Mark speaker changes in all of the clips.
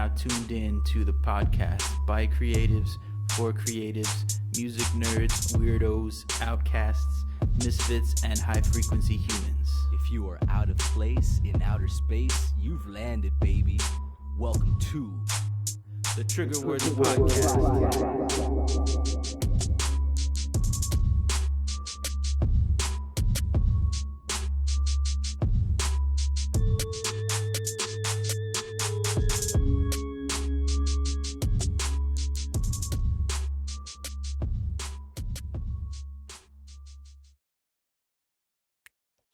Speaker 1: now tuned in to the podcast by creatives, for creatives, music nerds, weirdos, outcasts, misfits, and high-frequency humans.
Speaker 2: If you are out of place in outer space, you've landed, baby. Welcome to
Speaker 1: the Trigger Words Podcast.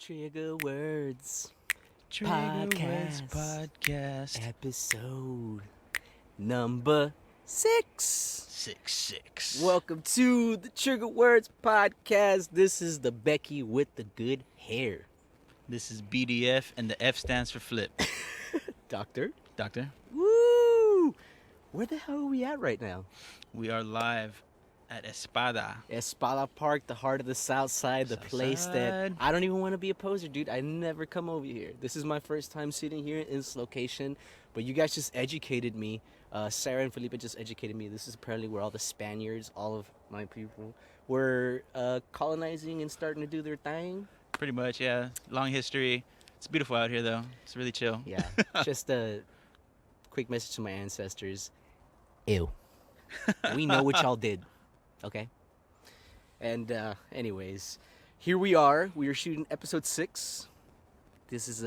Speaker 2: Trigger Words
Speaker 1: Podcast.
Speaker 2: Episode number 6.
Speaker 1: 6.
Speaker 2: Welcome to the Trigger Words Podcast. This is the Becky with the good hair.
Speaker 1: This is BDF, and the F stands for flip.
Speaker 2: Doctor.
Speaker 1: Woo!
Speaker 2: Where the hell are we at right now?
Speaker 1: We are live at Espada
Speaker 2: Park, the heart of the South Side, the place that I don't even want to be a poser, dude. I never come over here. This is my first time sitting here in this location, but you guys just educated me. Sarah and Felipe just educated me. This is apparently where all the Spaniards, all of my people, were colonizing and starting to do their thing.
Speaker 1: Pretty much, yeah. Long history. It's beautiful out here, though. It's really chill.
Speaker 2: Yeah. Just a quick message to my ancestors. Ew. We know what y'all did. Okay. And anyways, here we are. We are shooting episode 6. This is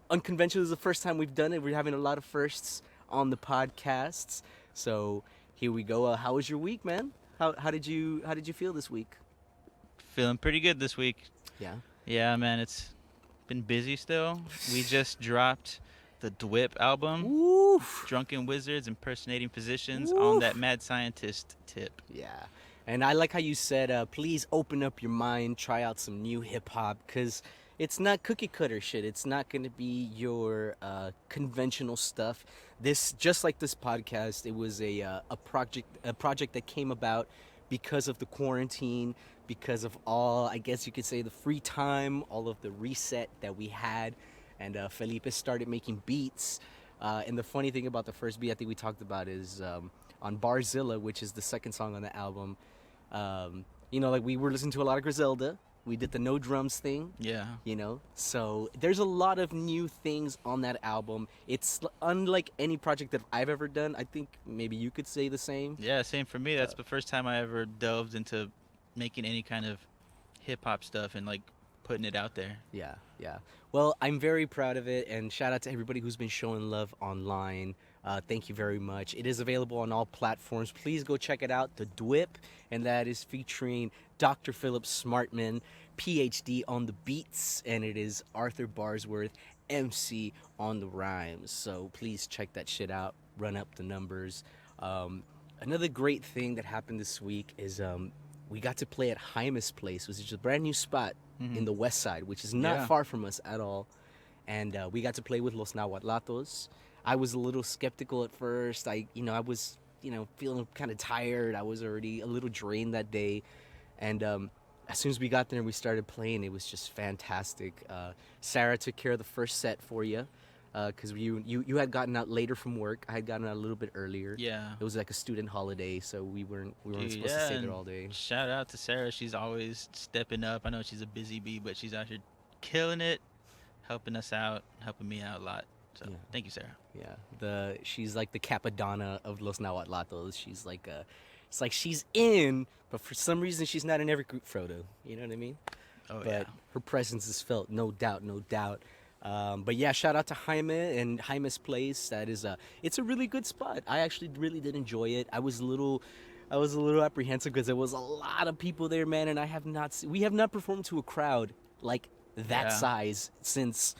Speaker 2: unconventional. This is the first time we've done it. We're having a lot of firsts on the podcasts. So here we go. How was your week, man? How did you feel this week?
Speaker 1: Feeling pretty good this week.
Speaker 2: Yeah.
Speaker 1: Yeah, man. It's been busy still. We just dropped the DWIP album.
Speaker 2: Oof.
Speaker 1: Drunken Wizards Impersonating Physicians
Speaker 2: Oof.
Speaker 1: on that mad scientist tip.
Speaker 2: Yeah. And I like how you said, please open up your mind, try out some new hip-hop, because it's not cookie-cutter shit. It's not going to be your conventional stuff. This, just like this podcast, it was a project that came about because of the quarantine, because of all, I guess you could say, the free time, all of the reset that we had. And Felipe started making beats. And the funny thing about the first beat I think we talked about is on Barzilla, which is the second song on the album. Like we were listening to a lot of Griselda. We did the no drums thing.
Speaker 1: Yeah.
Speaker 2: So there's a lot of new things on that album. It's unlike any project that I've ever done. I think maybe you could say the same.
Speaker 1: Yeah, same for me. That's the first time I ever delved into making any kind of hip-hop stuff and, putting it out there.
Speaker 2: Yeah. Well, I'm very proud of it, and shout out to everybody who's been showing love online. Thank you very much. It is available on all platforms. Please go check it out, The DWIP, and that is featuring Dr. Philip Smartman, PhD on the beats, and it is Arthur Barsworth, MC on the rhymes. So please check that shit out. Run up the numbers. Another great thing that happened this week is we got to play at Jaime's place, which is a brand new spot in the west side, which is not far from us at all. And we got to play with Los Nahuatlatos. I was a little skeptical at first. I was, feeling kind of tired. I was already a little drained that day. And as soon as we got there and we started playing, it was just fantastic. Sarah took care of the first set for you. Because you had gotten out later from work. I had gotten out a little bit earlier.
Speaker 1: Yeah.
Speaker 2: It was like a student holiday, so we weren't supposed to stay there all day.
Speaker 1: Shout out to Sarah. She's always stepping up. I know she's a busy bee, but she's out here killing it, helping us out, helping me out a lot. So Thank you, Sarah.
Speaker 2: Yeah. She's like the Capadonna of Los Nahuatlatos. She's like it's like she's in, but for some reason she's not in every group photo. You know what I mean?
Speaker 1: Oh,
Speaker 2: but her presence is felt, no doubt. But yeah, shout out to Jaime and Jaime's place. That is it's a really good spot. I actually really did enjoy it. I was a little apprehensive because there was a lot of people there, man, and we have not performed to a crowd like that size since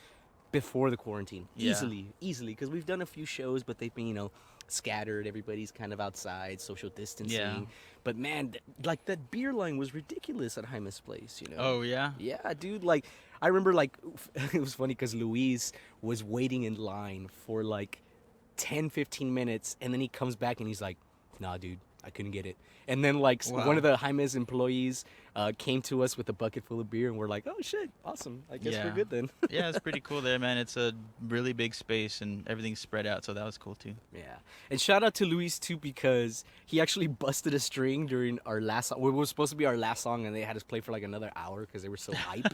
Speaker 2: before the quarantine. Easily, because we've done a few shows, but they've been, scattered. Everybody's kind of outside, social distancing.
Speaker 1: Yeah.
Speaker 2: But man, that beer line was ridiculous at Jaime's place.
Speaker 1: Oh yeah.
Speaker 2: Yeah, dude. I remember it was funny because Luis was waiting in line for 10-15 minutes, and then he comes back and he's like, "Nah, dude, I couldn't get it. And then like
Speaker 1: Wow.
Speaker 2: one of the Jaime's employees came to us with a bucket full of beer, and we're like, oh shit, awesome. I guess we're good then.
Speaker 1: Yeah, it's pretty cool there, man. It's a really big space and everything's spread out, so that was cool too.
Speaker 2: Yeah. And shout out to Luis too, because he actually busted a string during our last song. It was supposed to be our last song, and they had us play for like another hour because they were so hype.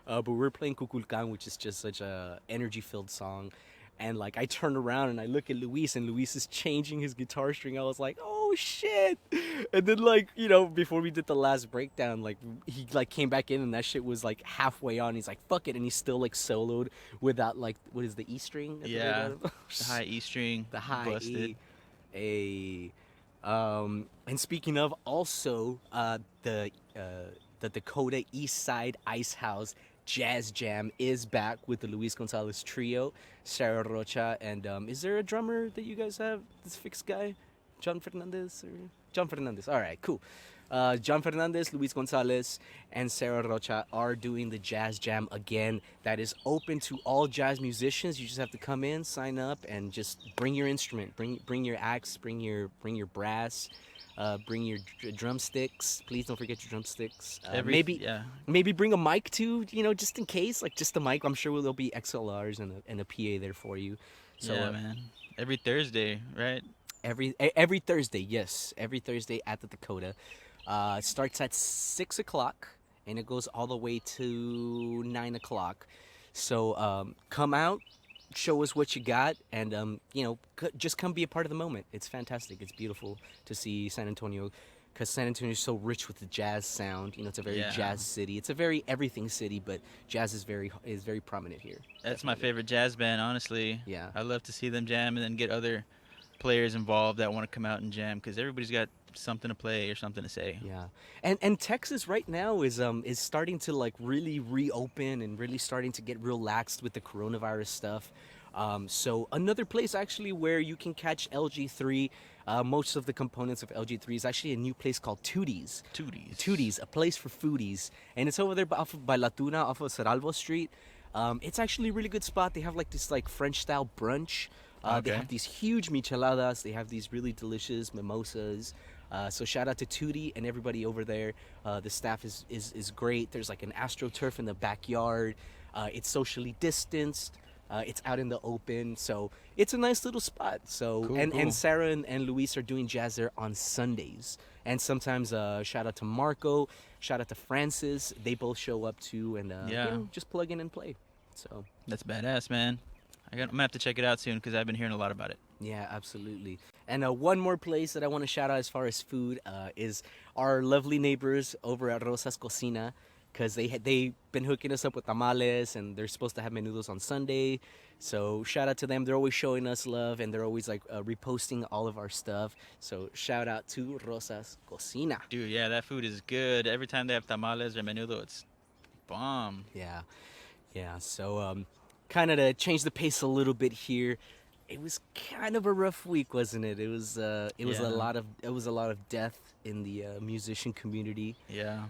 Speaker 2: But we were playing Kukulkan, which is just such a energy-filled song. And like I turned around and I look at Luis, and Luis is changing his guitar string. I was like, oh shit. And then like, you know, before we did the last breakdown, like he like came back in and that shit was like halfway on. He's like, fuck it. And he still like soloed without like, what is the E string?
Speaker 1: Yeah, the high E string.
Speaker 2: The high
Speaker 1: busted.
Speaker 2: E. And speaking of, also the Dakota East Side Ice House Jazz Jam is back with the Luis Gonzalez Trio, Sarah Rocha, and is there a drummer that you guys have? This fixed guy, John Fernandez or John Fernandez? All right, cool. John Fernandez, Luis Gonzalez, and Sarah Rocha are doing the Jazz Jam again. That is open to all jazz musicians. You just have to come in, sign up, and just bring your instrument. Bring your axe. Bring your brass. Bring your drumsticks. Please don't forget your drumsticks. Maybe bring a mic too. You know, just in case, like just a mic. I'm sure there'll be XLRs and a PA there for you. So,
Speaker 1: yeah, man. Every Thursday, right?
Speaker 2: Every Thursday, yes. Every Thursday at the Dakota. It starts at 6 o'clock and it goes all the way to 9 o'clock. So come out, show us what you got, and you know, just come be a part of the moment. It's fantastic. It's beautiful to see San Antonio, because San Antonio is so rich with the jazz sound. You know, it's a very jazz city. It's a very everything city, but jazz is very prominent here.
Speaker 1: That's my favorite jazz band, honestly.
Speaker 2: Yeah,
Speaker 1: I love to see them jam and then get other players involved that want to come out and jam, because everybody's got something to play or something to say.
Speaker 2: Yeah, and Texas right now is starting to like really reopen and really starting to get relaxed with the coronavirus stuff. So another place actually where you can catch LG3, most of the components of LG3 is actually a new place called Tooties, a place for foodies, and it's over there by La Tuna off of Ceralvo Street. It's actually a really good spot. They have like this like French style brunch. They have these huge micheladas. They have these really delicious mimosas. So shout out to Tootie and everybody over there. The staff is great. There's like an AstroTurf in the backyard. It's socially distanced. It's out in the open. So it's a nice little spot. So
Speaker 1: cool.
Speaker 2: And Sarah and Luis are doing jazz there on Sundays. And sometimes shout out to Marco. Shout out to Francis. They both show up too, and you know, just plug in and play. So
Speaker 1: that's badass, man. I'm gonna have to check it out soon because I've been hearing a lot about it.
Speaker 2: Yeah, absolutely. And one more place that I want to shout out as far as food is our lovely neighbors over at Rosa's Cocina, because they've been hooking us up with tamales, and they're supposed to have menudos on Sunday. So shout out to them. They're always showing us love, and they're always like reposting all of our stuff. So shout out to Rosa's Cocina.
Speaker 1: Dude, yeah, that food is good. Every time they have tamales or menudo, it's bomb.
Speaker 2: Yeah. So kind of to change the pace a little bit here. It was kind of a rough week, wasn't it? It was a lot of death in the musician community.
Speaker 1: Yeah.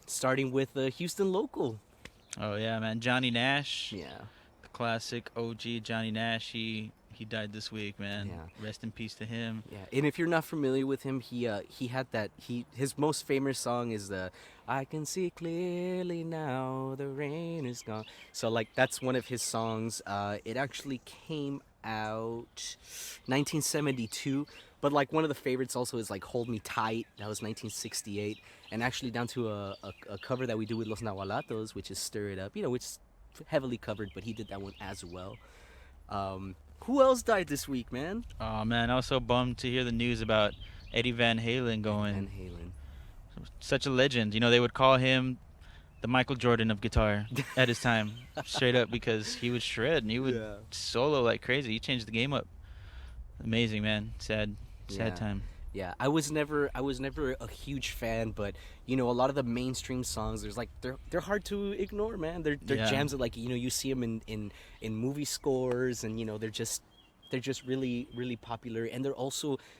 Speaker 2: Starting with the Houston local.
Speaker 1: Oh yeah, man, Johnny Nash.
Speaker 2: Yeah.
Speaker 1: The classic OG Johnny Nash. He died this week, man.
Speaker 2: Yeah.
Speaker 1: Rest in peace to him.
Speaker 2: Yeah. And if you're not familiar with him, he had that his most famous song is the I can see clearly now the rain is gone. So like that's one of his songs. It actually came out 1972, but like one of the favorites also is like Hold Me Tight. That was 1968, and actually down to a cover that we do with Los Nahuatlatos, which is Stir It Up, you know, which is heavily covered, but he did that one as well. Who else died this week, man?
Speaker 1: Oh man, I was so bummed to hear the news about Eddie Van Halen going.
Speaker 2: Van Halen.
Speaker 1: Such a legend. You know, they would call him the Michael Jordan of guitar at his time, straight up, because he would shred and he would solo like crazy. He changed the game up. Amazing, man. Sad time.
Speaker 2: Yeah, I was never a huge fan, but you know, a lot of the mainstream songs, there's like they're hard to ignore, man. They're jams that, like, you know, you see them in movie scores, and you know, they're just really, really popular, and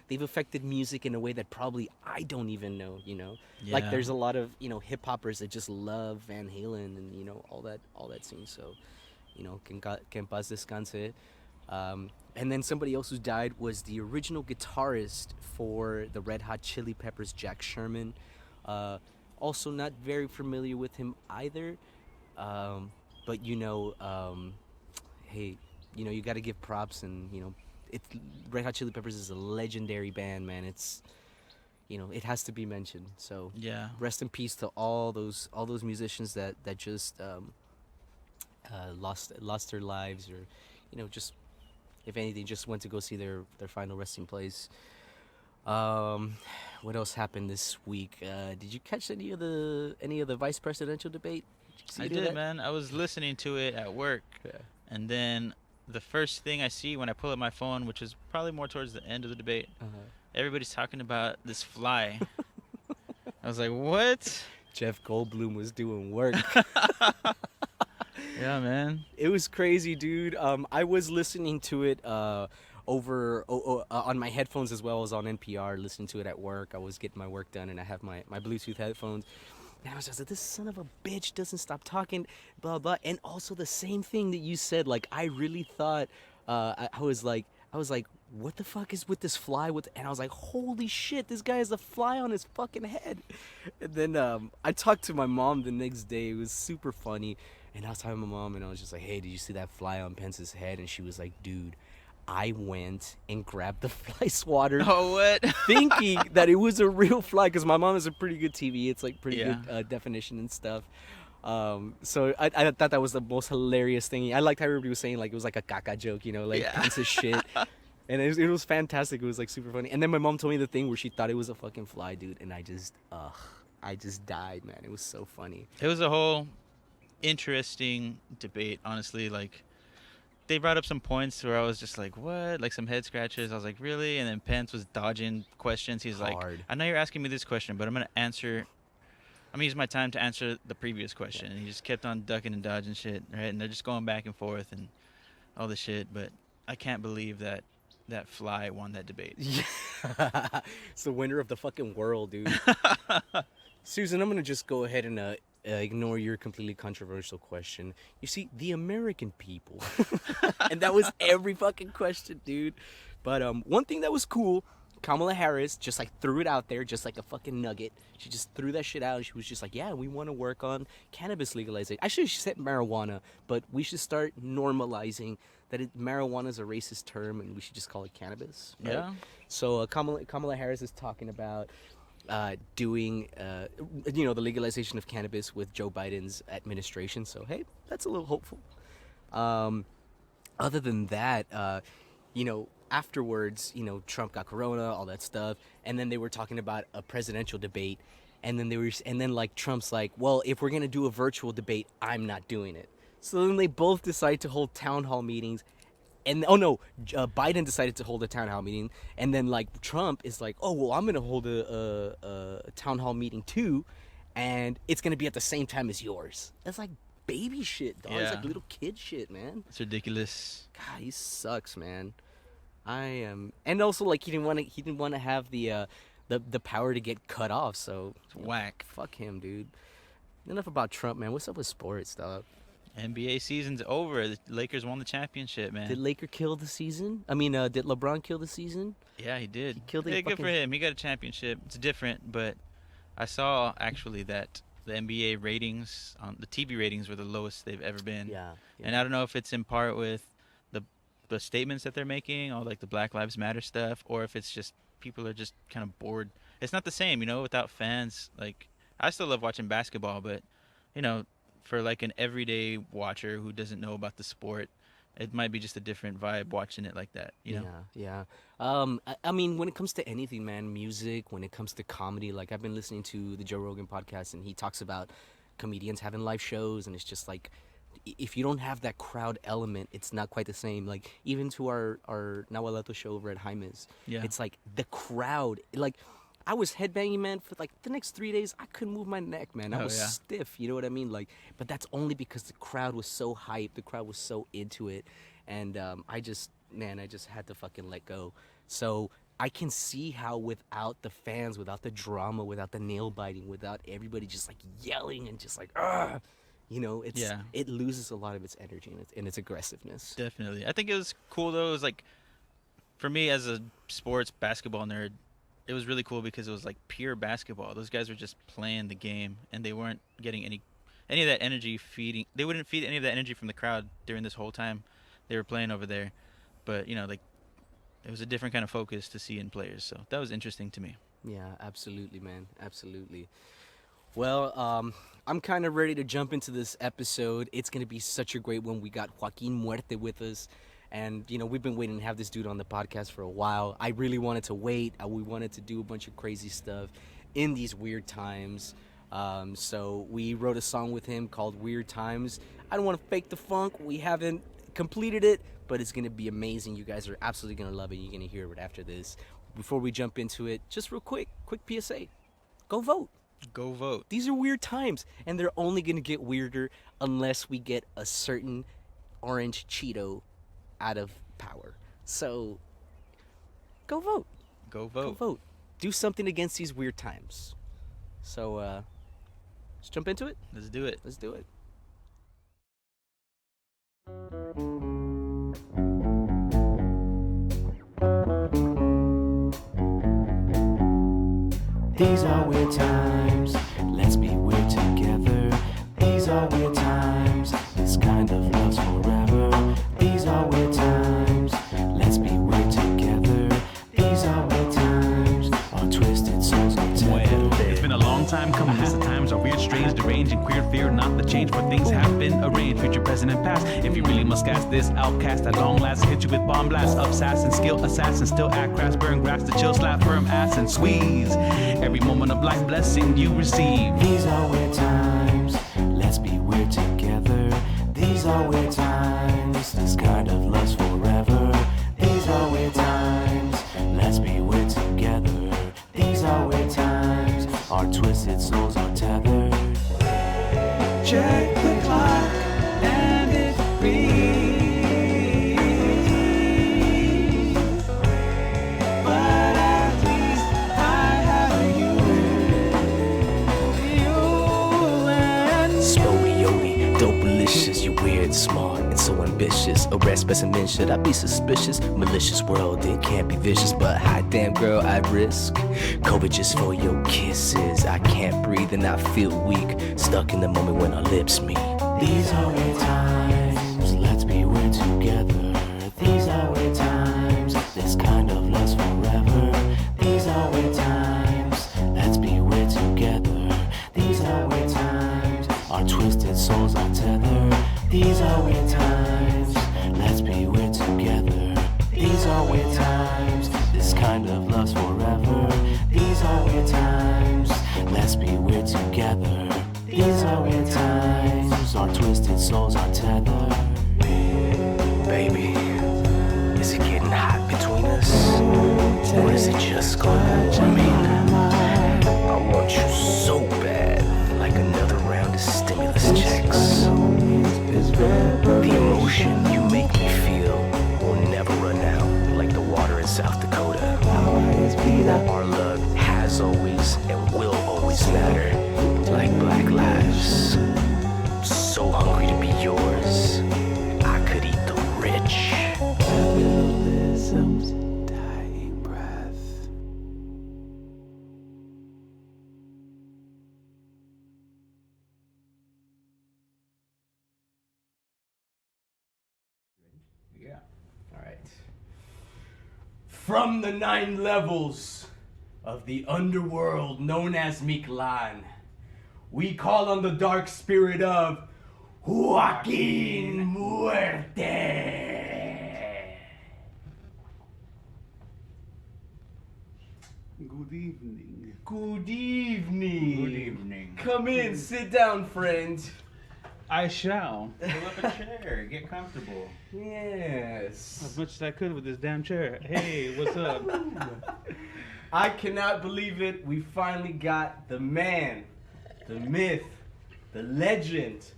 Speaker 2: they've affected music in a way that probably I don't even know, you know. Like there's a lot of, you know, hip hoppers that just love Van Halen and, you know, all that scene. So, you know, que en paz descanse. And then somebody else who died was the original guitarist for the Red Hot Chili Peppers, Jack Sherman. Also, not very familiar with him either. But hey, you got to give props, and it's Red Hot Chili Peppers is a legendary band, man. It's it has to be mentioned. So
Speaker 1: Yeah.
Speaker 2: rest in peace to all those musicians that just lost their lives, or just, if anything, just went to go see their final resting place. What else happened this week? Did you catch any of the vice presidential debate?
Speaker 1: I did, man. I was listening to it at work,
Speaker 2: Yeah.
Speaker 1: and then the first thing I see when I pull up my phone, which is probably more towards the end of the debate, everybody's talking about this fly. I was like, what?
Speaker 2: Jeff Goldblum was doing work.
Speaker 1: Yeah, man.
Speaker 2: It was crazy, dude. I was listening to it on my headphones, as well as on NPR, listening to it at work. I was getting my work done, and I have my Bluetooth headphones. And I was just like, this son of a bitch doesn't stop talking, blah, blah. And also the same thing that you said, like, I really thought, I was like, what the fuck is with this fly? And I was like, holy shit, this guy has a fly on his fucking head. And then I talked to my mom the next day. It was super funny. And I was talking to my mom, and I was just like, hey, did you see that fly on Pence's head? And she was like, dude, I went and grabbed the fly swatter.
Speaker 1: Oh, what?
Speaker 2: Thinking that it was a real fly, because my mom has a pretty good TV. It's like pretty
Speaker 1: Yeah.
Speaker 2: good definition and stuff. So I thought that was the most hilarious thing. I liked how everybody was saying, like, it was like a caca joke, like,
Speaker 1: Yeah.
Speaker 2: piece of shit. And it was fantastic. It was like super funny. And then my mom told me the thing where she thought it was a fucking fly, dude. And I just died, man. It was so funny.
Speaker 1: It was a whole interesting debate, honestly. Like, they brought up some points where I was just like, what? Like, some head scratches. I was like, really? And then Pence was dodging questions. He's like,
Speaker 2: Hard.
Speaker 1: I know you're asking me this question, but I'm going to use my time to answer the previous question. And he just kept on ducking and dodging shit, right? And they're just going back and forth and all this shit. But I can't believe that fly won that debate.
Speaker 2: Yeah. It's the winner of the fucking world, dude. Susan, I'm going to just go ahead and ignore your completely controversial question. You see, the American people. And that was every fucking question, dude. But one thing that was cool, Kamala Harris just like threw it out there just like a fucking nugget. She just threw that shit out, and she was just like, yeah, we want to work on cannabis legalization. Actually, she said marijuana, but we should start normalizing that marijuana is a racist term, and we should just call it cannabis. Right?
Speaker 1: Yeah.
Speaker 2: So Kamala Harris is talking about doing the legalization of cannabis with Joe Biden's administration. So hey, that's a little hopeful. Other than that, afterwards, Trump got corona, all that stuff, and then they were talking about a presidential debate, and then like Trump's like, well, if we're gonna do a virtual debate, I'm not doing it. So then they both decide to hold town hall meetings. And Biden decided to hold a town hall meeting, and then like Trump is like, oh well, I'm gonna hold a town hall meeting too, and it's gonna be at the same time as yours. That's like baby shit, dog. It's like
Speaker 1: Yeah.
Speaker 2: little kid shit, man.
Speaker 1: It's ridiculous.
Speaker 2: God, he sucks, man. And also like he didn't want to have the power to get cut off. So
Speaker 1: It's whack.
Speaker 2: fuck him, dude. Enough about Trump, man. What's up with sports, dog?
Speaker 1: NBA season's over. The Lakers won the championship, man.
Speaker 2: Did Laker kill the season? I mean, did LeBron kill the season?
Speaker 1: Yeah, he did.
Speaker 2: He killed it
Speaker 1: Hey, good for
Speaker 2: fucking-
Speaker 1: him. He got a championship. It's different, but I saw actually that the NBA ratings, the TV ratings, were the lowest they've ever been.
Speaker 2: Yeah.
Speaker 1: And I don't know if it's in part with the statements that they're making, or like the Black Lives Matter stuff, or if it's just people are just kind of bored. It's not the same, without fans. Like, I still love watching basketball, but for like an everyday watcher who doesn't know about the sport, it might be just a different vibe watching it like that.
Speaker 2: Yeah. I mean, when it comes to anything, man, music, when it comes to comedy, like I've been listening to the Joe Rogan podcast, and he talks about comedians having live shows, and it's just like, if you don't have that crowd element, it's not quite the same. Like, even to our Nahuatlato show over at Jaime's,
Speaker 1: Yeah.
Speaker 2: it's like the crowd, like, I was headbanging, man, for like the next 3 days. I couldn't move my neck, man. I
Speaker 1: Oh,
Speaker 2: was
Speaker 1: yeah.
Speaker 2: stiff, you know what I mean? Like, but that's only because the crowd was so hyped, the crowd was so into it, and I just had to fucking let go. So I can see how without the fans, without the drama, without the nail biting, without everybody just like yelling and just like, it loses a lot of its energy and its aggressiveness.
Speaker 1: Definitely. I think it was cool though. It was like, for me as a sports basketball nerd, it was really cool because it was like pure basketball. Those guys were just playing the game, and they weren't getting any of that energy feeding. They wouldn't feed any of that energy from the crowd during this whole time they were playing over there. But like it was a different kind of focus to see in players. So that was interesting to me.
Speaker 2: Yeah, absolutely, man. Absolutely. Well, I'm kind of ready to jump into this episode. It's going to be such a great one. We got Joaquin Muerte with us. And, we've been waiting to have this dude on the podcast for a while. I really wanted to wait. We wanted to do a bunch of crazy stuff in these weird times. So we wrote a song with him called Weird Times. I don't want to fake the funk. We haven't completed it, but it's going to be amazing. You guys are absolutely going to love it. You're going to hear it after this. Before we jump into it, just real quick PSA. Go vote.
Speaker 1: Go vote.
Speaker 2: These are weird times, and they're only going to get weirder unless we get a certain orange Cheeto out of power. So, go vote.
Speaker 1: Go vote.
Speaker 2: Go vote. Do something against these weird times. So, let's jump into it.
Speaker 1: Let's do it.
Speaker 2: Let's do it. These are weird times. Let's be weird together. These are weird times. This kind of love's forever. These are weird times. Let's be weird together. These are weird times. Our twisted souls are tethered.
Speaker 3: It's been a long time coming. It's the times are weird, strange, deranged, and queer. Fear not the change, for things have been arranged. Future, present, and past. If you really must cast this outcast at long last, hit you with bomb blasts, assassin, skill, assassin, still act crass, burn grass, the chill, slap, firm ass, and squeeze. Every moment of life blessing you receive.
Speaker 2: These are weird times. Let's be weird together. These are weird times. This kind of love's forever. These are weird times. Let's be weird together. These are weird times. Our twisted souls are tethered. Check the clock and it reads. But at least I have you and Spodioli, dope delicious, you weird, smart, and so ambitious. A rare specimen, should I be suspicious? Malicious world, it can't be vicious, but hot damn girl, I risk COVID just for your kisses. I can't breathe and I feel weak, stuck in the moment when our lips meet. These are weird times, let's be weird together. These are weird times, this kind of love's forever. These are weird times, let's be weird together. These are weird times, our twisted souls are tethered. These are weird times, let's be weird together. These are weird times, this kind of love's forever. These are weird times, let's be weird together. These are weird times, our twisted souls are tethered. Baby, is it getting hot between us? Or is it just global warming? I want you so bad, like another round of stimulus checks. The emotion you make me feel will never run out, like the water in South Dakota. Our love has always and will always matter, like black lives. So hungry to be yours, I could eat the rich. Capitalism's dying breath.
Speaker 3: Yeah.
Speaker 2: All right. From the 9 levels of the underworld known as Mictlan, we call on the dark spirit of Joaquin Muerte.
Speaker 3: Good evening.
Speaker 2: Good evening.
Speaker 3: Good evening.
Speaker 2: Come in, sit down, friend.
Speaker 3: I shall. Pull up a chair. Get comfortable.
Speaker 2: Yes.
Speaker 3: As much as I could with this damn chair. Hey, what's up?
Speaker 2: I cannot believe it. We finally got the man, the myth, the legend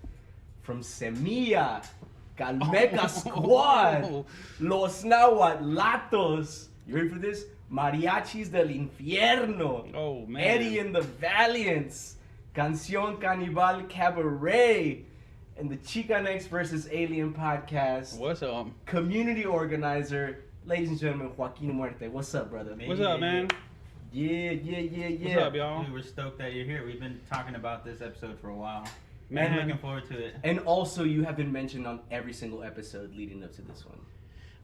Speaker 2: from Semilla, Calmeca Squad, Los Nahuatlatos. You ready for this? Mariachis del Infierno.
Speaker 3: Oh, man.
Speaker 2: Eddie and the Valiants. Cancion, cannibal, cabaret. and the Chicanx versus Alien podcast.
Speaker 3: What's up?
Speaker 2: Community organizer, ladies and gentlemen, Joaquin Muerte. What's up, brother?
Speaker 3: What's up, man?
Speaker 2: Yeah.
Speaker 3: What's up, y'all?
Speaker 1: Dude, we're stoked that you're here. We've been talking about this episode for a while.
Speaker 3: Man,
Speaker 1: looking forward to it.
Speaker 2: And also, you have been mentioned on every single episode leading up to this one.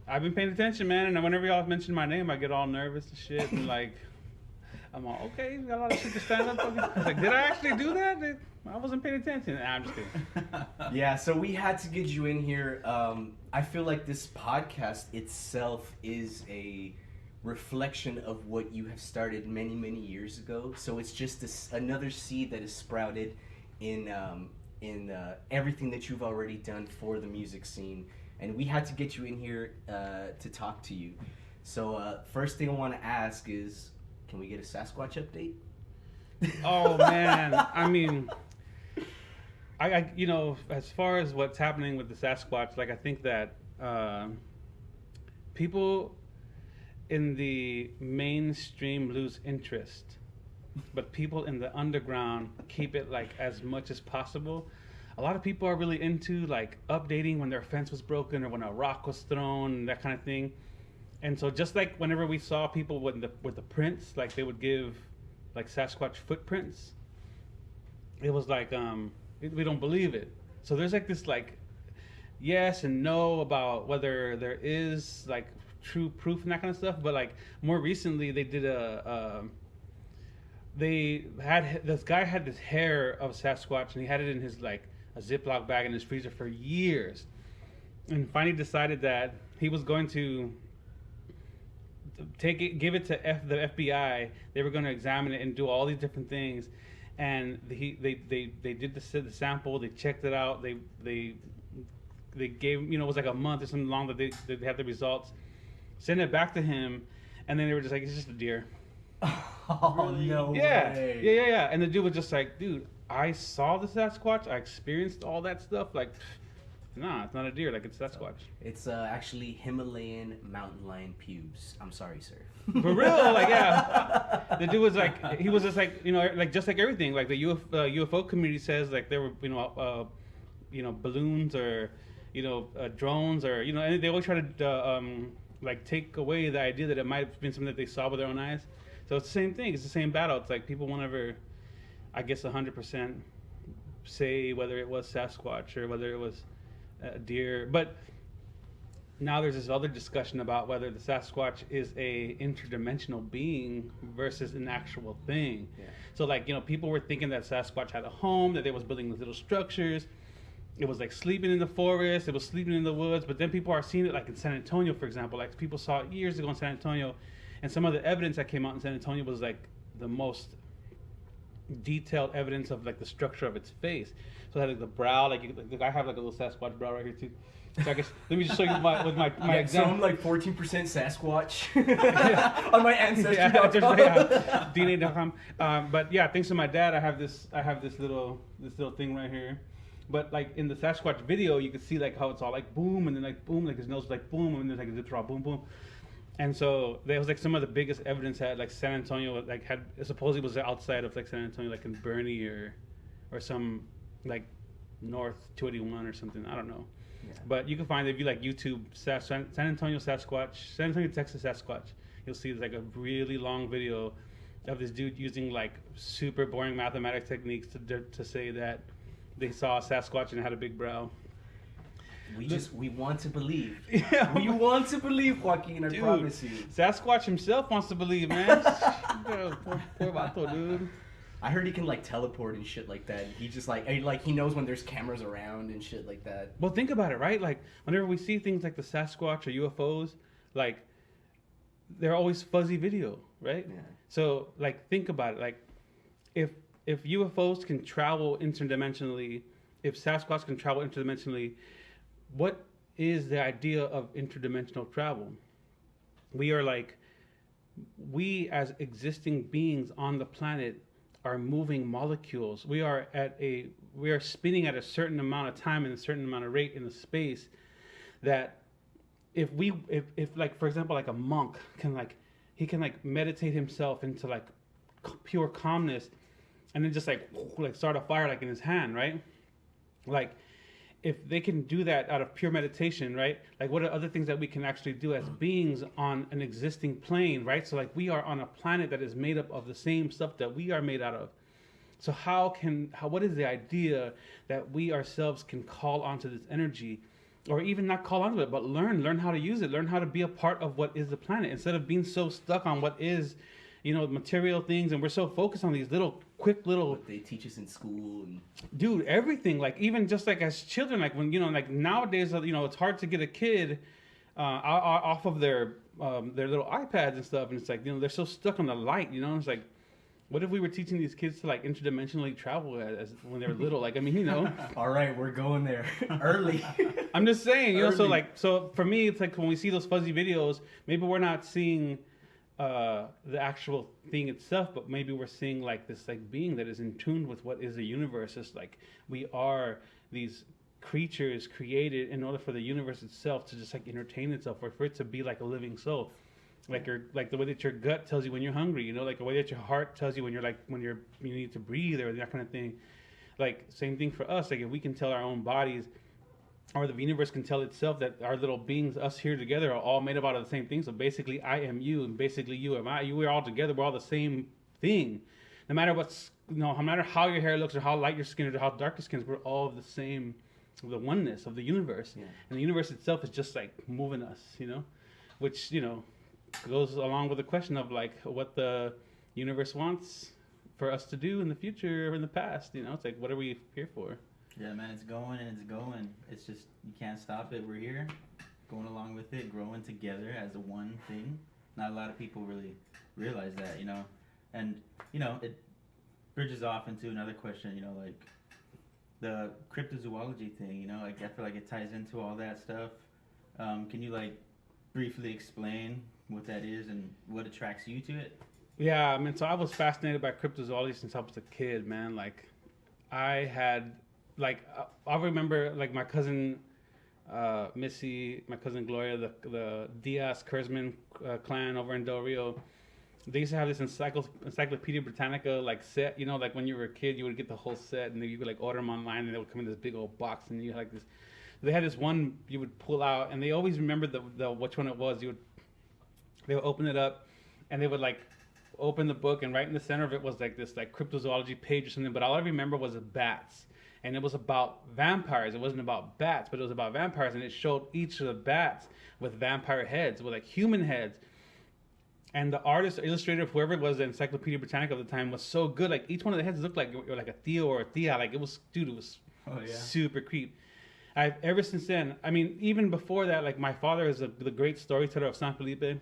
Speaker 3: I've been paying attention, man, and whenever y'all mention my name, I get all nervous and shit, and like, I'm all, okay, you got a lot of shit to stand up. I was like, did I actually do that? I wasn't paying attention. Nah, I'm just kidding.
Speaker 2: Yeah, so we had to get you in here. I feel like this podcast itself is a reflection of what you have started many, many years ago. So it's just another seed that is sprouted in everything that you've already done for the music scene. And we had to get you in here to talk to you. So first thing I want to ask is, can we get a Sasquatch update?
Speaker 3: Oh, man. I mean, I you know, as far as what's happening with the Sasquatch, like, I think that people in the mainstream lose interest, but people in the underground keep it, like, as much as possible. A lot of people are really into, like, updating when their fence was broken or when a rock was thrown and that kind of thing. And so just like whenever we saw people with the prints, like, they would give, like, Sasquatch footprints, it was like, we don't believe it. So there's, like, this, like, yes and no about whether there is, like, true proof and that kind of stuff. But, like, more recently they did this guy had this hair of Sasquatch, and he had it in his, like, a Ziploc bag in his freezer for years, and finally decided that he was going to give it to the FBI. They were going to examine it and do all these different things, and they did the sample. They checked it out. They gave, you know, it was like a month or something long that they had the results. Sent it back to him, and then they were just like, it's just a deer.
Speaker 2: Oh, really? No way.
Speaker 3: Yeah. And the dude was just like, dude, I saw the Sasquatch. I experienced all that stuff. Like, nah, it's not a deer. Like, it's Sasquatch.
Speaker 2: It's actually Himalayan mountain lion pubes. I'm sorry, sir.
Speaker 3: For real? Like, yeah. The dude was like, he was just like, you know, like, just like everything. Like, the UFO community says, like, there were, you know, balloons or, you know, drones or, you know, and they always try to, like, take away the idea that it might have been something that they saw with their own eyes. So it's the same thing. It's the same battle. It's like people won't ever, I guess, 100% say whether it was Sasquatch or whether it was a deer. But now there's this other discussion about whether the Sasquatch is a interdimensional being versus an actual thing. Yeah. So, like, you know, people were thinking that Sasquatch had a home, that it was building these little structures. It was, like, sleeping in the forest. It was sleeping in the woods. But then people are seeing it, like, in San Antonio, for example. Like, people saw it years ago in San Antonio. And some of the evidence that came out in San Antonio was, like, the most detailed evidence of, like, the structure of its face. So it had, like, the brow. Like, I have, like, a little Sasquatch brow right here, too. So I guess, let me just show you my example.
Speaker 2: So I'm, like, 14% Sasquatch on my Ancestry.com.
Speaker 3: Yeah, DNA.com. But, yeah, thanks to my dad, I have this little thing right here. But, like, in the Sasquatch video, you can see, like, how it's all, like, boom, and then, like, boom, like, his nose was, like, boom, and then, like, a zip draw, boom, boom. And so there was, like, some of the biggest evidence that, like, San Antonio, like, had, supposedly was outside of, like, San Antonio, like, in Bernie or some, like, North 281 or something. I don't know. Yeah. But you can find, if you, like, YouTube San Antonio Sasquatch, San Antonio, Texas Sasquatch, you'll see, like, a really long video of this dude using, like, super boring mathematics techniques to say that they saw a Sasquatch and it had a big brow.
Speaker 2: We want to believe.
Speaker 3: Yeah.
Speaker 2: We want to believe, Joaquin, I promise you.
Speaker 3: Sasquatch himself wants to believe, man. Poor vato, dude.
Speaker 2: I heard he can, like, teleport and shit like that. He just, like, he knows when there's cameras around and shit like that.
Speaker 3: Well, think about it, right? Like, whenever we see things like the Sasquatch or UFOs, like, they're always fuzzy video, right? Yeah. So, like, think about it. Like, if UFOs can travel interdimensionally, if Sasquatch can travel interdimensionally, what is the idea of interdimensional travel? We as existing beings on the planet are moving molecules. We are spinning at a certain amount of time and a certain amount of rate in the space, that if like, for example, like a monk can, like, he can, like, meditate himself into, like, pure calmness, and then just like start a fire, like, in his hand, right? Like,
Speaker 4: if they can do that out of pure meditation, right? Like, what are other things that we can actually do as beings on an existing plane, right? So, like, we are on a planet that is made up of the same stuff that we are made out of. So what is the idea that we ourselves can call onto this energy, or even not call onto it, but learn how to use it, learn how to be a part of what is the planet, instead of being so stuck on what is, material things, and we're so focused on these quick little.
Speaker 2: What they teach us in school, and
Speaker 4: dude, everything, like, even just like as children, like when like nowadays, it's hard to get a kid off of their little iPads and stuff, and it's like, they're so stuck on the light, it's like, what if we were teaching these kids to like interdimensionally travel as when they were little? Like, I mean,
Speaker 2: All right, we're going there early.
Speaker 4: I'm just saying,
Speaker 2: Early.
Speaker 4: so for me, it's like when we see those fuzzy videos, maybe we're not seeing the actual thing itself, but maybe we're seeing like this like being that is in tune with what is the universe. It's like we are these creatures created in order for the universe itself to just like entertain itself, or for it to be like a living soul. Like the way that your gut tells you when you're hungry, like the way that your heart tells you when you need to breathe, or that kind of thing. Like, same thing for us. Like, if we can tell our own bodies, or the universe can tell itself that our little beings, us here together, are all made up out of the same thing. So basically, I am you, and basically you am I. We're all together. We're all the same thing. No matter no matter how your hair looks, or how light your skin is, or how dark your skin is, we're all the same, the oneness of the universe. Yeah. And the universe itself is just like moving us, which goes along with the question of like what the universe wants for us to do in the future or in the past. It's like, what are we here for?
Speaker 1: Yeah, man, it's going and it's going. It's just, you can't stop it. We're here, going along with it, growing together as a one thing. Not a lot of people really realize that, and it bridges off into another question, like the cryptozoology thing. Like, I feel like it ties into all that stuff. Can you like briefly explain what that is and what attracts you to it?
Speaker 4: Yeah, I mean, so I was fascinated by cryptozoology since I was a kid, man. Like, I had, like, I remember, like, my cousin Missy, my cousin Gloria, the Diaz Kurzman clan over in Del Rio. They used to have this Encyclopedia Britannica, like, set, like when you were a kid, you would get the whole set, and then you could, like, order them online, and they would come in this big old box, and you had, like, this. They had this one you would pull out, and they always remembered the which one it was. They would open it up, and they would like open the book, and right in the center of it was like this like cryptozoology page or something. But all I remember was the bats, and it was about vampires. It wasn't about bats, but it was about vampires, and it showed each of the bats with vampire heads, with like human heads. And the artist, or illustrator, whoever it was, the Encyclopedia Britannica of the time, was so good. Like, each one of the heads looked like a Theo or a Thea. Like, it was super creep. Ever since then, I mean, even before that, like, my father is the great storyteller of San Felipe.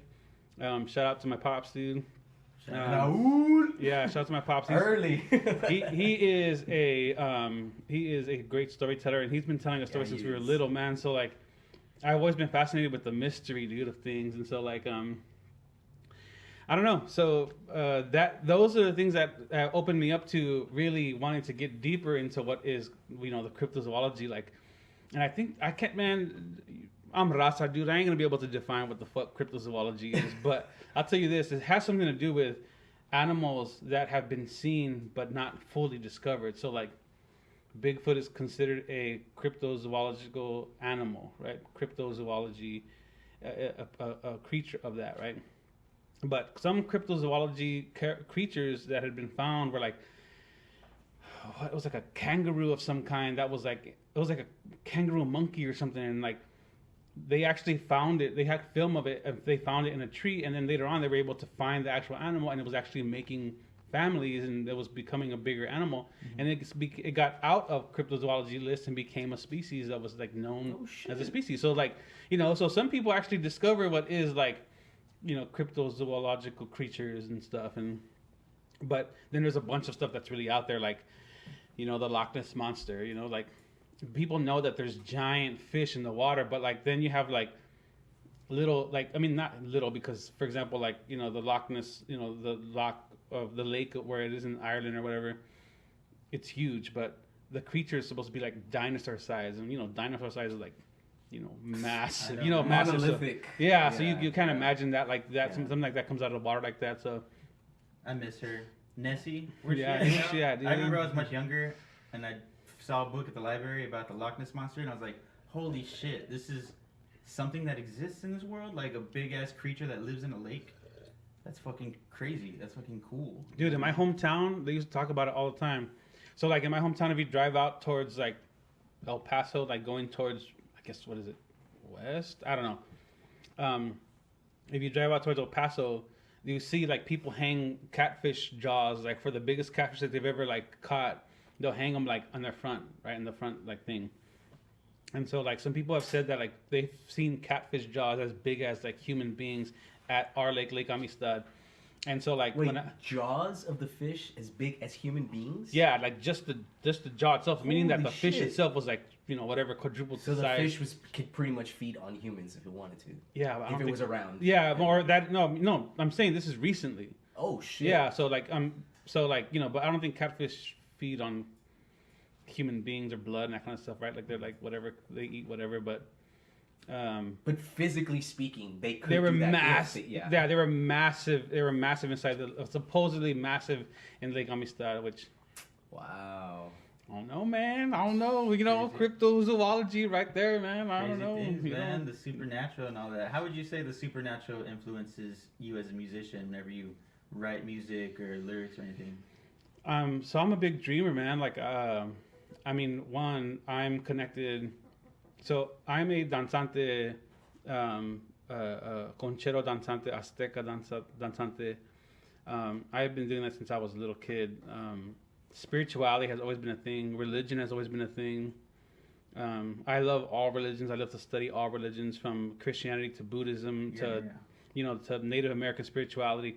Speaker 4: Shout out to my pops, dude. Yeah, shout out to my pops.
Speaker 2: Early.
Speaker 4: he is a great storyteller, and he's been telling a story since we were little, man. So like, I've always been fascinated with the mystery, dude, of things, and so like I don't know. So those are the things that opened me up to really wanting to get deeper into what is the cryptozoology, like. And I think I can't, man. I'm Raza, dude. I ain't gonna be able to define what the fuck cryptozoology is, but I'll tell you this: it has something to do with animals that have been seen but not fully discovered. So, like, Bigfoot is considered a cryptozoological animal, right? Cryptozoology, a creature of that, right? But some cryptozoology creatures that had been found were like, it was like a kangaroo of some kind. It was like a kangaroo monkey or something, and like, they actually found it. They had film of it, and they found it in a tree, and then later on they were able to find the actual animal, and it was actually making families, and it was becoming a bigger animal. Mm-hmm. And it got out of cryptozoology list and became a species that was like known as a species. So like, so some people actually discover what is like, cryptozoological creatures and stuff, but then there's a bunch of stuff that's really out there, like, the Loch Ness monster, like, people know that there's giant fish in the water, but like, then you have like little, like, I mean, not little, because for example, like, the Loch Ness, the loch of the lake where it is in Ireland or whatever, it's huge, but the creature is supposed to be like dinosaur size, and dinosaur size is like, massive, massive.
Speaker 2: Monolithic.
Speaker 4: So, yeah, so you can't imagine that, like that, something like that comes out of the water like that. So
Speaker 1: I miss her. Nessie? Where's
Speaker 4: she at, dude?
Speaker 1: I remember I was much younger, and I'd saw a book at the library about the Loch Ness monster, and I was like, holy shit, this is something that exists in this world, like a big ass creature that lives in a lake. That's fucking crazy. That's fucking cool.
Speaker 4: Dude, in my hometown, they used to talk about it all the time. So like in my hometown, if you drive out towards like El Paso, like going towards, I guess, what is it, west? I don't know. If you drive out towards El Paso, you see like people hang catfish jaws, like for the biggest catfish that they've ever like caught, they'll hang them like on their front, right in the front like thing. And so like some people have said that like they've seen catfish jaws as big as like human beings at our Lake Amistad. And so like
Speaker 2: Wait, jaws of the fish as big as human beings?
Speaker 4: yeah, like just the jaw itself, meaning that
Speaker 2: Holy
Speaker 4: the fish
Speaker 2: shit.
Speaker 4: itself was like, you know, whatever, quadrupled
Speaker 2: So the
Speaker 4: size.
Speaker 2: fish could pretty much feed on humans if it wanted to.
Speaker 4: Yeah, but I
Speaker 2: If
Speaker 4: don't
Speaker 2: it
Speaker 4: think,
Speaker 2: was around.
Speaker 4: yeah, or that no, I'm saying this is recently.
Speaker 2: Oh shit.
Speaker 4: Yeah, so like you know, but I don't think catfish feed on human beings or blood and that kind of stuff, right? Like they're like whatever, they eat whatever, but
Speaker 2: But physically speaking, they could
Speaker 4: they were
Speaker 2: do that if
Speaker 4: massive.
Speaker 2: they-
Speaker 4: Yeah, they were massive. They were massive inside the supposedly massive in Lake Amistad, which
Speaker 2: Wow.
Speaker 4: I don't know, man. I don't know. You know, cryptozoology right there, man. I don't
Speaker 1: Crazy
Speaker 4: know.
Speaker 1: things,
Speaker 4: you
Speaker 1: man.
Speaker 4: know.
Speaker 1: The supernatural and all that. How would you say the supernatural influences you as a musician whenever you write music or lyrics or anything?
Speaker 4: So I'm a big dreamer, man. Like, I mean, one, I'm connected. So I'm a danzante, conchero danzante, azteca danzante. I've been doing that since I was a little kid. Spirituality has always been a thing. Religion has always been a thing. I love all religions. I love to study all religions, from Christianity to Buddhism to, you know, to Native American spirituality,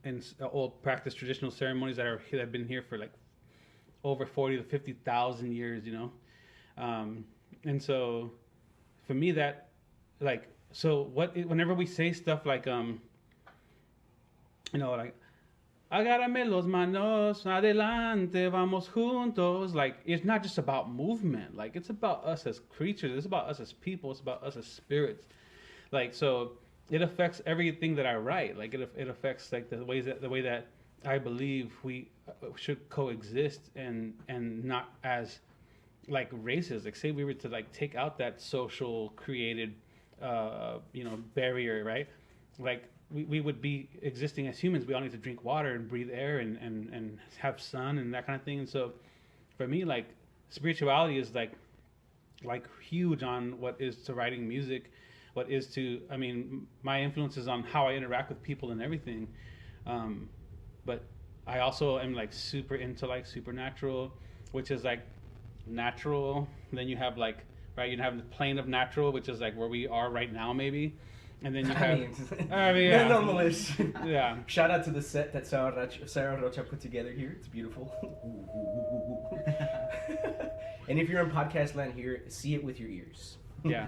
Speaker 4: and all practice traditional ceremonies that have been here for like over 40 to 50,000 years. You know, and so for me that like whenever we say stuff like you know, like agárrame los manos, adelante, vamos juntos. Like, it's not just about movement. Like, it's about us as creatures. It's about us as people. It's about us as spirits. Like, so it affects everything that I write. Like, it affects like the way that I believe we should coexist and not as like races. Like, say we were to like take out that social created you know, barrier, right? Like, we would be existing as humans. We all need to drink water and breathe air and have sun and that kind of thing. And so for me, like, spirituality is like huge on what is to writing music, what is to, I mean, my influences on how I interact with people and everything. But I also am like super into like supernatural, which is like natural. Then you have like, right, you have the plane of natural, which is like where we are right now maybe. And then you have, I mean, yeah.
Speaker 2: Normalish.
Speaker 4: Yeah.
Speaker 2: Shout out to the set that Sarah Rocha put together here. It's beautiful. And if you're in podcast land here, see it with your ears.
Speaker 4: Yeah.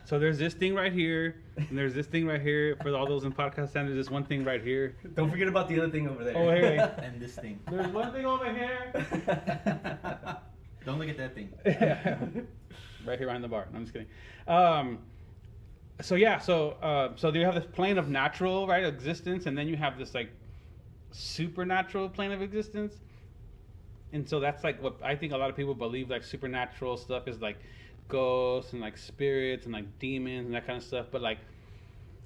Speaker 4: So there's this thing right here, and there's this thing right here. For all those in podcast land, there's this one thing right here.
Speaker 2: Don't forget about the other thing over there.
Speaker 4: Oh, here.
Speaker 1: And this thing.
Speaker 4: There's one thing over here.
Speaker 1: Don't look at that thing.
Speaker 4: Right here behind the bar. No, I'm just kidding. So yeah, so you have this plane of natural, right, existence, and then you have this like supernatural plane of existence. And so that's like what I think a lot of people believe, like supernatural stuff is like ghosts and like spirits and like demons and that kind of stuff. But like,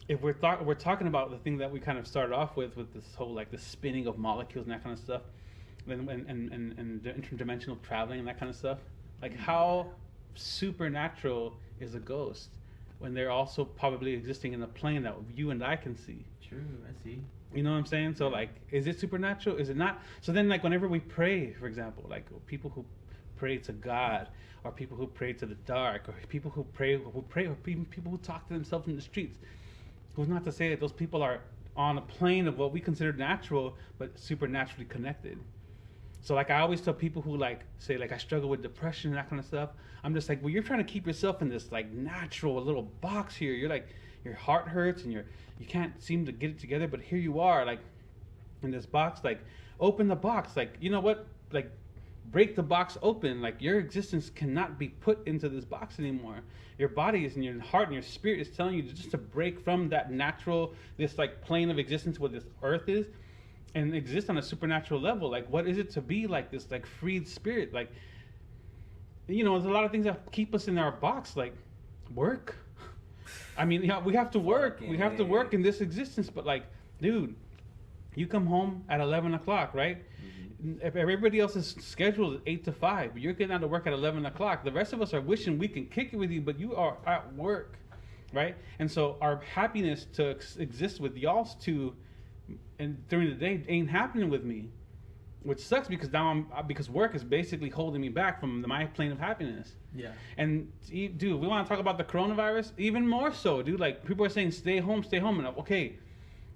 Speaker 4: if we're talking about the thing that we kind of started off with this whole like the spinning of molecules and that kind of stuff, and the interdimensional traveling and that kind of stuff, like how supernatural is a ghost when they're also probably existing in a plane that you and I can see?
Speaker 1: True, I see.
Speaker 4: You know what I'm saying? So like, is it supernatural? Is it not? So then like whenever we pray, for example, like people who pray to God, or people who pray to the dark, or people who pray, or even people who talk to themselves in the streets, who's not to say that those people are on a plane of what we consider natural, but supernaturally connected. So like I always tell people who like say like I struggle with depression and that kind of stuff, I'm just like, well, you're trying to keep yourself in this like natural little box here. You're like, your heart hurts and you can't seem to get it together, but here you are like in this box. Like, open the box. Like, you know what? Like, break the box open. Like, your existence cannot be put into this box anymore. Your body is, and your heart and your spirit is telling you just to break from that natural, this like plane of existence where this earth is, and exist on a supernatural level. Like, what is it to be like this like freed spirit? Like, there's a lot of things that keep us in our box, like work. I mean, we have to work. We have to work in this existence. But like, dude, you come home at 11 o'clock, right? If everybody else's schedule is 8 to 5, you're getting out of work at 11 o'clock. The rest of us are wishing we can kick it with you, but you are at work, right? And so our happiness to exist with y'all's two and during the day ain't happening with me, which sucks because now because work is basically holding me back from my plane of happiness.
Speaker 1: Yeah.
Speaker 4: And dude, we want to talk about the coronavirus even more so, dude. Like people are saying, stay home, and okay,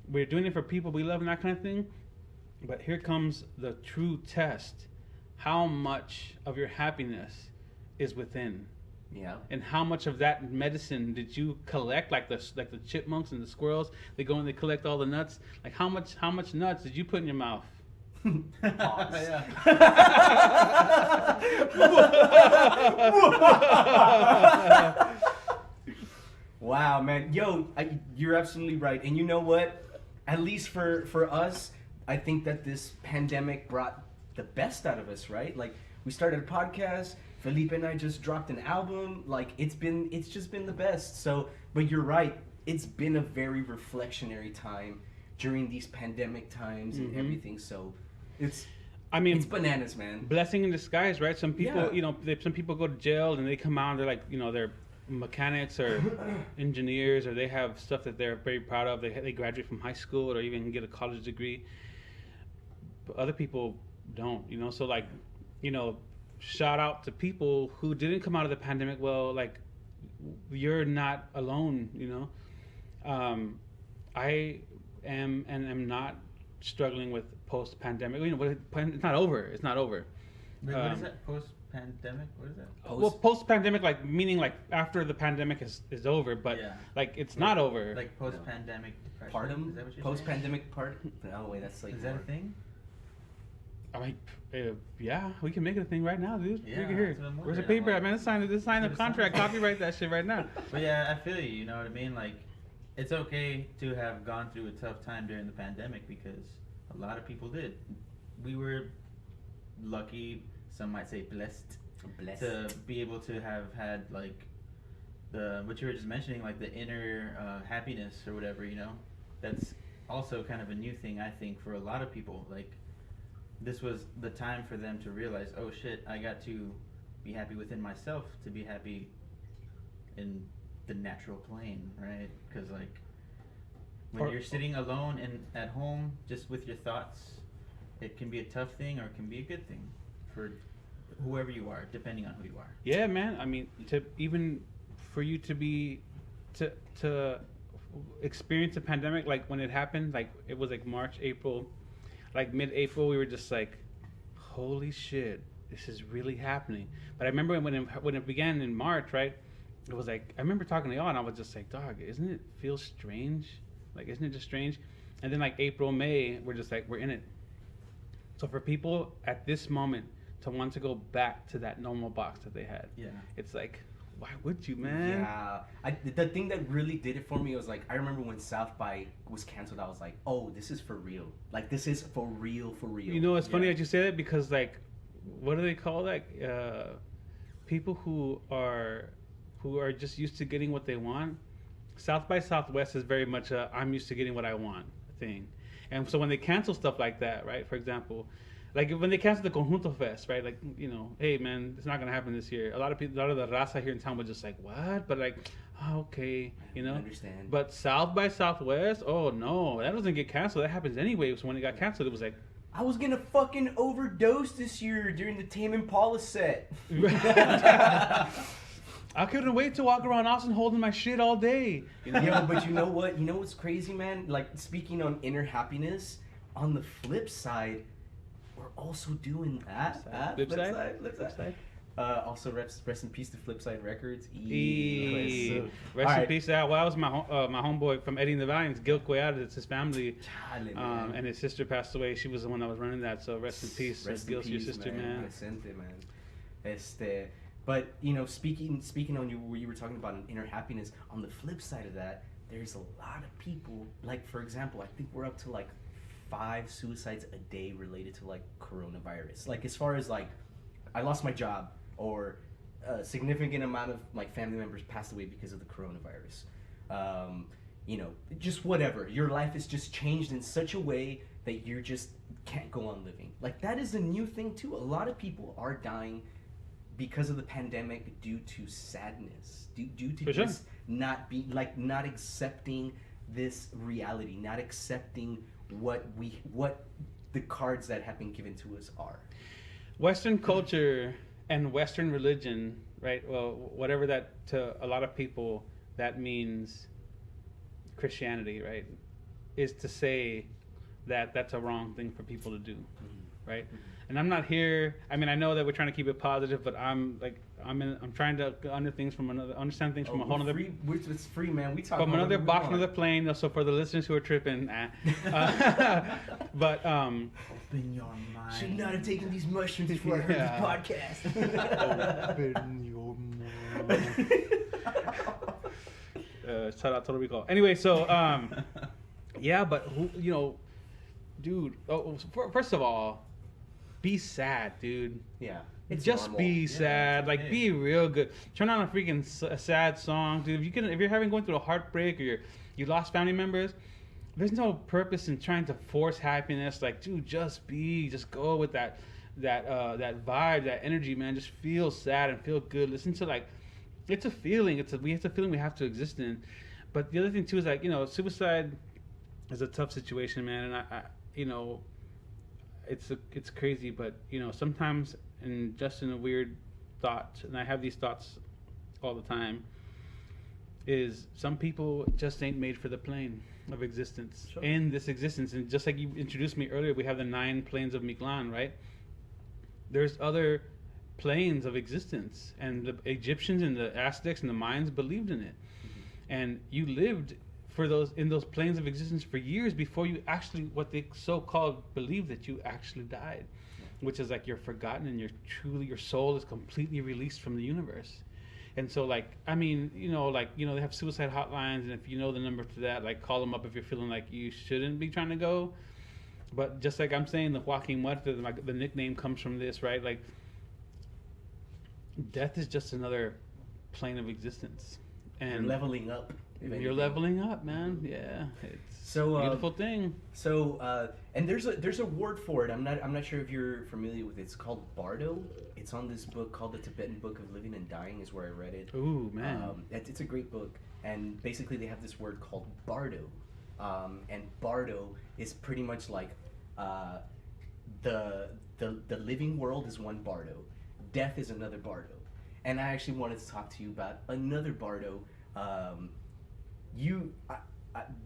Speaker 4: we're doing it for people we love and that kind of thing. But here comes the true test. How much of your happiness is within?
Speaker 2: Yeah.
Speaker 4: And how much of that medicine did you collect? Like the chipmunks and the squirrels, they go and they collect all the nuts. Like how much nuts did you put in your mouth?
Speaker 2: Wow, man. Yo, you're absolutely right. And you know what? At least for us, I think that this pandemic brought the best out of us, right? Like, we started a podcast. Felipe and I just dropped an album. Like, it's just been the best. So, but you're right. It's been a very reflectionary time during these pandemic times and everything. So, it's bananas, man.
Speaker 4: Blessing in disguise, right? Some people,
Speaker 2: Yeah.
Speaker 4: Some people go to jail and they come out and they're like, they're mechanics or engineers, or they have stuff that they're very proud of. They graduate from high school or even get a college degree. But other people don't, So like, shout out to people who didn't come out of the pandemic. Well, like, you're not alone, I am not struggling with post-pandemic. But it's not over. It's not over.
Speaker 1: Wait, what is that? Post-pandemic? What is that?
Speaker 4: Well, post-pandemic, like meaning like after the pandemic is over, but like it's not over.
Speaker 1: Like post-pandemic depression.
Speaker 2: Pardon?
Speaker 1: Is that what you're
Speaker 2: Post-pandemic pardon? Oh wait, that's like.
Speaker 1: saying? Is that a thing?
Speaker 4: I mean, yeah, we can make it a thing right now, dude.
Speaker 1: Yeah,
Speaker 4: Here.
Speaker 1: that's what I'm
Speaker 4: Where's the
Speaker 1: wondering.
Speaker 4: paper at, man? Let's sign the contract. Copyright that shit right now.
Speaker 1: But yeah, I feel you. You know what I mean? Like, it's okay to have gone through a tough time during the pandemic because a lot of people did. We were lucky, some might say blessed, to be able to have had like what you were just mentioning, like the inner happiness or whatever. That's also kind of a new thing, I think, for a lot of people. Like, this was the time for them to realize, oh shit, I got to be happy within myself to be happy in the natural plane, right? Because like when you're sitting alone and at home just with your thoughts, it can be a tough thing or it can be a good thing for whoever you are, depending on who you are.
Speaker 4: Yeah, man. I mean, for you to be to experience a pandemic, like when it happened, like it was like March, April, like mid-April, we were just like, holy shit, this is really happening. But I remember when it began in March, right? It was like, I remember talking to y'all and I was just like, dog, isn't it feel strange? Like, isn't it just strange? And then like April, May, we're just like, we're in it. So for people at this moment to want to go back to that normal box that they had, it's like, why would you, man?
Speaker 2: Yeah. The thing that really did it for me was like, I remember when South by was canceled, I was like, oh, this is for real. Like, this is for real, for real.
Speaker 4: It's funny that you say that because like, what do they call that? People who are just used to getting what they want. South by Southwest is very much a I'm used to getting what I want thing. And so when they cancel stuff like that, right? For example, like when they canceled the Conjunto Fest, right? Like, hey man, it's not gonna happen this year. A lot of the raza here in town was just like, what? But like, oh, okay,
Speaker 2: I understand.
Speaker 4: But South by Southwest, oh no, that doesn't get canceled. That happens anyway. So when it got canceled, it was like,
Speaker 2: I was gonna fucking overdose this year during the Tame Impala set.
Speaker 4: I couldn't wait to walk around Austin holding my shit all day.
Speaker 2: Yo, but you know what? You know what's crazy, man? Like, speaking on inner happiness, on the flip side, we're also doing that.
Speaker 4: Flip side.
Speaker 2: Also, rest in peace to Flipside Records.
Speaker 4: Rest in peace. That was my homeboy from Eddie and the Valiants, Gil Cuellar. It's his family. And his sister passed away. She was the one that was running that. So rest in peace. Gil's your sister, man.
Speaker 2: Presente, man. But speaking on what you were talking about inner happiness. On the flip side of that, there's a lot of people. Like, for example, I think we're up to like 5 suicides a day related to like coronavirus. Like, as far as like, I lost my job, or a significant amount of like family members passed away because of the coronavirus. You know, just whatever. Your life is just changed in such a way that you just can't go on living. Like that is a new thing too. A lot of people are dying because of the pandemic due to sadness, due to just not accepting this reality, not accepting what the cards that have been given to us are.
Speaker 4: Western culture and Western religion, right? Well, whatever that to a lot of people that means Christianity, right? Is to say that that's a wrong thing for people to do, right? And I'm not here. I mean, I know that we're trying to keep it positive, but I'm trying to understand things from a whole other.
Speaker 2: It's free, man. We talk
Speaker 4: from another box, another plane. So for the listeners who are tripping, but
Speaker 1: open your mind.
Speaker 2: Should not have taken these mushrooms before I heard this podcast.
Speaker 1: Open your mind.
Speaker 4: Shout out Total Recall. Anyway, so yeah, but you know, dude. First of all, be sad, dude.
Speaker 2: Yeah.
Speaker 4: It's just normal. Be sad, like be real good. Turn on a freaking sad song, dude. If you're going through a heartbreak or you lost family members, there's no purpose in trying to force happiness. Like, dude, just go with that vibe, that energy, man. Just feel sad and feel good. Listen to like, it's a feeling. It's a feeling we have to exist in. But the other thing too is like, you know, suicide is a tough situation, man, and I you know, it's crazy, but you know, sometimes. And just in a weird thought, and I have these thoughts all the time, is some people just ain't made for the plane of existence. Sure. In this existence. And just like you introduced me earlier, we have the 9 planes of Mictlan, right? There's other planes of existence, and the Egyptians and the Aztecs and the Mayans believed in it. Mm-hmm. And you lived in those planes of existence for years before you actually, what they so-called believed, that you actually died. Which is like you're forgotten and your soul is completely released from the universe. And so like, I mean, you know, they have suicide hotlines, and if you know the number to that, like call them up if you're feeling like you shouldn't be trying to go. But just like I'm saying, the Joaquin Muerte, the nickname comes from this, right? Like death is just another plane of existence. And
Speaker 2: you're leveling up.
Speaker 4: You're leveling up, man. Yeah, it's a beautiful thing.
Speaker 2: So, and there's a word for it. I'm not sure if you're familiar with it. It's called bardo. It's on this book called The Tibetan Book of Living and Dying. Is where I read it.
Speaker 4: Ooh, man.
Speaker 2: It's a great book, and basically they have this word called bardo, and bardo is pretty much like the living world is one bardo, death is another bardo, and I actually wanted to talk to you about another bardo.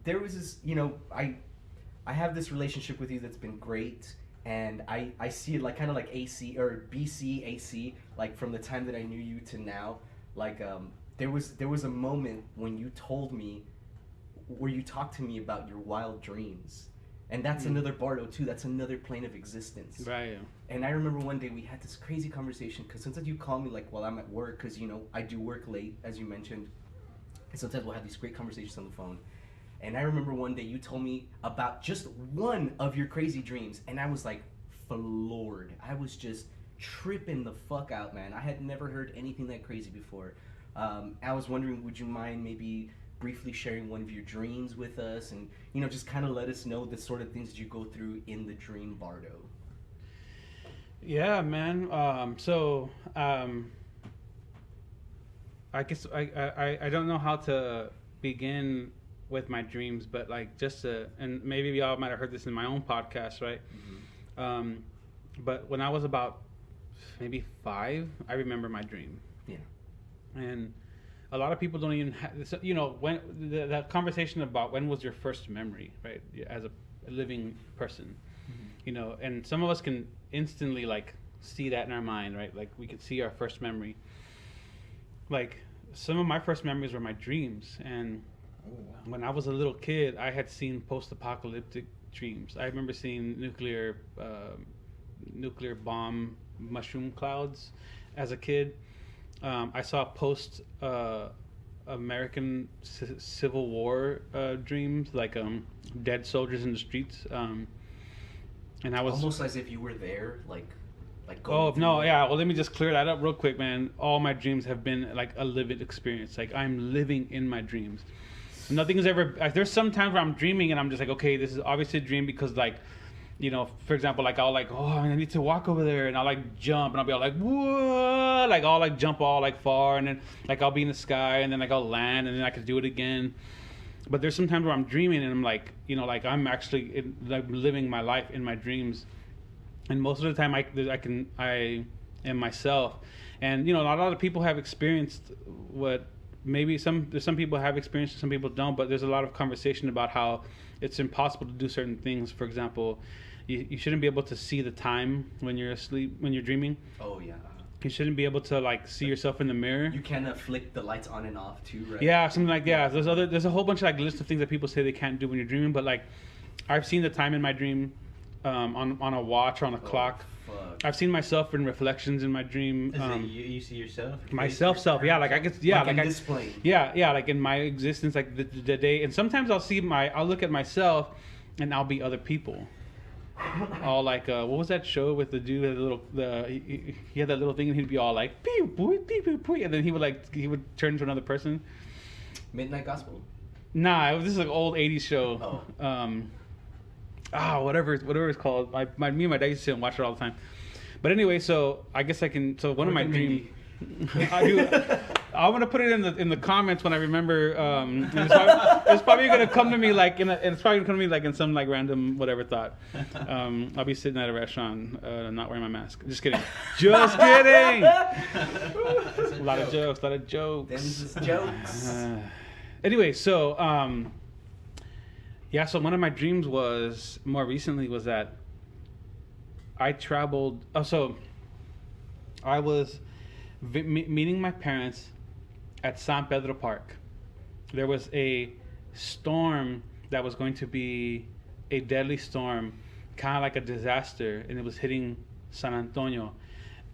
Speaker 2: There was this, you know, I have this relationship with you that's been great, and I see it like kind of like AC or BC AC, like from the time that I knew you to now. Like there was a moment when you talked to me about your wild dreams, and that's another bardo too. That's another plane of existence.
Speaker 4: Right.
Speaker 2: And I remember one day we had this crazy conversation, because sometimes you call me like while I'm at work, because you know I do work late, as you mentioned. And sometimes we'll have these great conversations on the phone. And I remember one day you told me about just one of your crazy dreams. And I was like floored. I was just tripping the fuck out, man. I had never heard anything that crazy before. I was wondering, would you mind maybe briefly sharing one of your dreams with us? And, you know, just kind of let us know the sort of things that you go through in the dream bardo.
Speaker 4: Yeah, man. I guess I don't know how to begin with my dreams, but like and maybe y'all might have heard this in my own podcast, right? Mm-hmm. But when I was about maybe 5, I remember my dream. Yeah. And a lot of people don't even have, you know, when that conversation about when was your first memory, right? As a living person, mm-hmm. You know, and some of us can instantly like see that in our mind, right? Like we can see our first memory. Like some of my first memories were my dreams, and when I was a little kid, I had seen post-apocalyptic dreams. I remember seeing nuclear bomb mushroom clouds as a kid. I saw American Civil War dreams, like dead soldiers in the streets, and I was
Speaker 2: almost as if you were there, like Like
Speaker 4: Oh
Speaker 2: going
Speaker 4: no,
Speaker 2: through
Speaker 4: yeah. Well, let me just clear that up real quick, man. All my dreams have been like a lived experience. Like I'm living in my dreams. Nothing is ever. Like, there's some times where I'm dreaming and I'm just like, okay, this is obviously a dream because like, you know, for example, like I'll like, oh, I need to walk over there, and I'll like jump, and I'll be all like, whoa, like I'll like jump all like far, and then like I'll be in the sky, and then like I'll land, and then I can do it again. But there's some times where I'm dreaming and I'm like, you know, like I'm actually like living my life in my dreams. And most of the time I am myself. And, you know, a lot of people have experienced what maybe some people have experienced, some people don't, but there's a lot of conversation about how it's impossible to do certain things. For example, you shouldn't be able to see the time when you're asleep, when you're dreaming.
Speaker 2: Oh, yeah.
Speaker 4: You shouldn't be able to like see yourself in the mirror.
Speaker 2: You cannot flick the lights on and off too, right?
Speaker 4: Yeah, something like that. There's a whole bunch of like list of things that people say they can't do when you're dreaming, but like I've seen the time in my dream on a watch or on a clock.
Speaker 2: Fuck.
Speaker 4: I've seen myself in reflections in my dream.
Speaker 1: You see yourself?
Speaker 4: Myself, yeah, like I get, yeah, like I,
Speaker 2: this plane.
Speaker 4: yeah, like in my existence, like the day, and sometimes I'll look at myself, and I'll be other people. All like, what was that show with the dude with the little, he had that little thing, and he'd be all like, pew, boy, pew, pew, pew, and then he would turn into another person.
Speaker 2: Midnight Gospel.
Speaker 4: Nah, this is like old '80s show. Whatever it's called. Me and my dad used to sit and watch it all the time. But anyway, so I guess I can. So one of my dreams, I do. I'm gonna put it in the comments when I remember. It's probably gonna come to me like in some like random whatever thought. I'll be sitting at a restaurant, not wearing my mask. Just kidding. Just kidding. A lot of jokes.
Speaker 2: Them's jokes.
Speaker 4: Anyway, so yeah, so one of my dreams was more recently was that I traveled. So I was meeting my parents at San Pedro Park. There was a storm that was going to be a deadly storm, kind of like a disaster, and it was hitting San Antonio.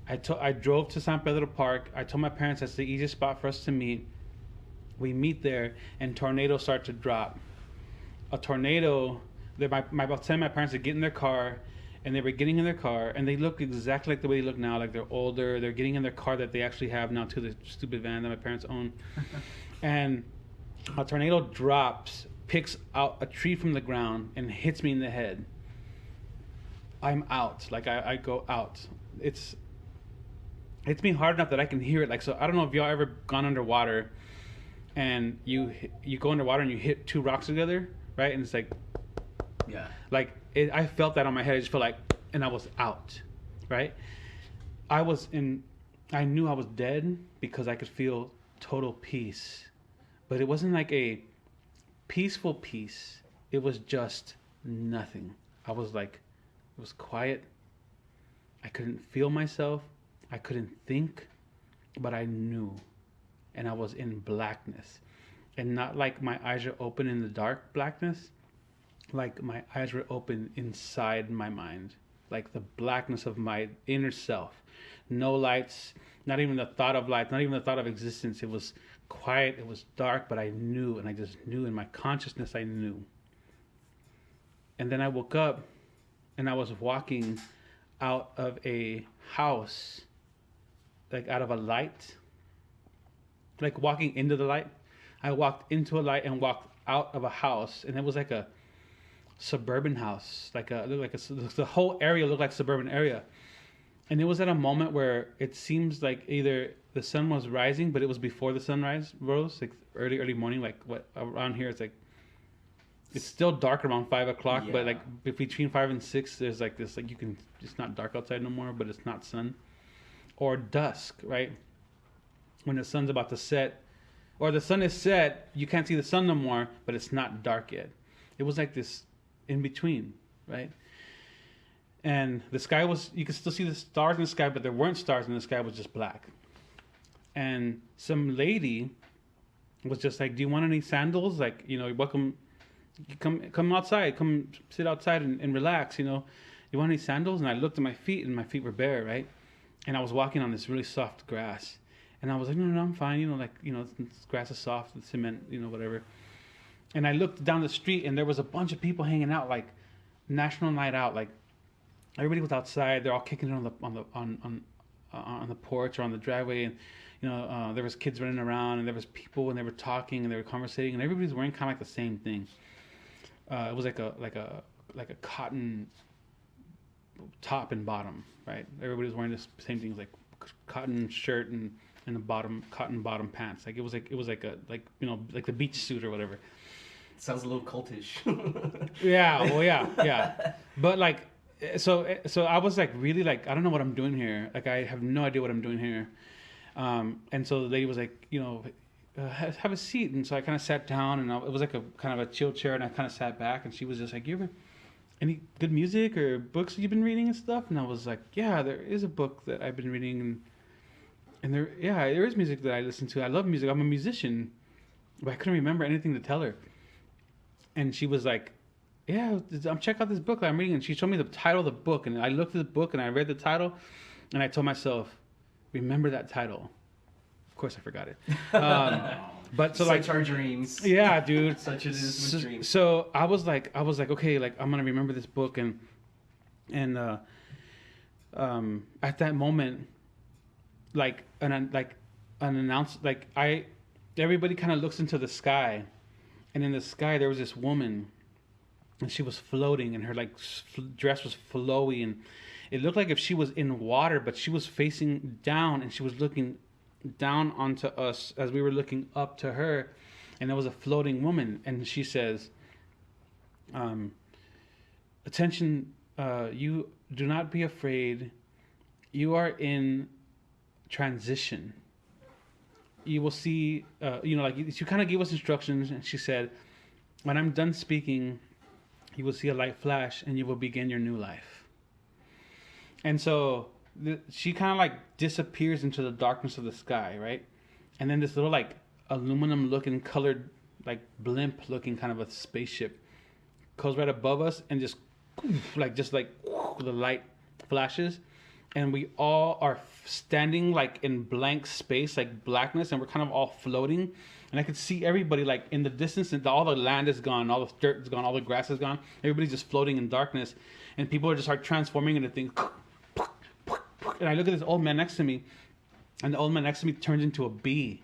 Speaker 4: I drove to San Pedro Park. I told my parents that's the easiest spot for us to meet. We meet there, and tornadoes start to drop. A tornado, my about 10 of my parents would get in their car, and they were getting in their car, and they look exactly like the way they look now, like they're older. They're getting in their car that they actually have now, to the stupid van that my parents own. And a tornado drops, picks out a tree from the ground, and hits me in the head. I'm out. Like, I go out. It hits me hard enough that I can hear it. Like, so I don't know if y'all ever gone underwater, and you go underwater and you hit two rocks together, right? And it's like,
Speaker 2: yeah,
Speaker 4: like I felt that on my head. I just felt like, and I was out, right? I knew I was dead because I could feel total peace, but it wasn't like a peaceful peace. It was just nothing. I was like, it was quiet. I couldn't feel myself. I couldn't think, but I knew. And I was in blackness. And not like my eyes are open in the dark blackness. Like my eyes were open inside my mind. Like the blackness of my inner self. No lights, not even the thought of light, not even the thought of existence. It was quiet, it was dark, but I knew, and I just knew in my consciousness I knew. And then I woke up, and I was walking out of a house, like out of a light, like walking into the light. I walked into a light and walked out of a house, and it was like a suburban house, the whole area looked like suburban area. And it was at a moment where it seems like either the sun was rising, but it was before the sunrise rose, like early morning, like what around here it's like, it's still dark around 5 o'clock, but like between 5 and 6 there's like this, like it's not dark outside no more, but it's not sun. Or dusk, right? When the sun's about to set, or the sun is set, you can't see the sun no more, but it's not dark yet. It was like this in between, right? And the sky was, you could still see the stars in the sky, but there weren't stars in the sky, it was just black. And some lady was just like, do you want any sandals? Like, welcome, come outside, come sit outside and relax, you want any sandals? And I looked at my feet, and my feet were bare, right? And I was walking on this really soft grass. And I was like, no, I'm fine. This grass is soft, the cement, whatever. And I looked down the street, and there was a bunch of people hanging out, like National Night Out, like everybody was outside. They're all kicking it on the porch or on the driveway, and there was kids running around, and there was people, and they were talking, and they were conversating, and everybody's wearing kind of like the same thing. It was like a cotton top and bottom, right? Everybody was wearing the same things, like cotton shirt and the bottom cotton bottom pants. Like it was like the beach suit or whatever.
Speaker 2: Sounds a little cultish.
Speaker 4: Yeah, well, yeah. But like, so I was like, really, like, I don't know what I'm doing here. Like, I have no idea what I'm doing here. And so the lady was like, have a seat. And so I kind of sat down, and it was like a kind of a chill chair, and I kind of sat back, and she was just like, you ever any good music or books that you've been reading and stuff? And I was like, yeah, there is a book that I've been reading, and there is music that I listen to. I love music. I'm a musician, but I couldn't remember anything to tell her. And she was like, yeah, check out this book that I'm reading. And she showed me the title of the book, and I looked at the book, and I read the title, and I told myself, remember that title. Of course I forgot it. But so like,
Speaker 2: such our dreams.
Speaker 4: Yeah, dude.
Speaker 2: Such it is with dreams.
Speaker 4: So I was like, okay, like, I'm gonna remember this book, and at that moment, like everybody kind of looks into the sky, and in the sky there was this woman, and she was floating, and her like dress was flowy, and it looked like if she was in water, but she was facing down, and she was looking down onto us as we were looking up to her, and there was a floating woman, and she says, attention, you do not be afraid, you are in transition. You will see, like, she kind of gave us instructions, and she said, when I'm done speaking, you will see a light flash, and you will begin your new life. And so she kind of like disappears into the darkness of the sky, right? And then this little like aluminum looking colored, like blimp looking kind of a spaceship goes right above us, and just the light flashes, and we all are standing like in blank space, like blackness, and we're kind of all floating. And I could see everybody like in the distance, and all the land is gone, all the dirt is gone, all the grass is gone. Everybody's just floating in darkness, and people are just like transforming into things. And I look at this old man next to me, and the old man next to me turns into a bee.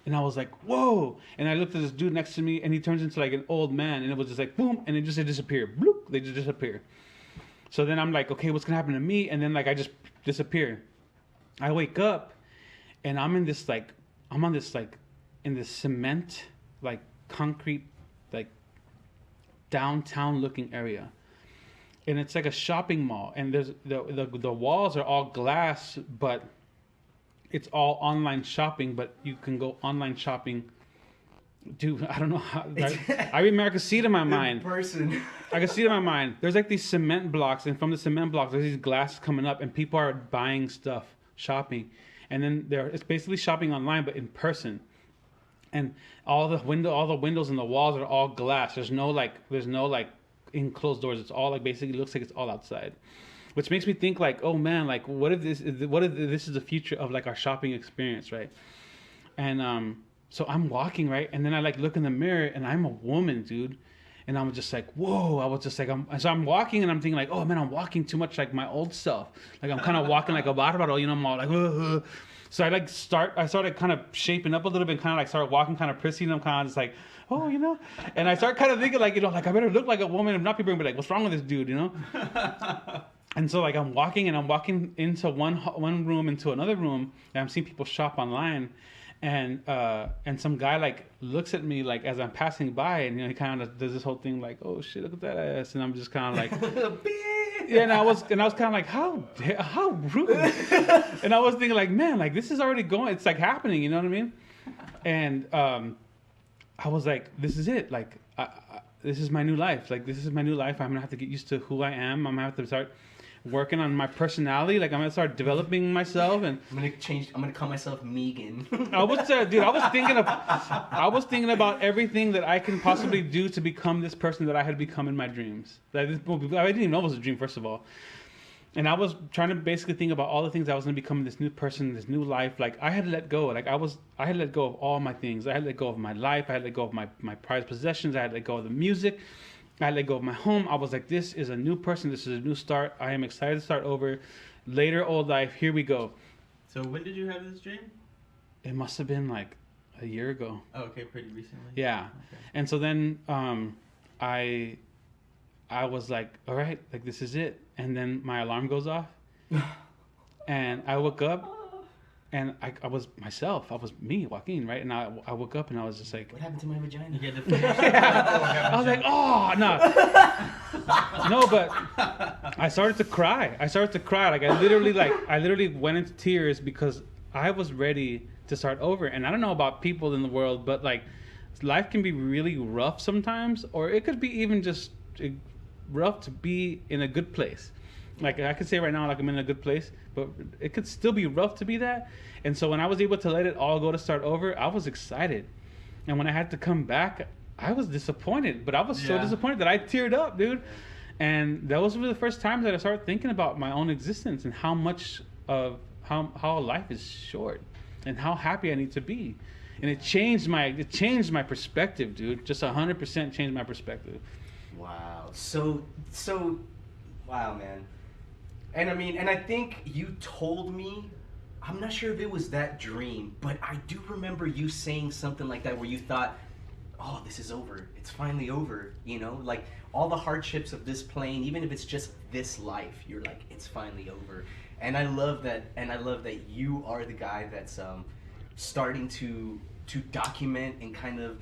Speaker 4: And I was like, whoa. And I looked at this dude next to me, and he turns into like an old man, and it was just like, boom, and it disappeared. Bloop, they just disappear. So then I'm like, okay, what's going to happen to me? And then like I just disappear. I wake up, and I'm in this cement, like concrete, like downtown looking area. And it's like a shopping mall, and there's the walls are all glass, but it's all online shopping. But you can go online shopping. Dude, I don't know how. I remember I could see it in my mind. I could see it in my mind. There's like these cement blocks, and from the cement blocks, there's these glasses coming up, and people are buying stuff, shopping, and then it's basically shopping online, but in person. And all the windows and the walls are all glass. There's no enclosed doors. It's all like basically looks like it's all outside, which makes me think like, oh man, like what if this is the future of like our shopping experience, right? And so I'm walking, right, and then I like look in the mirror, and I'm a woman, dude, and I'm just like, whoa. I was just like, I'm walking, and I'm thinking like, oh man, I'm walking too much like my old self, like I'm kind of walking like a barbaro, I'm all like, So I started kind of shaping up a little bit, kind of like started walking kind of prissy, and I'm kind of just like, oh, and I start kind of thinking like, like I better look like a woman, and not people be like, what's wrong with this dude, And so like I'm walking into one room into another room, and I'm seeing people shop online, and some guy like looks at me like as I'm passing by, and he kind of does this whole thing like, oh shit, look at that ass, and I'm just kind of like. Yeah, and I was kind of like, how rude. And I was thinking like, man, like this is already going. It's like happening, you know what I mean? And I was like, this is it. Like, this is my new life. Like, this is my new life. I'm gonna have to get used to who I am. I'm gonna have to start working on my personality. Like, I'm gonna start developing myself, and
Speaker 2: I'm gonna call myself Megan.
Speaker 4: I was thinking about everything that I can possibly do to become this person that I had become in my dreams. I didn't even know it was a dream, first of all. And I was trying to basically think about all the things I was going to become, this new person, this new life. Like I had to let go. Like I had to let go of all my things. I had to let go of my life. I had to let go of my prized possessions. I had to let go of the music. I let go of my home. I was like, this is a new person. This is a new start. I am excited to start over. Later old life. Here we go.
Speaker 1: So when did you have this dream?
Speaker 4: It must have been like a year ago.
Speaker 1: Oh, okay, pretty recently.
Speaker 4: Yeah.
Speaker 1: Okay.
Speaker 4: And so then I was like, all right, like this is it. And then my alarm goes off. And I woke up. And I was myself. I was me, Joaquin, right? And I woke up and I was just like,
Speaker 2: What happened to my vagina?
Speaker 1: You get to
Speaker 4: I was like, oh, no. No, but I started to cry. Like I literally went into tears because I was ready to start over. And I don't know about people in the world, but like life can be really rough sometimes, or it could be even just rough to be in a good place. Like I could say right now, like I'm in a good place, but it could still be rough to be that. And so when I was able to let it all go to start over, I was excited. And when I had to come back, I was disappointed. But I was so disappointed that I teared up, dude. And those were the first times that I started thinking about my own existence and how much of how life is short and how happy I need to be. And it changed my perspective, dude. Just 100% changed my perspective.
Speaker 2: Wow. So wow, man. And I think you told me, I'm not sure if it was that dream, but I do remember you saying something like that where you thought, oh, this is over. It's finally over. You know, like all the hardships of this plane, even if it's just this life, you're like, it's finally over. And I love that. And I love that you are the guy that's starting to document and kind of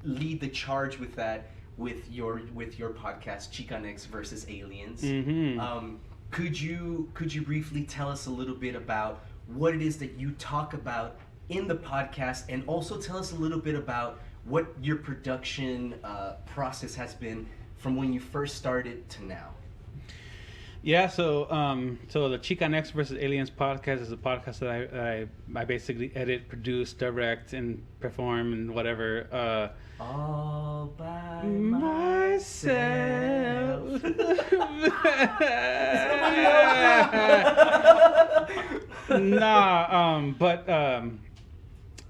Speaker 2: lead the charge with that, with your podcast, Chicanx versus Aliens.
Speaker 4: Mm-hmm.
Speaker 2: Could you briefly tell us a little bit about what it is that you talk about in the podcast, and also tell us a little bit about what your production process has been from when you first started to now?
Speaker 4: Yeah, so the Chicanx versus Aliens podcast is a podcast that I basically edit, produce, direct, and perform and whatever.
Speaker 2: All by
Speaker 4: myself.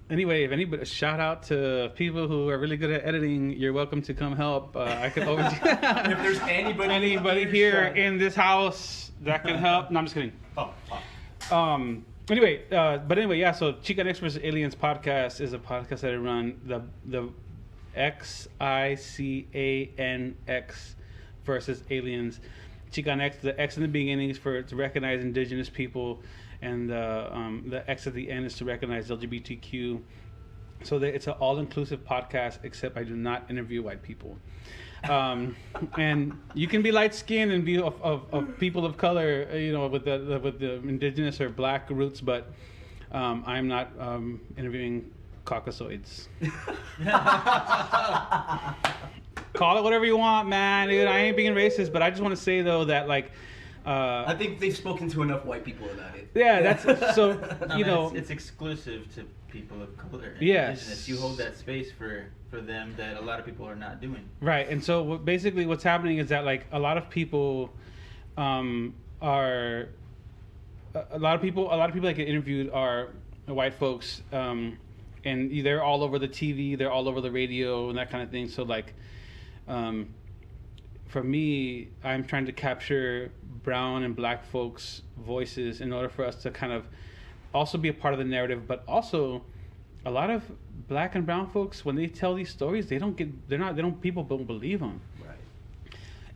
Speaker 4: Anyway, if anybody, shout out to people who are really good at editing. You're welcome to come help. I could always.
Speaker 2: If there's anybody
Speaker 4: here in this house that can help. No, I'm just kidding. Anyway, yeah. So Chicanx versus Aliens podcast is a podcast that I run. The XICANX versus Aliens. Chicanx, the X in the beginning is to recognize indigenous people, and the X at the end is to recognize LGBTQ. So it's an all-inclusive podcast, except I do not interview white people. And you can be light-skinned and be of people of color, you know, with the indigenous or black roots, but I'm not interviewing Caucasoids. Call it whatever you want, man, dude. I ain't being racist, but I just want to say though that like.
Speaker 2: I think they've spoken to enough white people about it.
Speaker 4: Yeah, that's so. You know,
Speaker 1: it's exclusive to people of color.
Speaker 4: Yes,
Speaker 1: indigenous. You hold that space for them that a lot of people are not doing.
Speaker 4: Right, and so basically, what's happening is that like a lot of people are a lot of people that get interviewed are white folks, and they're all over the TV, they're all over the radio, and that kind of thing. So like. For me, I'm trying to capture brown and black folks' voices in order for us to kind of also be a part of the narrative, but also a lot of black and brown folks, when they tell these stories, people don't believe them.
Speaker 2: Right.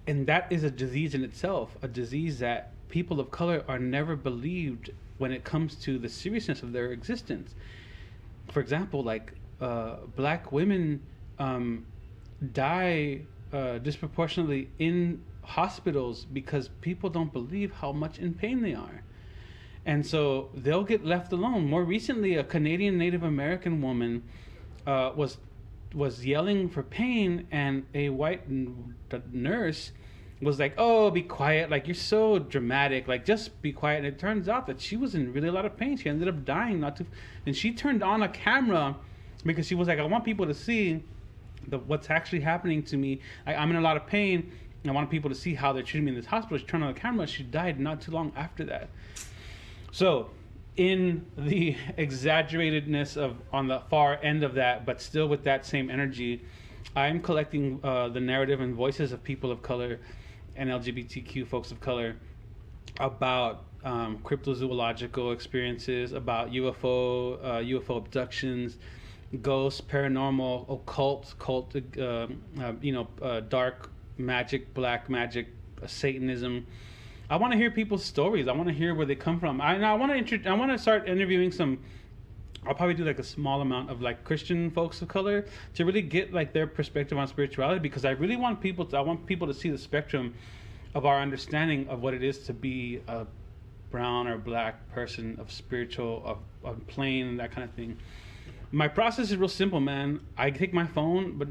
Speaker 4: And that is a disease in itself, a disease that people of color are never believed when it comes to the seriousness of their existence. For example, like black women die disproportionately in hospitals because people don't believe how much in pain they are, and so they'll get left alone. More recently, a Canadian Native American woman was yelling for pain, and a white nurse was like, "Oh, be quiet! Like, you're so dramatic. Like, just be quiet." And it turns out that she was in really a lot of pain. She ended up dying and she turned on a camera because she was like, "I want people to see what's actually happening to me. I'm in a lot of pain, and I want people to see how they're treating me in this hospital." She turned on the camera. She died not too long after that. So, in the exaggeratedness of on the far end of that, but still with that same energy, I'm collecting the narrative and voices of people of color and LGBTQ folks of color about cryptozoological experiences, about UFO abductions, ghosts, paranormal, occult, dark magic, black magic, Satanism. I want to hear people's stories. I want to hear where they come from. I want to start interviewing some. I'll probably do like a small amount of like Christian folks of color to really get like their perspective on spirituality, because I really want people to see the spectrum of our understanding of what it is to be a brown or black person of spiritual, of plane, that kind of thing. My process is real simple, man. I take my phone, but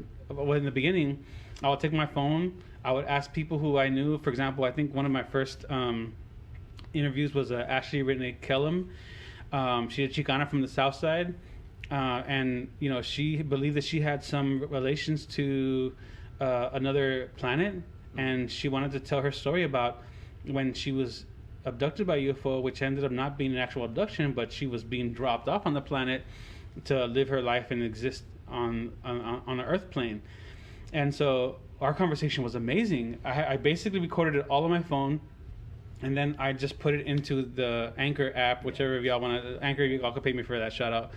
Speaker 4: in the beginning, I would take my phone. I would ask people who I knew. For example, I think one of my first interviews was Ashley Renee Kellum. She's a Chicana from the South Side, and she believed that she had some relations to another planet, and she wanted to tell her story about when she was abducted by UFO, which ended up not being an actual abduction, but she was being dropped off on the planet to live her life and exist on an Earth plane. And so our conversation was amazing. I basically recorded it all on my phone, and then I just put it into the Anchor app, whichever of y'all want to. Anchor, y'all can pay me for that shout out.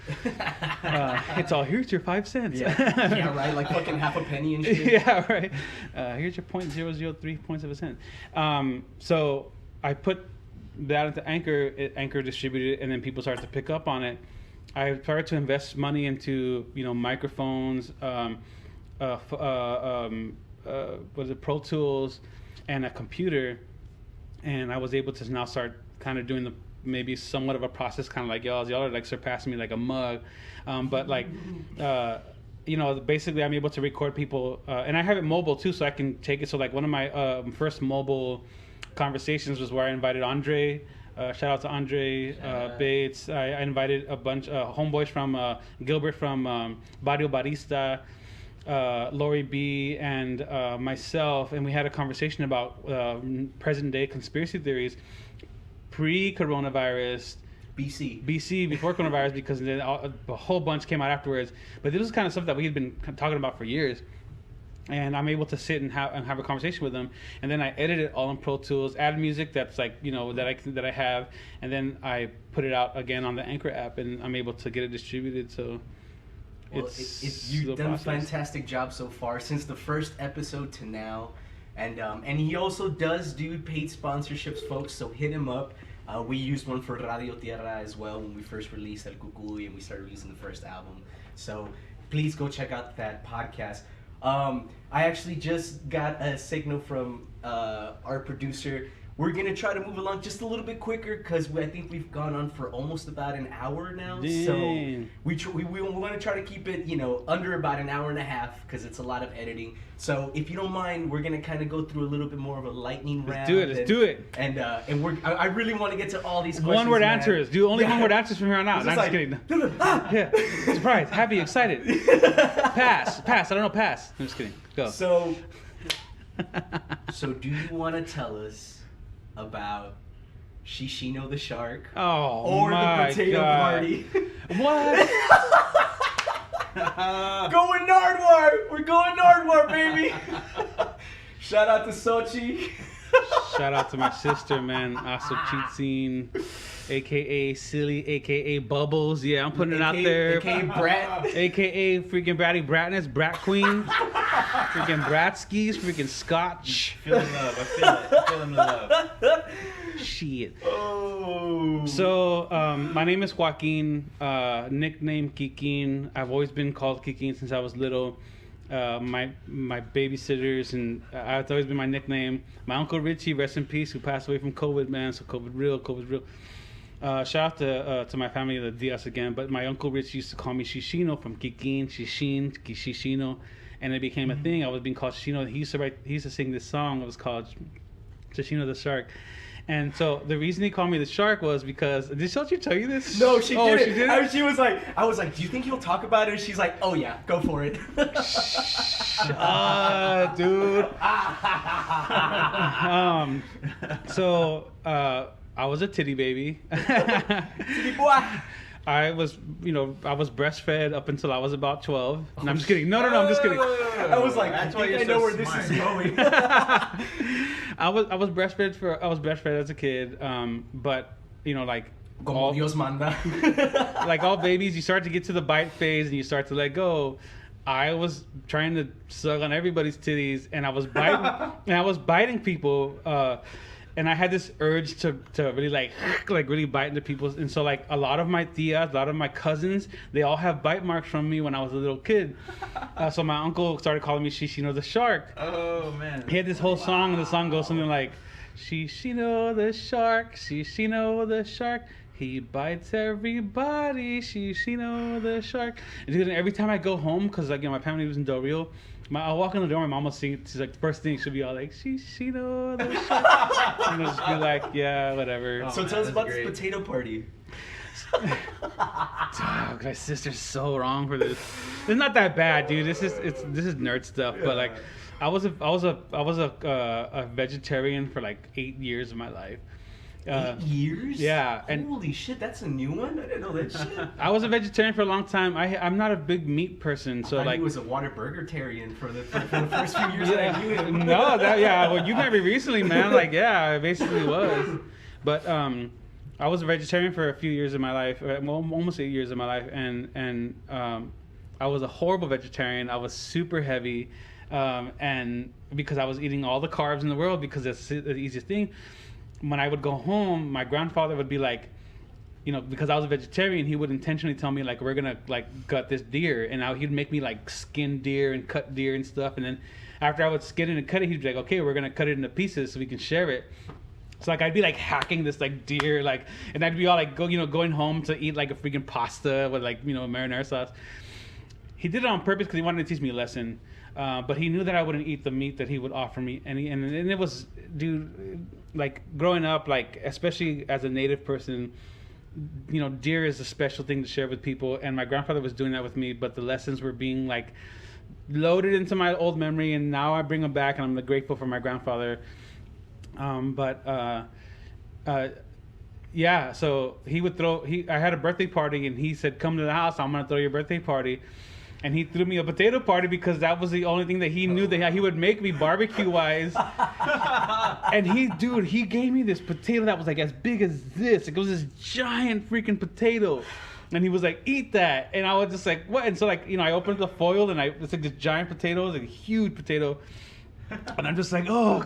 Speaker 4: It's all, here's your 5 cents.
Speaker 2: Yeah, right. Like fucking half a penny and shit.
Speaker 4: Yeah, right. Here's your 0.003 points of a cent. So I put that into Anchor. Anchor distributed it, and then people started to pick up on it. I started to invest money into microphones, Pro Tools, and a computer. And I was able to now start kind of doing maybe somewhat of a process, kind of like y'all are like surpassing me like a mug, but like basically I'm able to record people, and I have it mobile too, so I can take it. So like one of my first mobile conversations was where I invited Andre. Shout out to Andre Bates. I invited a bunch of homeboys from Gilbert from Barrio Barista, Lori B, and myself, and we had a conversation about present day conspiracy theories pre-coronavirus, BC before coronavirus, because then a whole bunch came out afterwards. But this was kind of stuff that we had been talking about for years, and I'm able to sit and have a conversation with them, and then I edit it all in Pro Tools, add music that's like that I have, and then I put it out again on the Anchor app, and I'm able to get it distributed. So.
Speaker 2: Well, you've done a fantastic job so far since the first episode to now, and he also does do paid sponsorships, folks. So hit him up. We used one for Radio Tierra as well when we first released El Cucuy and we started releasing the first album. So please go check out that podcast. I actually just got a signal from our producer. We're going to try to move along just a little bit quicker because I think we've gone on for almost about an hour now.
Speaker 4: Dang.
Speaker 2: So we want to try to keep it, under about an hour and a half because it's a lot of editing. So if you don't mind, we're going to kind of go through a little bit more of a lightning round.
Speaker 4: Let's do it.
Speaker 2: And I really want to get to all these questions.
Speaker 4: One-word answers. Do only one-word answers from here on out. I'm just kidding. Yeah. Surprise. Happy. Excited. Pass. I don't know. Pass. I'm just kidding. Go.
Speaker 2: So do you want to tell us about Shishino the Shark or the Potato Party?
Speaker 4: What?
Speaker 2: Going Nardwar! We're going Nardwar, baby! Shout out to Sochi.
Speaker 4: Shout out to my sister, man. Aso Chitzin, a.k.a. Silly, a.k.a. Bubbles. Yeah, I'm putting it out there.
Speaker 2: A.k.a. Brat.
Speaker 4: A.k.a. freaking Bratty Bratness, Brat Queen. Freaking Bratskis, freaking Scotch.
Speaker 1: Feeling love. I feel it. Feeling the love.
Speaker 4: Shit.
Speaker 2: Oh.
Speaker 4: So, my name is Joaquin, nickname Kikin. I've always been called Kikin since I was little. My babysitters, and it's always been my nickname. My Uncle Richie, rest in peace, who passed away from COVID, man. So COVID's real. Shout out to my family, the Diaz again. But my Uncle Richie used to call me Shishino, from Kikin, Shishin, Shishino, and it became a thing. I was being called Shishino. He used to sing this song. It was called Shishino the Shark. And so the reason he called me the Shark was because, did Sochi tell you this?
Speaker 2: No, she didn't.
Speaker 4: She didn't?
Speaker 2: She was like, I was like, do you think he'll talk about it? And she's like, oh yeah, go for it.
Speaker 4: Dude. So I was a titty baby.
Speaker 2: Titty boy.
Speaker 4: I was breastfed up until I was about 12. No, I'm just kidding. No, I'm just kidding.
Speaker 2: I was like,
Speaker 1: That's
Speaker 2: I
Speaker 1: why
Speaker 2: think
Speaker 1: you're
Speaker 2: I know
Speaker 1: so
Speaker 2: where this
Speaker 1: smart.
Speaker 2: is going.
Speaker 4: I was breastfed as a kid. But like
Speaker 2: Como Dios manda.
Speaker 4: like all babies, you start to get to the bite phase and you start to let go. I was trying to suck on everybody's titties, and I was biting people. And I had this urge to really like really bite into people's, and so like a lot of my tias, a lot of my cousins, they all have bite marks from me when I was a little kid. So my uncle started calling me Shishino the shark.
Speaker 1: Oh man.
Speaker 4: He had this whole song, and the song goes something like, Shishino the shark, Shishino the shark. He bites everybody, Shishino the shark. And dude, every time I go home, because like my family was in Del Rio, I'll walk in the door, my mom will sing. She's like, the first thing she'll be all like, Shishino the shark. And I'll just be like, yeah, whatever.
Speaker 2: So tell us about this potato party.
Speaker 4: Dog, my sister's so wrong for this. It's not that bad, dude. This is nerd stuff. But like, I was a vegetarian for like 8 years of my life.
Speaker 2: 8 years?
Speaker 4: Yeah, and
Speaker 2: holy shit, that's a new one. I didn't know that shit.
Speaker 4: I was a vegetarian for a long time. I'm not a big meat person, so like
Speaker 2: he was a water burger-tarian for the first few years that I knew him.
Speaker 4: No, well, you met me recently, man. Like, yeah, I basically was. But I was a vegetarian for a few years of my life, almost 8 years of my life, and I was a horrible vegetarian. I was super heavy, and because I was eating all the carbs in the world, because that's the easiest thing. When I would go home, my grandfather would be like, because I was a vegetarian, he would intentionally tell me like, we're gonna like gut this deer, and he'd make me like skin deer and cut deer and stuff, and then after I would skin it and cut it, he'd be like, okay, we're gonna cut it into pieces so we can share it. So like I'd be like hacking this like deer, like, and I'd be all like going home to eat like a freaking pasta with like marinara sauce. He did it on purpose because he wanted to teach me a lesson. But he knew that I wouldn't eat the meat that he would offer me, and it was, dude, like growing up, like especially as a native person, deer is a special thing to share with people, and my grandfather was doing that with me, but the lessons were being like loaded into my old memory, and now I bring them back, and I'm grateful for my grandfather. Yeah, so he would I had a birthday party, and he said, come to the house, I'm gonna throw your birthday party. And he threw me a potato party because that was the only thing that he knew that he would make me barbecue-wise. And he gave me this potato that was like as big as this. It was this giant freaking potato. And he was like, eat that. And I was just like, what? And so like, I opened the foil, and it's like this giant potato. It's like a huge potato. And I'm just like, oh,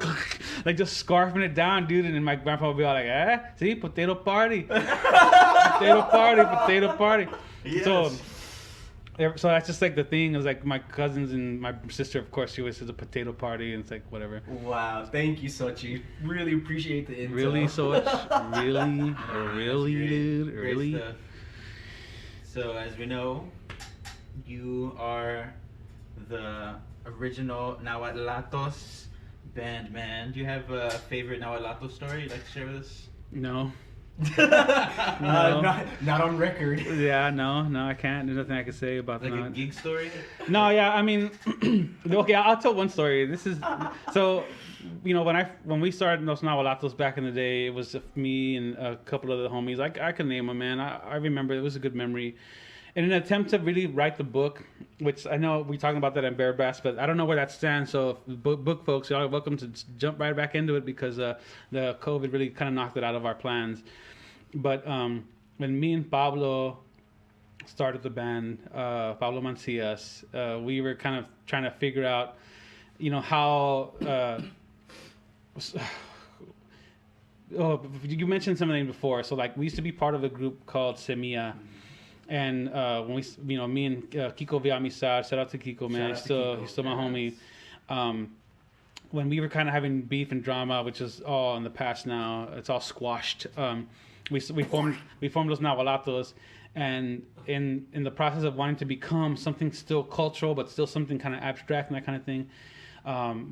Speaker 4: like just scarfing it down, dude. And then my grandpa would be all like, see, potato party. Potato party. Yes. So that's just like the thing is like my cousins and my sister, of course, she always says a potato party, and it's like whatever.
Speaker 2: Wow, thank you, Sochi. Really appreciate the intel.
Speaker 4: Really, Soch? really, dude, really.
Speaker 1: So as we know, you are the original Nahuatlatos band, man. Do you have a favorite Nahuatlato story you'd like to share with us?
Speaker 4: No.
Speaker 2: Not on record.
Speaker 4: Yeah, no, I can't. There's nothing I can say about
Speaker 1: like a gig story.
Speaker 4: No, yeah, I mean, okay, I'll tell one story. This is so, when we started Los Nahuatlatos back in the day, it was me and a couple of the homies. I can name them, man. I remember it was a good memory. In an attempt to really write the book, which I know we're talking about that in Bear Bass, but I don't know where that stands. So, book folks, y'all are welcome to jump right back into it because the COVID really kind of knocked it out of our plans. But when me and Pablo started the band, Pablo Mancias, we were kind of trying to figure out, how. You mentioned something before. So, like, we used to be part of a group called Semilla. And when me and Kiko Villamizar, shout out to Kiko, man, he's still my homie. When we were kind of having beef and drama, which is all in the past now, it's all squashed. We formed Los Nahuatlatos, and in the process of wanting to become something still cultural but still something kind of abstract and that kind of thing,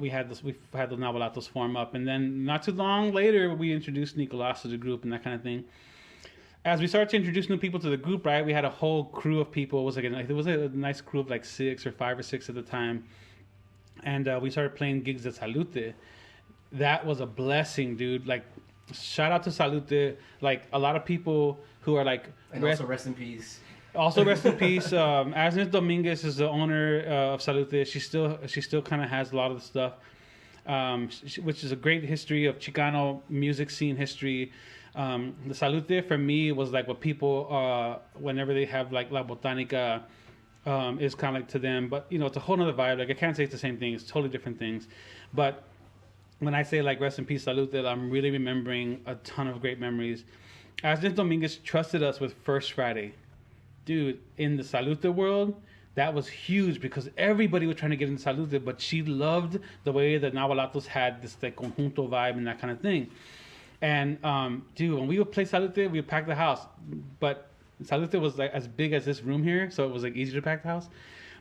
Speaker 4: we had the Nahuatlatos form up, and then not too long later we introduced Nicolas to the group and that kind of thing. As we started to introduce new people to the group, right, we had a whole crew of people. It was a nice crew of like 5 or 6 at the time, and we started playing gigs at Salute. That was a blessing, dude. Like shout out to Salute. Like a lot of people who are like,
Speaker 2: And also rest in peace.
Speaker 4: also rest in peace. Agnes Dominguez is the owner of Salute. She still kind of has a lot of the stuff, which is a great history of Chicano music scene history. The Salute for me was like what people whenever they have like La Botanica is kind of like to them, but you know it's a whole nother vibe. Like I can't say it's the same thing; it's totally different things. But when I say like rest in peace Salute, I'm really remembering a ton of great memories. Agnes Dominguez trusted us with First Friday. Dude, in the Salute world, that was huge because everybody was trying to get into Salute, but she loved the way that Nahuatlatos had this like conjunto vibe and that kind of thing. And dude, when we would play Salute, we would pack the house. But Salute was like as big as this room here, so it was like easier to pack the house.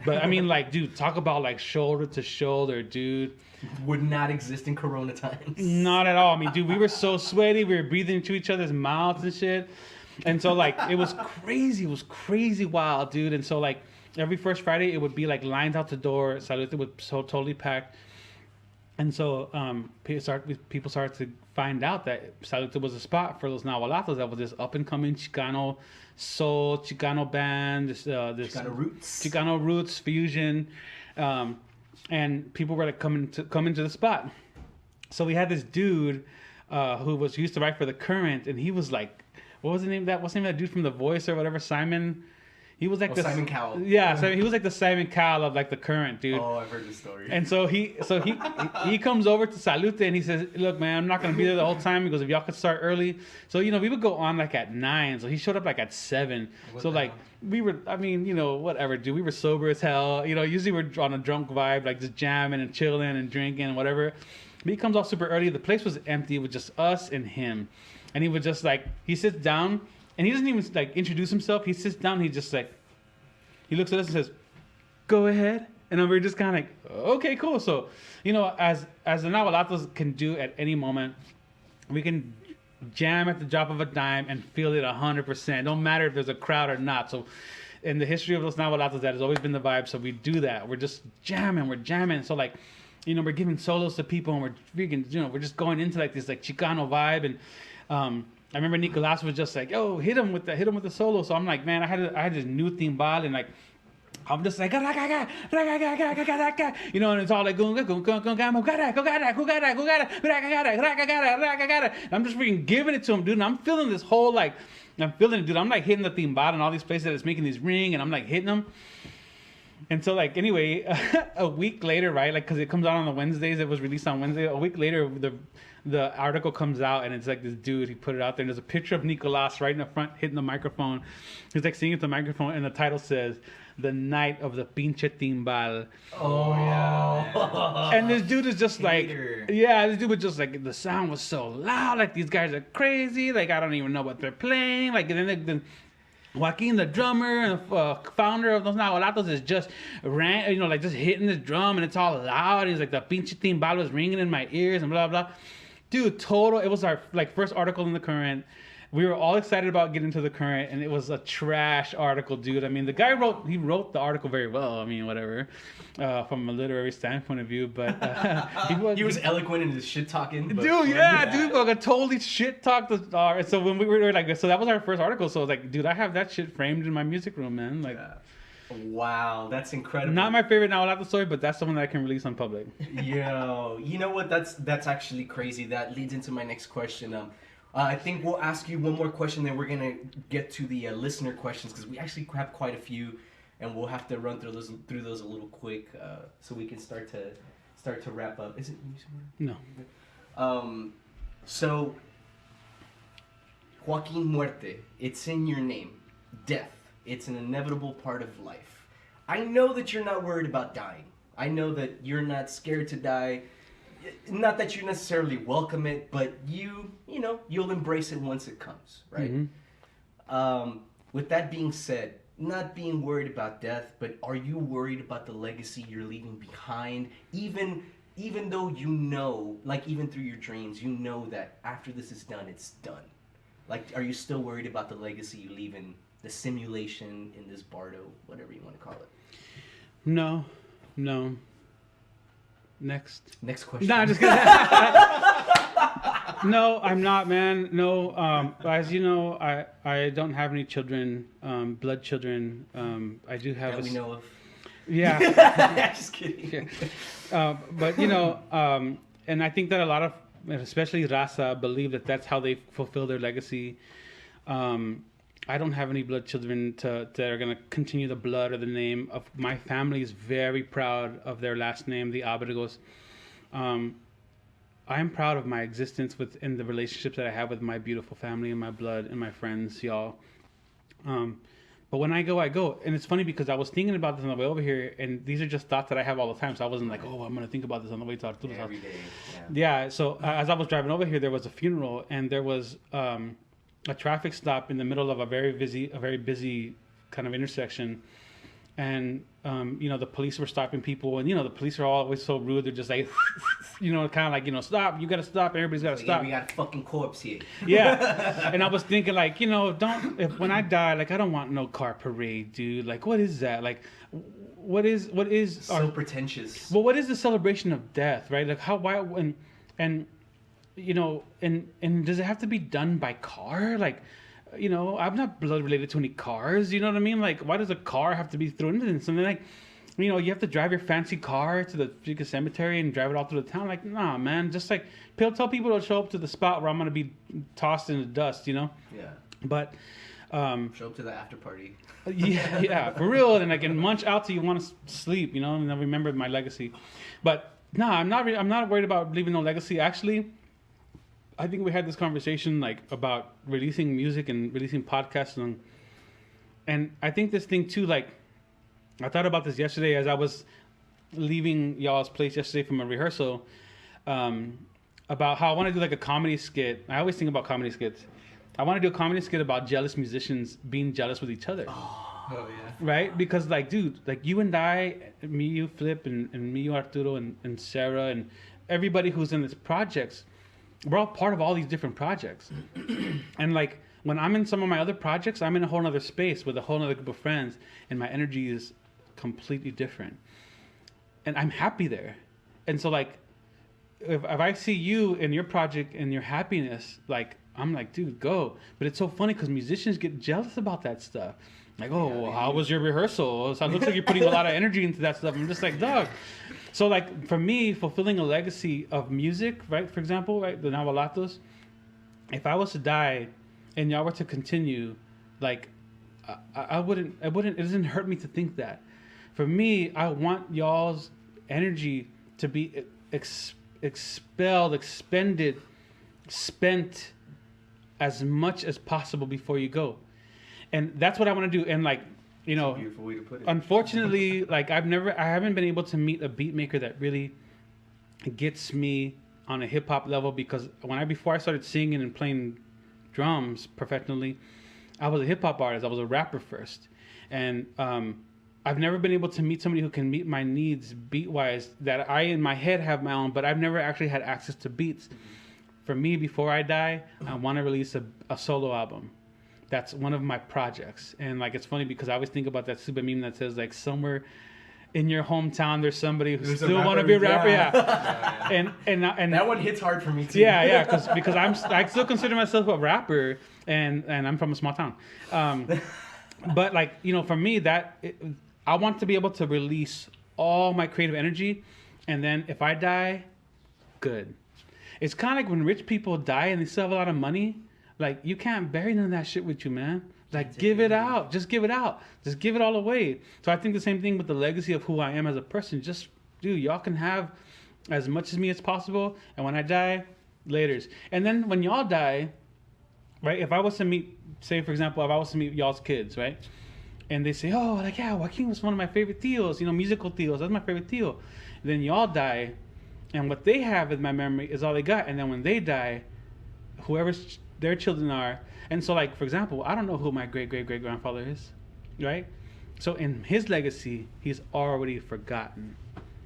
Speaker 4: But I mean, like, dude, talk about like shoulder to shoulder, dude.
Speaker 2: Would not exist in Corona times.
Speaker 4: Not at all. I mean, dude, we were so sweaty. We were breathing into each other's mouths and shit. And so, like, it was crazy. It was crazy wild, dude. And so, like, every First Friday, it would be, like, lines out the door. Salute was so totally packed. And so, people started to find out that Salute was a spot for those Nahuatlatos. That was this up-and-coming Chicano soul, Chicano band, this Chicano roots fusion. And people were, like, coming to the spot. So we had this dude who used to write for The Current, and he was, like, what's the name of that dude from The Voice or whatever? Simon. He was like
Speaker 2: Simon Cowell.
Speaker 4: Yeah, so he was like the Simon Cowell of like The Current, dude.
Speaker 2: Oh, I've heard this story.
Speaker 4: And so he comes over to Salute and he says, "Look, man, I'm not gonna be there the whole time." He goes, "If y'all could start early." So you know, we would go on like at 9. So he showed up like at 7. So like we were, I mean, you know, whatever, dude. We were sober as hell. You know, usually we're on a drunk vibe, like just jamming and chilling and drinking and whatever. But he comes off super early. The place was empty with just us and him. And he would just like, he sits down and he doesn't even like introduce himself. He sits down and he just like, he looks at us and says, "Go ahead." And then we're just kind of like, okay, cool. So, you know, as the Nahuatlatos can do at any moment, we can jam at the drop of a dime and feel it 100%. Don't matter if there's a crowd or not. So in the history of Los Nahuatlatos, that has always been the vibe. So we do that. We're just jamming. We're jamming. So like, you know, we're giving solos to people and we're freaking, you know, we're just going into like this like Chicano vibe. And I remember Nicolas was just like, "Yo, hit him with the solo." So I'm like, man, I had this new timbal and like I'm just like, you know, and it's all like, I'm just freaking giving it to him, dude. And I'm feeling this whole like, I'm feeling it, dude. I'm like hitting the timbal and all these places that it's making these ring, and I'm like hitting them. And so, like, anyway, a week later, right? Like, because it comes out on the Wednesdays. It was released on Wednesday. A week later, the article comes out, and it's like this dude. He put it out there, and there's a picture of Nicolas right in the front, hitting the microphone. He's like singing at the microphone, and the title says, "The Night of the Pinche Timbal."
Speaker 2: Oh, yeah.
Speaker 4: And this dude is just like, yeah, this dude was just like, the sound was so loud. Like, these guys are crazy. Like, I don't even know what they're playing. Like, and then Joaquin, the drummer and founder of Los Nahuatlatos, is just like just hitting this drum and it's all loud. He's like, the pinche timbal was ringing in my ears and blah blah. Dude, total. It was our like first article in The Current. We were all excited about getting to The Current, and it was a trash article, dude. I mean, the guy wrote the article very well. I mean, whatever, from a literary standpoint of view, but
Speaker 2: he was eloquent in his shit talking.
Speaker 4: Dude, yeah, dude, like a totally shit talked the star. So when we were like, so that was our first article. So I was like, dude, I have that shit framed in my music room, man. Like,
Speaker 2: wow, that's incredible.
Speaker 4: Not my favorite Nahuatl story, but that's the one that I can release on public.
Speaker 2: Yo, you know what? That's actually crazy. That leads into my next question. I think we'll ask you one more question, then we're gonna get to the listener questions because we actually have quite a few, and we'll have to run through those a little quick so we can start to wrap up. Is it?
Speaker 4: No.
Speaker 2: So Joaquin Muerte, it's in your name. Death. It's an inevitable part of life. I know that you're not worried about dying. I know that you're not scared to die. Not that you necessarily welcome it, but you'll embrace it once it comes, right? Mm-hmm. With that being said, not being worried about death, but are you worried about the legacy you're leaving behind? Even though you know, like even through your dreams, you know that after this is done, it's done. Like, are you still worried about the legacy you leave in the simulation, in this bardo, whatever you want to call it?
Speaker 4: No. Next
Speaker 2: question.
Speaker 4: No, I'm just kidding. No, I'm not, man. No, as you know, I don't have any children, blood children. I do have.
Speaker 2: That we know of.
Speaker 4: Yeah.
Speaker 2: Just kidding.
Speaker 4: But and I think that a lot of, especially Raza, believe that that's how they fulfill their legacy. I don't have any blood children that are going to continue the blood or the name of my family. Is very proud of their last name, the Abrigos. I'm proud of my existence within the relationships that I have with my beautiful family and my blood and my friends, y'all. But when I go, and it's funny because I was thinking about this on the way over here, and these are just thoughts that I have all the time. So I wasn't like, oh, I'm gonna think about this on the way to Arturo's house.
Speaker 2: Every day.
Speaker 4: Yeah. So as I was driving over here, there was a funeral, and there was a traffic stop in the middle of a very busy kind of intersection, and the police were stopping people, and the police are always so rude. They're just like, kind of like, stop. You gotta stop. Everybody's gotta stop.
Speaker 2: We got a fucking corpse here.
Speaker 4: Yeah. And I was thinking like, when I die, like I don't want no car parade, dude. Like what is that? Like what is
Speaker 2: so pretentious.
Speaker 4: Well, what is the celebration of death, right? Like why and does it have to be done by car? Like, I'm not blood related to any cars. You know what I mean? Like, why does a car have to be thrown into this? Something like, you have to drive your fancy car to the freaking cemetery and drive it all through the town. Like, nah, man. Just like, tell people to show up to the spot where I'm gonna be tossed in the dust. Yeah. But
Speaker 2: show up to the after party.
Speaker 4: yeah, for real. And like, and munch out till you want to sleep. And I remember my legacy. But no, I'm not worried about leaving no legacy. Actually, I think we had this conversation like about releasing music and releasing podcasts, and I think this thing too. Like, I thought about this yesterday as I was leaving y'all's place yesterday from a rehearsal, about how I want to do like a comedy skit. I always think about comedy skits. I want to do a comedy skit about jealous musicians being jealous with each other.
Speaker 2: Oh yeah.
Speaker 4: Right? Because like, dude, like you and I, me, you, Flip, and me, you, Arturo, and Sarah, and everybody who's in this projects. We're all part of all these different projects. And like when I'm in some of my other projects, I'm in a whole other space with a whole other group of friends, and my energy is completely different. And I'm happy there. And so like if I see you in your project and your happiness, like I'm like, dude, go. But it's so funny because musicians get jealous about that stuff. Like, how was your rehearsal? So it looks like you're putting a lot of energy into that stuff. I'm just like, dog. So like for me, fulfilling a legacy of music, right? For example, right, the Nahuatlatos. If I was to die, and y'all were to continue, like, I wouldn't. It doesn't hurt me to think that. For me, I want y'all's energy to be expelled, expended, spent as much as possible before you go, and that's what I want to do. And like.
Speaker 2: That's a beautiful way to put it.
Speaker 4: Unfortunately, like I haven't been able to meet a beat maker that really gets me on a hip hop level, because before I started singing and playing drums professionally, I was a hip hop artist. I was a rapper first, and I've never been able to meet somebody who can meet my needs beat wise. That I in my head have my own, but I've never actually had access to beats. For me, before I die, I want to release a solo album. That's one of my projects. And like it's funny because I always think about that stupid meme that says like somewhere in your hometown there's somebody who still want to be a rapper. Yeah. And
Speaker 2: that one hits hard for me too.
Speaker 4: Yeah, because I still consider myself a rapper, and I'm from a small town. But like, for me I want to be able to release all my creative energy, and then if I die, good. It's kind of like when rich people die and they still have a lot of money. Like, you can't bury none of that shit with you, man. Like, give it out. Just give it out. Just give it all away. So I think the same thing with the legacy of who I am as a person. Just, dude, y'all can have as much as me as possible. And when I die, laters. And then when y'all die, right, if I was to meet, say, for example, if I was to meet y'all's kids, right? And they say, oh, like, yeah, Joaquin was one of my favorite tios, musical tios. That's my favorite tio. Then y'all die. And what they have in my memory is all they got. And then when they die, whoever's their children are, and so like for example, I don't know who my great grandfather is, right? So in his legacy, he's already forgotten.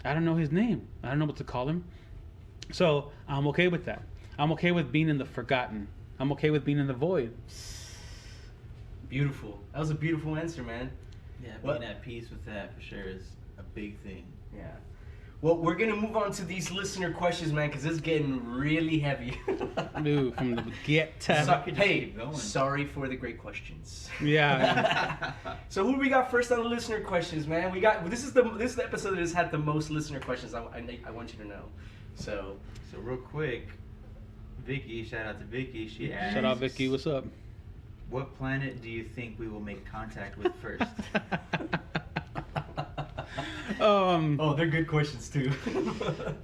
Speaker 4: I don't know his name. I don't know what to call him. So I'm okay with that. I'm okay with being in the forgotten. I'm okay with being in the void.
Speaker 2: Beautiful. That was a beautiful answer, man.
Speaker 1: Yeah, being at peace with that for sure is a big thing.
Speaker 2: Yeah. Well, we're gonna move on to these listener questions, man, because it's getting really heavy.
Speaker 4: Dude, from the get.
Speaker 2: Sorry for the great questions.
Speaker 4: Yeah.
Speaker 2: So who do we got first on the listener questions, man? We got this is the episode that has had the most listener questions. I want you to know. So
Speaker 1: real quick, Vicky, shout out to Vicky. She asked,
Speaker 4: Shout out, Vicky. What's up?
Speaker 1: what planet do you think we will make contact with first?
Speaker 2: They're good questions too.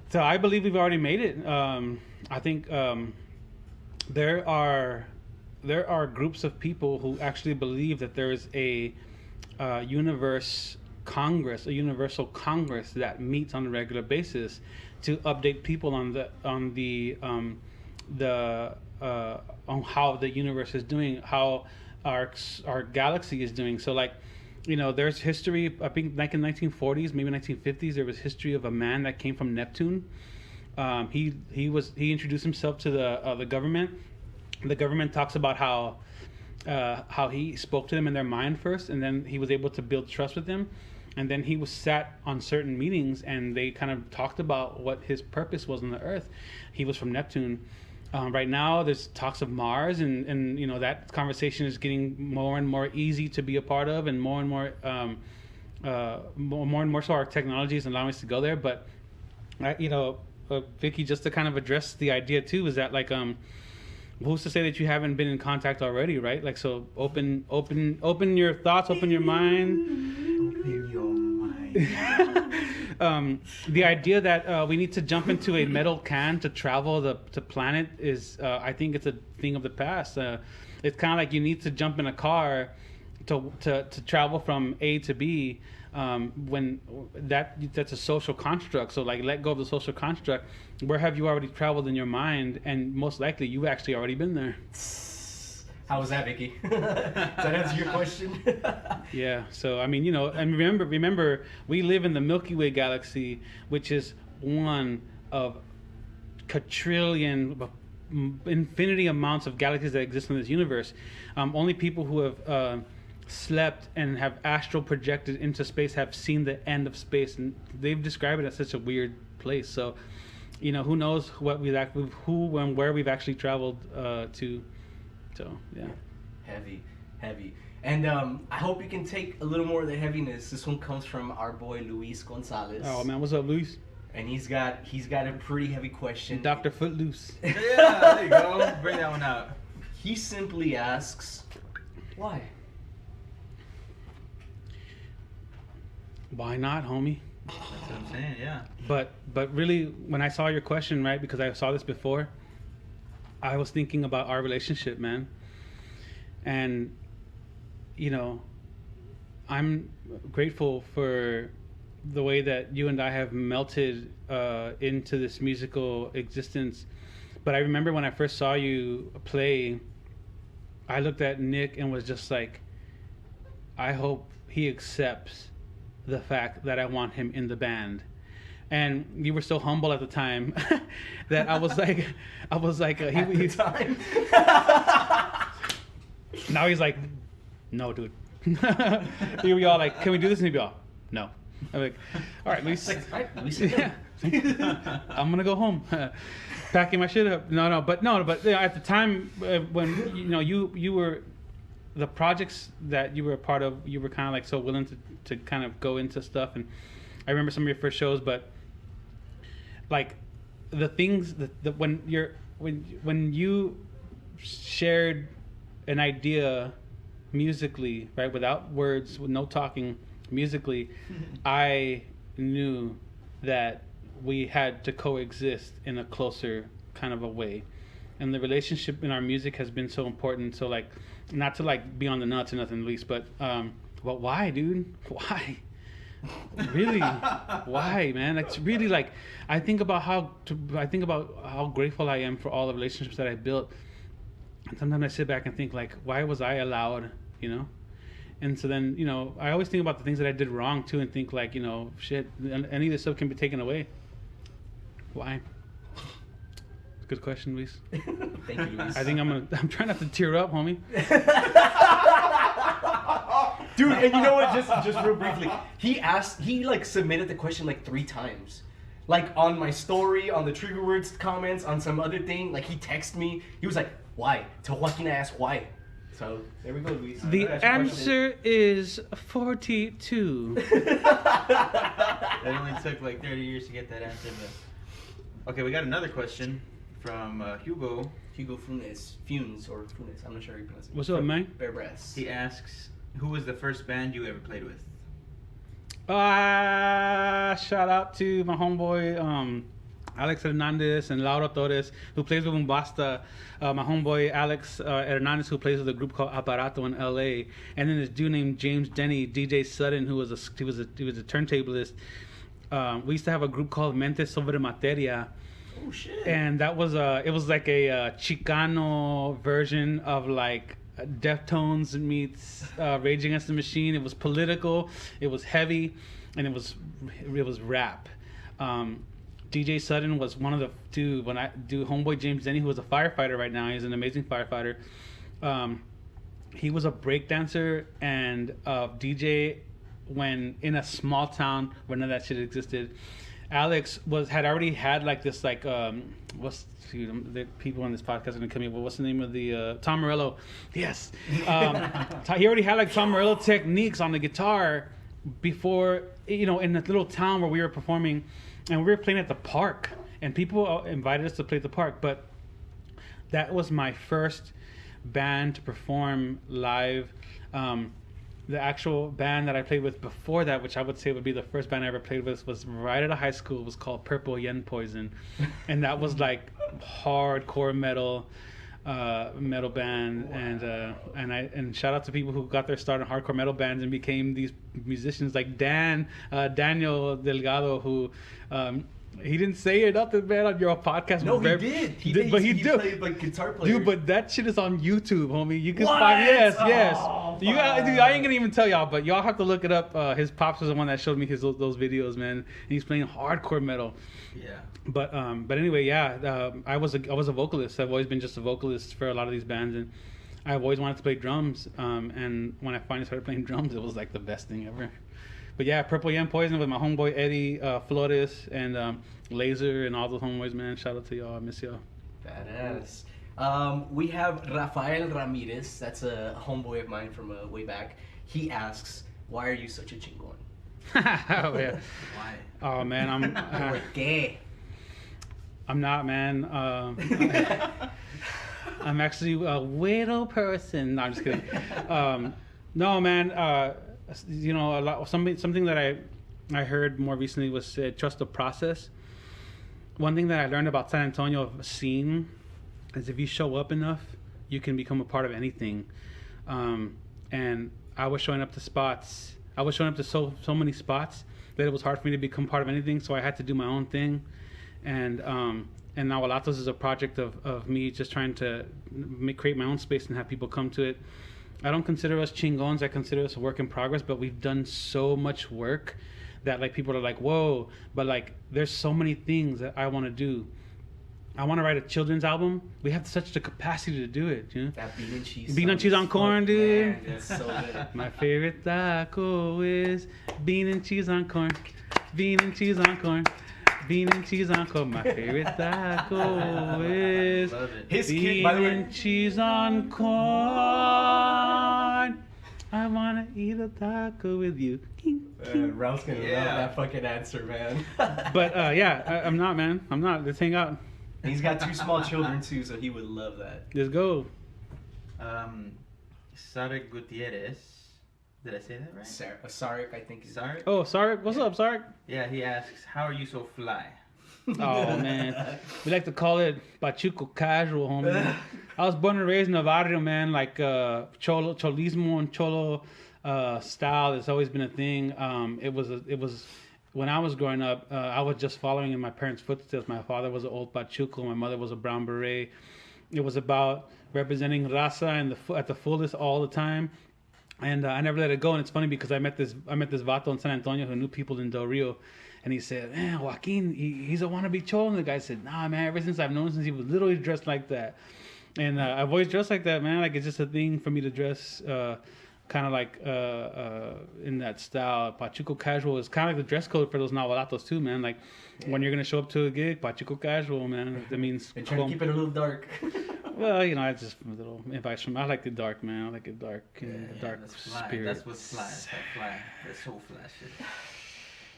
Speaker 4: So I believe we've already made it. I think there are groups of people who actually believe that there is a universal congress that meets on a regular basis to update people on how the universe is doing, how our galaxy is doing. So like, there's history. I think like in 1940s, maybe 1950s, there was history of a man that came from Neptune. He introduced himself to the government. The government talks about how he spoke to them in their mind first, and then he was able to build trust with them. And then he was sat on certain meetings, and they kind of talked about what his purpose was on the Earth. He was from Neptune. Right now, there's talks of Mars, and that conversation is getting more and more easy to be a part of, and more and more so our technology is allowing us to go there. But Vicky, just to kind of address the idea too, is that like who's to say that you haven't been in contact already, right? Like, so open your thoughts, open your mind. The idea that we need to jump into a metal can to travel the planet is, I think it's a thing of the past. It's kind of like you need to jump in a car to travel from A to B. When that's a social construct. So like, let go of the social construct. Where have you already traveled in your mind? And most likely you've actually already been there.
Speaker 2: How was that, Vicky? Does that answer your question?
Speaker 4: Yeah. So I mean, and remember, we live in the Milky Way galaxy, which is one of quadrillion, infinity amounts of galaxies that exist in this universe. Only people who have slept and have astral projected into space have seen the end of space, and they've described it as such a weird place. So, who knows who and where we've actually traveled to. So yeah,
Speaker 2: heavy, and I hope you can take a little more of the heaviness. This one comes from our boy Luis Gonzalez.
Speaker 4: Oh man, what's up, Luis?
Speaker 2: And he's got a pretty heavy question.
Speaker 4: Dr. Footloose.
Speaker 1: Yeah, there you go. Bring that one out.
Speaker 2: He simply asks, why?
Speaker 4: Why not, homie?
Speaker 1: That's what I'm saying, yeah.
Speaker 4: But really, when I saw your question, right, because I saw this before, I was thinking about our relationship, man. And, I'm grateful for the way that you and I have melted into this musical existence. But I remember when I first saw you play, I looked at Nick and was just like, I hope he accepts the fact that I want him in the band. And you were so humble at the time that I was like,
Speaker 2: time.
Speaker 4: Now he's like, no, dude. Here we all like, can we do this? And he'd be all, no. I'm like, all right, Luis. Yeah. I'm gonna go home, packing my shit up. But at the time when you were, the projects that you were a part of, you were kind of like so willing to kind of go into stuff. And I remember some of your first shows, but like the things that when you shared an idea musically, right, without words, with no talking, musically, I knew that we had to coexist in a closer kind of a way. And the relationship in our music has been so important. So like, not to like be on the nuts or nothing, at least, but why, dude? Why? Really? Why, man? It's really like, I think about how grateful I am for all the relationships that I built. And sometimes I sit back and think like, why was I allowed, And so then, I always think about the things that I did wrong too, and think like, shit, any of this stuff can be taken away. Why? Good question, Luis.
Speaker 2: Thank you, Luis.
Speaker 4: I think I'm trying not to tear up, homie.
Speaker 2: Dude, and you know what? Just real briefly, he like submitted the question like 3 times, like on my story, on the trigger words comments, on some other thing. Like he texted me. He was like, "Why?" To Joaquin, I asked why. So there we go, Luis.
Speaker 4: The answer is 42.
Speaker 1: It only took like 30 years to get that answer. But... Okay, we got another question from Hugo.
Speaker 2: Hugo Funes. I'm not sure how you pronounce it.
Speaker 4: What's up, man?
Speaker 2: Bear Brass.
Speaker 1: He asks, who was the first band you ever played with?
Speaker 4: Shout out to my homeboy Alex Hernandez and Laura Torres, who plays with Bombasta. My homeboy Alex Hernandez, who plays with a group called Aparato in LA, and then this dude named James Denny, DJ Sutton, who was a turntablist. We used to have a group called Mente Sobre Materia.
Speaker 2: Oh shit!
Speaker 4: And that was it was like a Chicano version of like Deftones meets Rage Against the Machine. It was political, it was heavy, and it was rap. DJ Sutton was one of the two. When I do homeboy James Denny, who was a firefighter right now, he's an amazing firefighter. He was a breakdancer and DJ when in a small town where none of that shit existed. Alex had already had like this like the people on this podcast are gonna kill me, but what's the name of the Tom Morello? Yes, he already had like Tom Morello techniques on the guitar before, you know, in the little town where we were performing, and we were playing at the park, and people invited us to play at the park. But that was my first band to perform live. The actual band that I played with before that, which I would say would be the first band I ever played with, was right out of high school. It was called Purple Yen Poison, and that was like hardcore metal band. And shout out to people who got their start in hardcore metal bands and became these musicians, like Daniel Delgado, who he didn't say it nothing, man, on your podcast.
Speaker 2: No, he did. He did.
Speaker 4: But he
Speaker 2: played like guitar player.
Speaker 4: Dude, but that shit is on YouTube, homie. You can
Speaker 2: What?
Speaker 4: find yes.
Speaker 2: Oh,
Speaker 4: Dude, I ain't gonna even tell y'all, but y'all have to look it up. His pops was the one that showed me those videos, man. And he's playing hardcore metal.
Speaker 1: Yeah.
Speaker 4: But anyway, yeah. I was a vocalist. I've always been just a vocalist for a lot of these bands, and I've always wanted to play drums. And when I finally started playing drums, it was like the best thing ever. But yeah, Purple Yen Poison with my homeboy Eddie Flores and Laser and all those homeboys, man. Shout out to y'all. I miss y'all.
Speaker 2: Badass. We have Rafael Ramirez. That's a homeboy of mine from way back. He asks, "Why are you such a chingon?"
Speaker 4: Oh, yeah.
Speaker 1: Why?
Speaker 4: Oh man,
Speaker 2: ¿Por qué?
Speaker 4: I'm not, man. I'm actually a widow person. No, I'm just kidding. No, man. You know, something that I heard more recently was trust the process. One thing that I learned about San Antonio scene is if you show up enough, you can become a part of anything. And I was showing up to spots. I was showing up to so many spots that it was hard for me to become part of anything. So I had to do my own thing. And Nahuatlatos is a project of me just trying to create my own space and have people come to it. I don't consider us chingons. I consider us a work in progress, but we've done so much work that like people are like, whoa, but like there's so many things that I want to do. I want to write a children's album. We have such the capacity to do it, you know?
Speaker 2: That bean and cheese.
Speaker 4: Bean and cheese on corn, dude.
Speaker 2: Man, that's so good.
Speaker 4: My favorite taco is bean and cheese on corn. Bean and cheese on corn. Bean and cheese on corn. My favorite taco is
Speaker 2: His
Speaker 4: bean
Speaker 2: kid, by the way.
Speaker 4: and cheese on corn. I wanna eat a taco with you.
Speaker 2: Ralph's gonna love that fucking answer, man.
Speaker 4: But yeah, I'm not, man. I'm not. Let's hang out.
Speaker 2: He's got 2 small children too, so he would love that.
Speaker 4: Let's go.
Speaker 1: Sarek Gutierrez. Did I say that right?
Speaker 2: Sarek, I think.
Speaker 1: Sarek?
Speaker 4: Oh, Sarek. What's up, Sarek?
Speaker 1: Yeah, he asks, how are you so fly?
Speaker 4: Oh, man. We like to call it Pachuco casual, homie. I was born and raised in the barrio, man. Like cholismo and cholo style has always been a thing. It was when I was growing up, I was just following in my parents' footsteps. My father was an old Pachuco. My mother was a brown beret. It was about representing raza and at the fullest all the time. And I never let it go. And it's funny because I met this vato in San Antonio who knew people in Del Rio. And he said, man, Joaquin, he's a wannabe cholo. And the guy said, nah, man, ever since I've known him since he was little, he's dressed like that. And I've always dressed like that, man. Like, it's just a thing for me to dress kind of like in that style. Pachuco casual is kind of like the dress code for those Nahuatlatos too, man. Like when you're gonna show up to a gig, Pachuco casual, man. That means
Speaker 2: And trying to keep it a little dark.
Speaker 4: well, you know, I just a little advice from. I like the dark, man. I like the dark, dark
Speaker 1: that's fly.
Speaker 4: spirit.
Speaker 1: That's what's fly. That's that fly. That's so fly shit.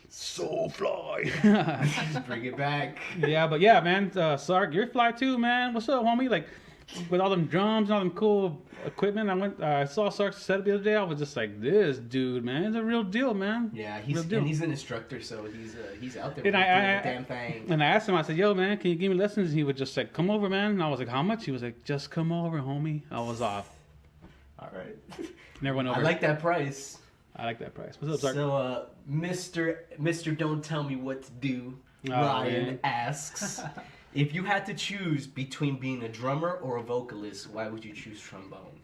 Speaker 4: so fly.
Speaker 2: Just bring it back.
Speaker 4: Yeah, but yeah, man. Sark, you're fly too, man. What's up, homie? Like with all them drums and all them cool equipment. I saw Sark's set the other day. I was just like, this dude, man, it's a real deal, man.
Speaker 2: Yeah,
Speaker 4: Real deal.
Speaker 2: he's an instructor, so he's out there
Speaker 4: And
Speaker 2: doing
Speaker 4: I-
Speaker 2: the damn thing.
Speaker 4: And I asked him, I said, yo, man, can you give me lessons? And he would just like, come over, man. And I was like, how much? He was like, just come over, homie. I was off.
Speaker 2: All right.
Speaker 4: Never went over.
Speaker 2: I like that price.
Speaker 4: I like that price. What's up, Sark?
Speaker 2: So, Mr. Don't Tell Me What to Do,
Speaker 4: Oh,
Speaker 2: Ryan
Speaker 4: man.
Speaker 2: asks, if you had to choose between being a drummer or a vocalist, why would you choose trombone?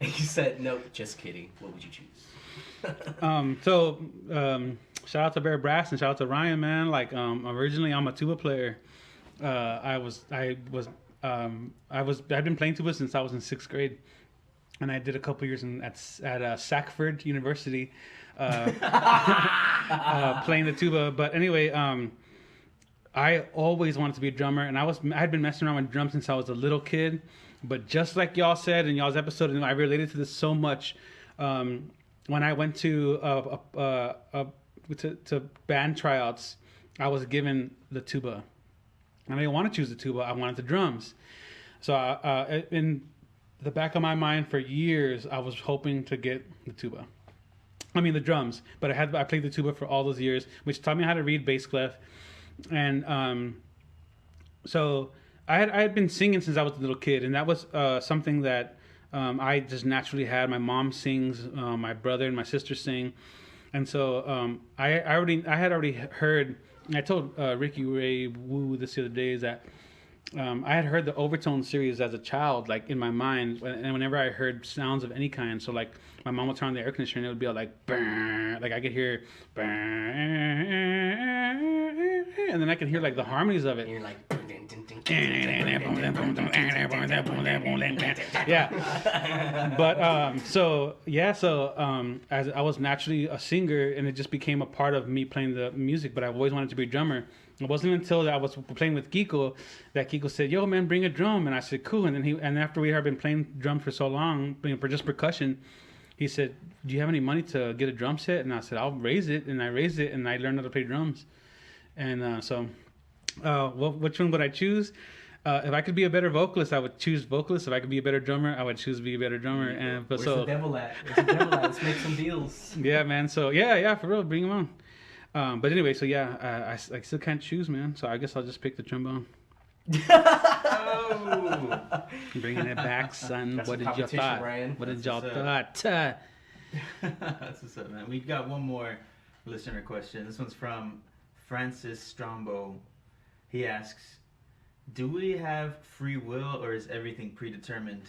Speaker 2: And he said, no, just kidding. What would you choose?
Speaker 4: Shout out to Bear Brass and shout out to Ryan, man. Like, originally I'm a tuba player. I'd been playing tuba since I was in 6th grade. And I did a couple years at Sackford University, playing the tuba. But anyway, I always wanted to be a drummer, and I had been messing around with drums since I was a little kid. But just like y'all said in y'all's episode, and I related to this so much. When I went to band tryouts, I was given the tuba, and I didn't want to choose the tuba. I wanted the drums. So in the back of my mind for years, I was hoping to get the drums. But I played the tuba for all those years, which taught me how to read bass clef. And so I had been singing since I was a little kid, and that was something that I just naturally had. My mom sings, my brother and my sister sing, and so I had already heard. And I told Ricky Ray Wu this the other day is that I had heard the Overtone series as a child, like in my mind, and whenever I heard sounds of any kind, so like my mom would turn on the air conditioner and it would be all like, like I could hear, and then I could hear like the harmonies of it.
Speaker 2: And you're like,
Speaker 4: yeah. But so as I was naturally a singer, and it just became a part of me playing the music. But I always wanted to be a drummer. It wasn't until I was playing with Kiko that Kiko said, "Yo, man, bring a drum." And I said, "Cool." And then after we had been playing drums for so long, for just percussion, he said, "Do you have any money to get a drum set?" And I said, "I'll raise it." And I raised it, and I learned how to play drums. And which one would I choose? If I could be a better vocalist, I would choose vocalist. If I could be a better drummer, I would choose to be a better drummer.
Speaker 2: Where's the devil at? Let's make some deals.
Speaker 4: Yeah, man. So yeah, for real, bring him on. But anyway, so yeah, I still can't choose, man. So I guess I'll just pick the trombone.
Speaker 2: Oh.
Speaker 4: Bringing it back, son.
Speaker 2: That's
Speaker 4: What
Speaker 2: a
Speaker 4: did y'all
Speaker 2: competition,
Speaker 4: thought?
Speaker 2: Ryan.
Speaker 4: What did y'all
Speaker 1: That's
Speaker 4: thought?
Speaker 1: That's what's up, man. We've got one more listener question. This one's from Francis Strombo. He asks, do we have free will or is everything predetermined?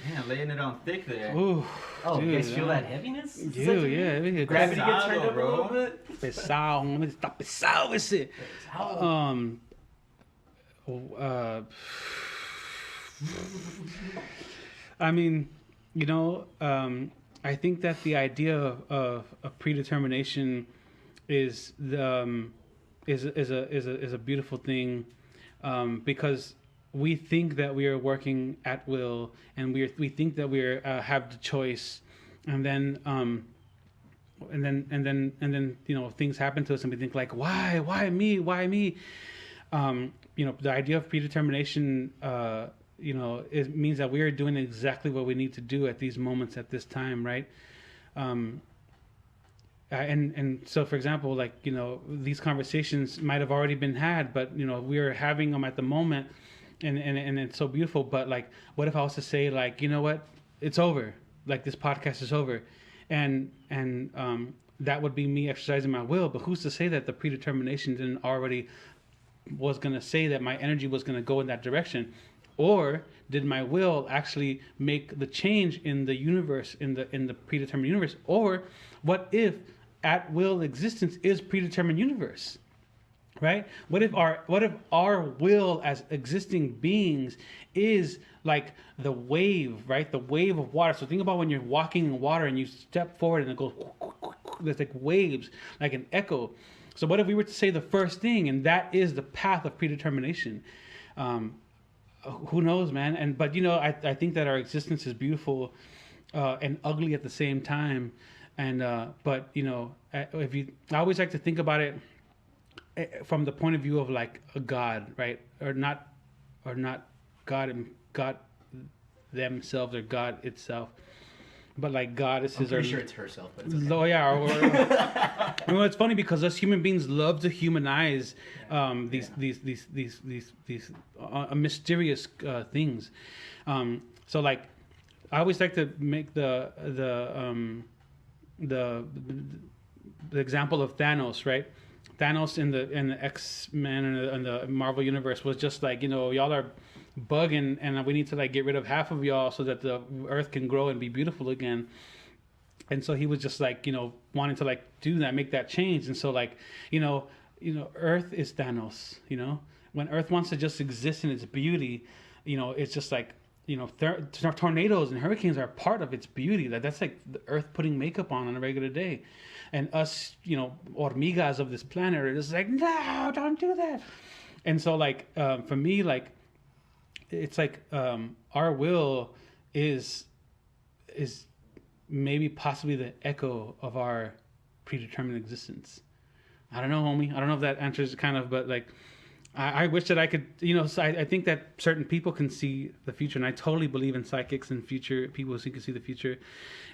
Speaker 1: Damn, laying it on thick there.
Speaker 4: Ooh,
Speaker 2: Oh,
Speaker 4: dude,
Speaker 2: you guys feel that heaviness?
Speaker 4: Dude, yeah.
Speaker 2: Gravity gets turned
Speaker 1: Pesado,
Speaker 2: up a little bit?
Speaker 4: Pesado, homie. Está pesado ese. I mean, you know, I think that the idea of predetermination is a beautiful thing, because we think that we are working at will, and we think that we have the choice, and then you know, things happen to us, and we think like, why me? You know, the idea of predetermination, you know, it means that we are doing exactly what we need to do at these moments, at this time, right? And so, for example, like, you know, these conversations might have already been had, but, you know, we are having them at the moment, and it's so beautiful. But like, what if I was to say, like, you know what, it's over, like this podcast is over, and that would be me exercising my will. But who's to say that the predetermination didn't already was going to say that my energy was going to go in that direction? Or did my will actually make the change in the universe, in the predetermined universe? Or what if at will existence is predetermined universe, right? What if our will as existing beings is like the wave, right? The wave of water. So think about when you're walking in water and you step forward and it goes, there's like waves, like an echo. So what if we were to say the first thing, and that is the path of predetermination? Who knows, man? But I think that our existence is beautiful and ugly at the same time. But I always like to think about it from the point of view of like a God, right? Or not God and God themselves or God itself, but like goddesses.
Speaker 2: I'm pretty sure it's herself, but it's okay.
Speaker 4: Oh yeah, it's funny because us human beings love to humanize these mysterious things. So like, I always like to make the example of Thanos, right? Thanos in the X-Men and the Marvel universe was just like, y'all are bugging and we need to like get rid of half of y'all so that the earth can grow and be beautiful again. And so he was just like, wanting to like do that, make that change. And so like, Earth is Thanos, when Earth wants to just exist in its beauty, it's just like, tornadoes and hurricanes are part of its beauty. That's like the Earth putting makeup on a regular day. And us, hormigas of this planet are just like, no, don't do that. And so like, for me, like, it's like, our will is maybe possibly the echo of our predetermined existence. I don't know, homie. I don't know if that answers kind of, but like, I wish that I could, so I think that certain people can see the future, and I totally believe in psychics and future people who can see the future,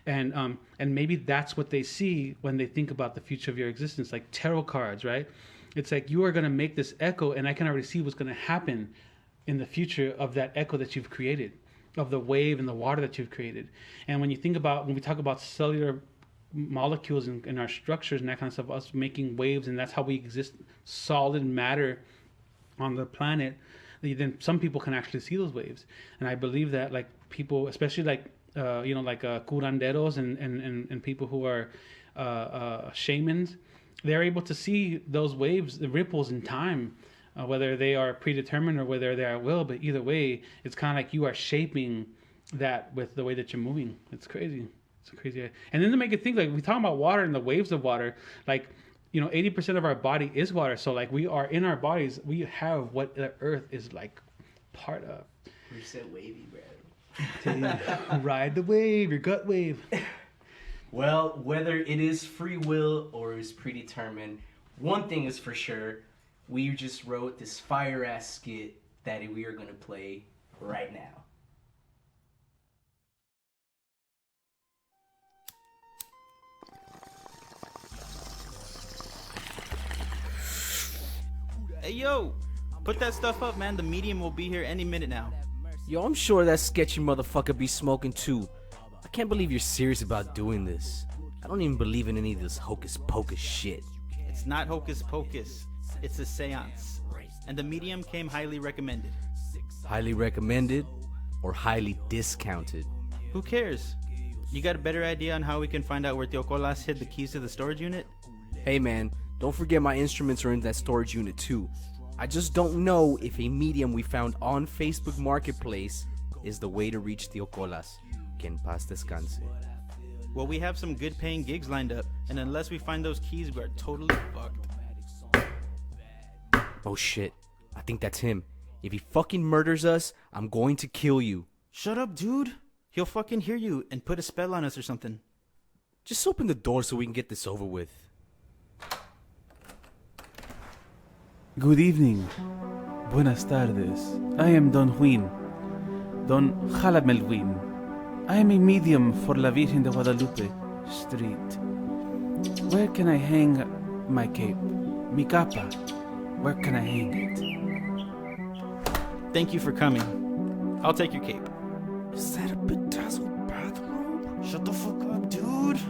Speaker 4: and maybe that's what they see when they think about the future of your existence, like tarot cards, right? It's like you are going to make this echo, and I can already see what's going to happen in the future of that echo that you've created, of the wave and the water that you've created. And when we talk about cellular molecules and our structures and that kind of stuff, us making waves, and that's how we exist, solid matter on the planet, then some people can actually see those waves. And I believe that like people, especially like curanderos and people who are shamans, they're able to see those waves, the ripples in time, whether they are predetermined or whether they are at will. But either way, it's kind of like you are shaping that with the way that you're moving. It's crazy. It's crazy. And then to make it think, like we talk about water and the waves of water, like 80% of our body is water. So like we are in our bodies, we have what the earth is like part of.
Speaker 2: You're so wavy, bro.
Speaker 4: Ride the wave, your gut wave.
Speaker 2: Well, whether it is free will or is predetermined, one thing is for sure, we just wrote this fire ass skit that we are gonna play right now.
Speaker 1: Hey, yo, put that stuff up, man. The medium will be here any minute now.
Speaker 2: Yo, I'm sure that sketchy motherfucker be smoking too. I can't believe you're serious about doing this. I don't even believe in any of this hocus pocus shit.
Speaker 1: It's not hocus pocus. It's a seance. And the medium came highly recommended.
Speaker 2: Highly recommended or highly discounted?
Speaker 1: Who cares? You got a better idea on how we can find out where Tio Colas hid the keys to the storage unit?
Speaker 2: Hey man, don't forget my instruments are in that storage unit too. I just don't know if a medium we found on Facebook Marketplace is the way to reach Tio Colas. Que en paz descanse.
Speaker 1: Well, we have some good paying gigs lined up, and unless we find those keys, we're totally fucked.
Speaker 2: Oh shit, I think that's him. If he fucking murders us, I'm going to kill you.
Speaker 1: Shut up, dude. He'll fucking hear you and put a spell on us or something.
Speaker 2: Just open the door so we can get this over with.
Speaker 3: Good evening. Buenas tardes. I am Don Juin. Don Jalamelwin. I am a medium for La Virgen de Guadalupe Street. Where can I hang my cape? Mi capa. Where can I hang it?
Speaker 1: Thank you for coming. I'll take your cape.
Speaker 2: Is that a bedazzled bathrobe?
Speaker 1: Shut the fuck up, dude.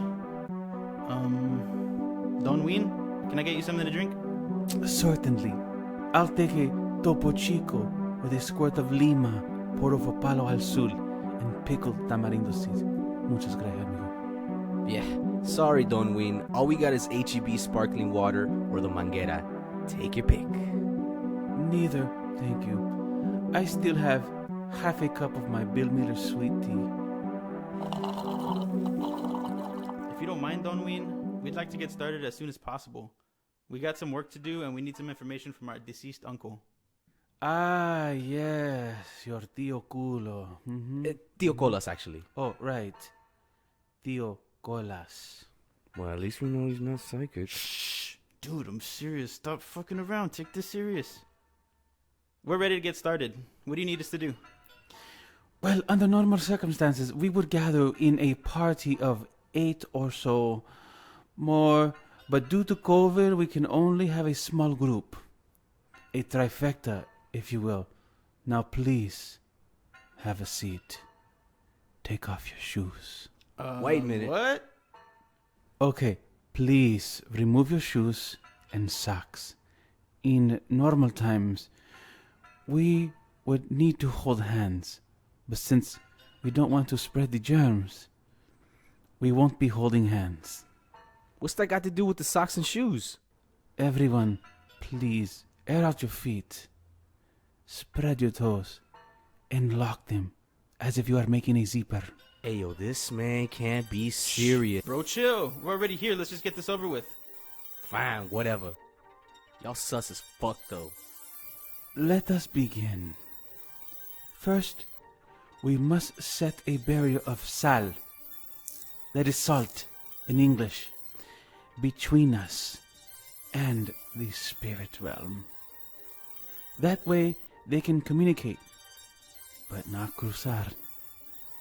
Speaker 1: Don Ween, can I get you something to drink?
Speaker 3: Certainly. I'll take a Topo Chico with a squirt of Lima, por of Palo al Sul, and pickled tamarindo seeds. Muchas gracias, amigo.
Speaker 2: Yeah, sorry Don Ween. All we got is HEB sparkling water or the Manguera. Take your pick.
Speaker 3: Neither, thank you. I still have half a cup of my Bill Miller sweet tea.
Speaker 1: If you don't mind, Don Ween, we'd like to get started as soon as possible. We got some work to do, and we need some information from our deceased uncle.
Speaker 3: Ah, yes, your Tío Culo.
Speaker 2: Tío Colas, actually.
Speaker 3: Oh, right. Tío Colas.
Speaker 2: Well, at least we know he's not psychic.
Speaker 1: Shh, dude, I'm serious. Stop fucking around. Take this serious. We're ready to get started. What do you need us to do?
Speaker 3: Well, under normal circumstances, we would gather in a party of 8 or so more, but due to COVID, we can only have a small group. A trifecta, if you will. Now, please, have a seat. Take off your shoes.
Speaker 2: Wait a minute.
Speaker 1: What?
Speaker 3: Okay, please remove your shoes and socks. In normal times, we would need to hold hands, but since we don't want to spread the germs, we won't be holding hands.
Speaker 2: What's that got to do with the socks and shoes?
Speaker 3: Everyone, please air out your feet, spread your toes, and lock them as if you are making a zipper.
Speaker 2: Hey, yo, this man can't be serious.
Speaker 1: Bro, chill. We're already here. Let's just get this over with.
Speaker 2: Fine, whatever. Y'all sus as fuck, though.
Speaker 3: Let us begin. First, we must set a barrier of sal, that is salt in English, between us and the spirit realm. That way they can communicate, but not cruzar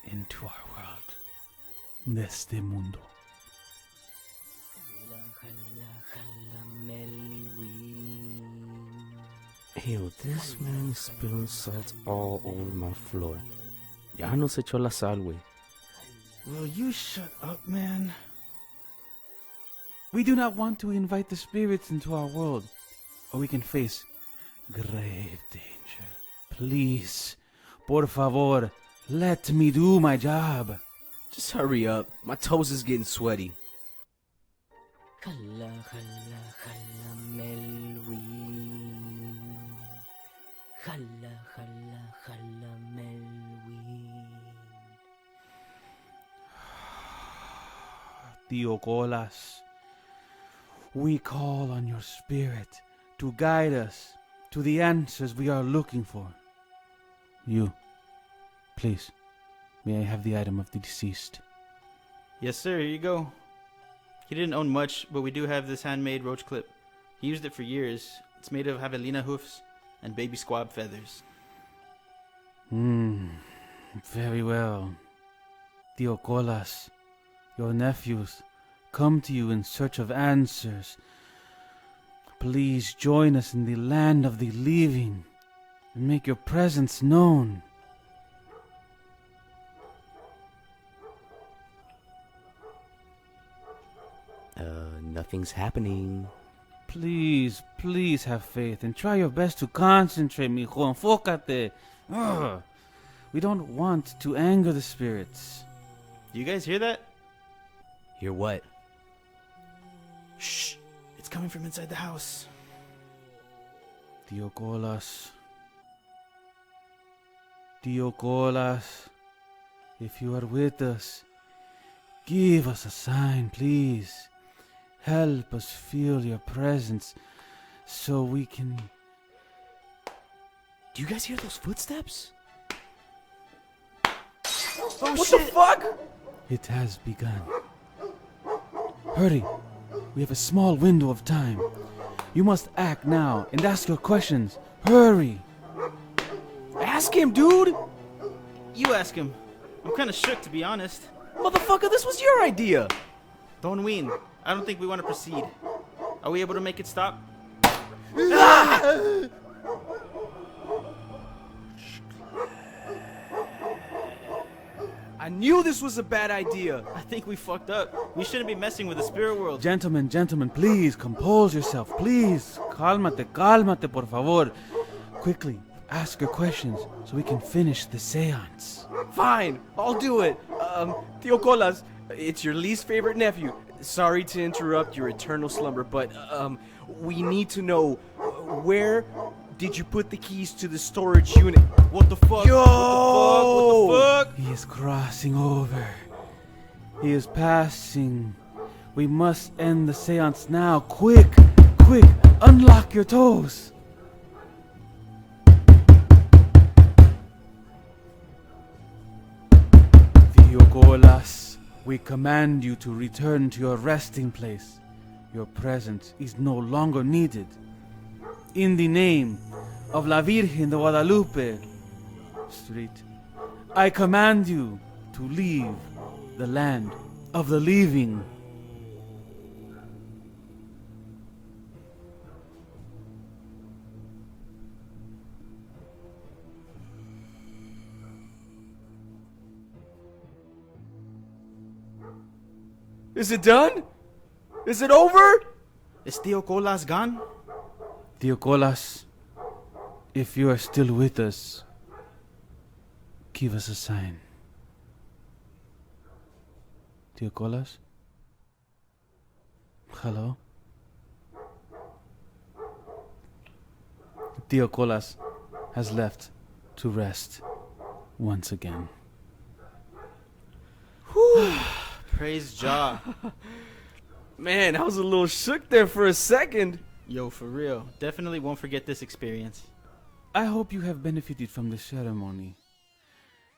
Speaker 3: into our world, neste mundo.
Speaker 2: Yo, this man is spilling salt all over my floor. Ya nos echó la sal, güey.
Speaker 1: Will you shut up, man?
Speaker 3: We do not want to invite the spirits into our world, or we can face grave danger. Please, por favor, let me do my job.
Speaker 2: Just hurry up. My toes is getting sweaty.
Speaker 3: Tío Colas, we call on your spirit to guide us to the answers we are looking for. You, please, may I have the item of the deceased?
Speaker 1: Yes, sir. Here you go. He didn't own much, but we do have this handmade roach clip. He used it for years. It's made of javelina hoofs and baby squab feathers.
Speaker 3: Very well. Tío Colas, your nephews come to you in search of answers. Please join us in the land of the living and make your presence known.
Speaker 2: Nothing's happening.
Speaker 3: Please, please have faith and try your best to concentrate, mijo. Enfócate. Ugh. We don't want to anger the spirits.
Speaker 1: Do you guys hear that?
Speaker 2: Hear what?
Speaker 1: Shh. It's coming from inside the house.
Speaker 3: Tío Colas. Tío Colas. If you are with us, give us a sign, please. Help us feel your presence so we can...
Speaker 2: Do you guys hear those footsteps?
Speaker 1: Oh,
Speaker 2: What
Speaker 1: shit.
Speaker 2: the fuck?
Speaker 3: It has begun. Hurry. We have a small window of time. You must act now and ask your questions. Hurry.
Speaker 2: Ask him, dude!
Speaker 1: You ask him. I'm kind of shook, to be honest.
Speaker 2: Motherfucker, this was your idea!
Speaker 1: Don Ween, I don't think we want to proceed. Are we able to make it stop?
Speaker 2: I knew this was a bad idea.
Speaker 1: I think we fucked up. We shouldn't be messing with the spirit world.
Speaker 3: Gentlemen, please compose yourself. Please. Cálmate, por favor. Quickly, ask your questions so we can finish the seance.
Speaker 2: Fine, I'll do it. Tío Colas, it's your least favorite nephew. sorry to interrupt your eternal slumber, but we need to know where did you put the keys to the storage unit?
Speaker 1: What the fuck?
Speaker 2: Yo!
Speaker 1: What the fuck?
Speaker 3: He is crossing over. He is passing. We must end the seance now. Quick! Quick! Unlock your toes! Viogolas, we command you to return to your resting place. Your presence is no longer needed. In the name of La Virgen de Guadalupe Street, I command you to leave the land of the living.
Speaker 2: Is it done? Is it over?
Speaker 1: Is Tio Colas gone?
Speaker 3: Theocolas, if you are still with us, give us a sign. Theocolas? Hello? Theocolas has left to rest once again.
Speaker 1: Praise Jah.
Speaker 2: Man, I was a little shook there for a second.
Speaker 1: Yo, for real. Definitely won't forget this experience.
Speaker 3: I hope you have benefited from the ceremony.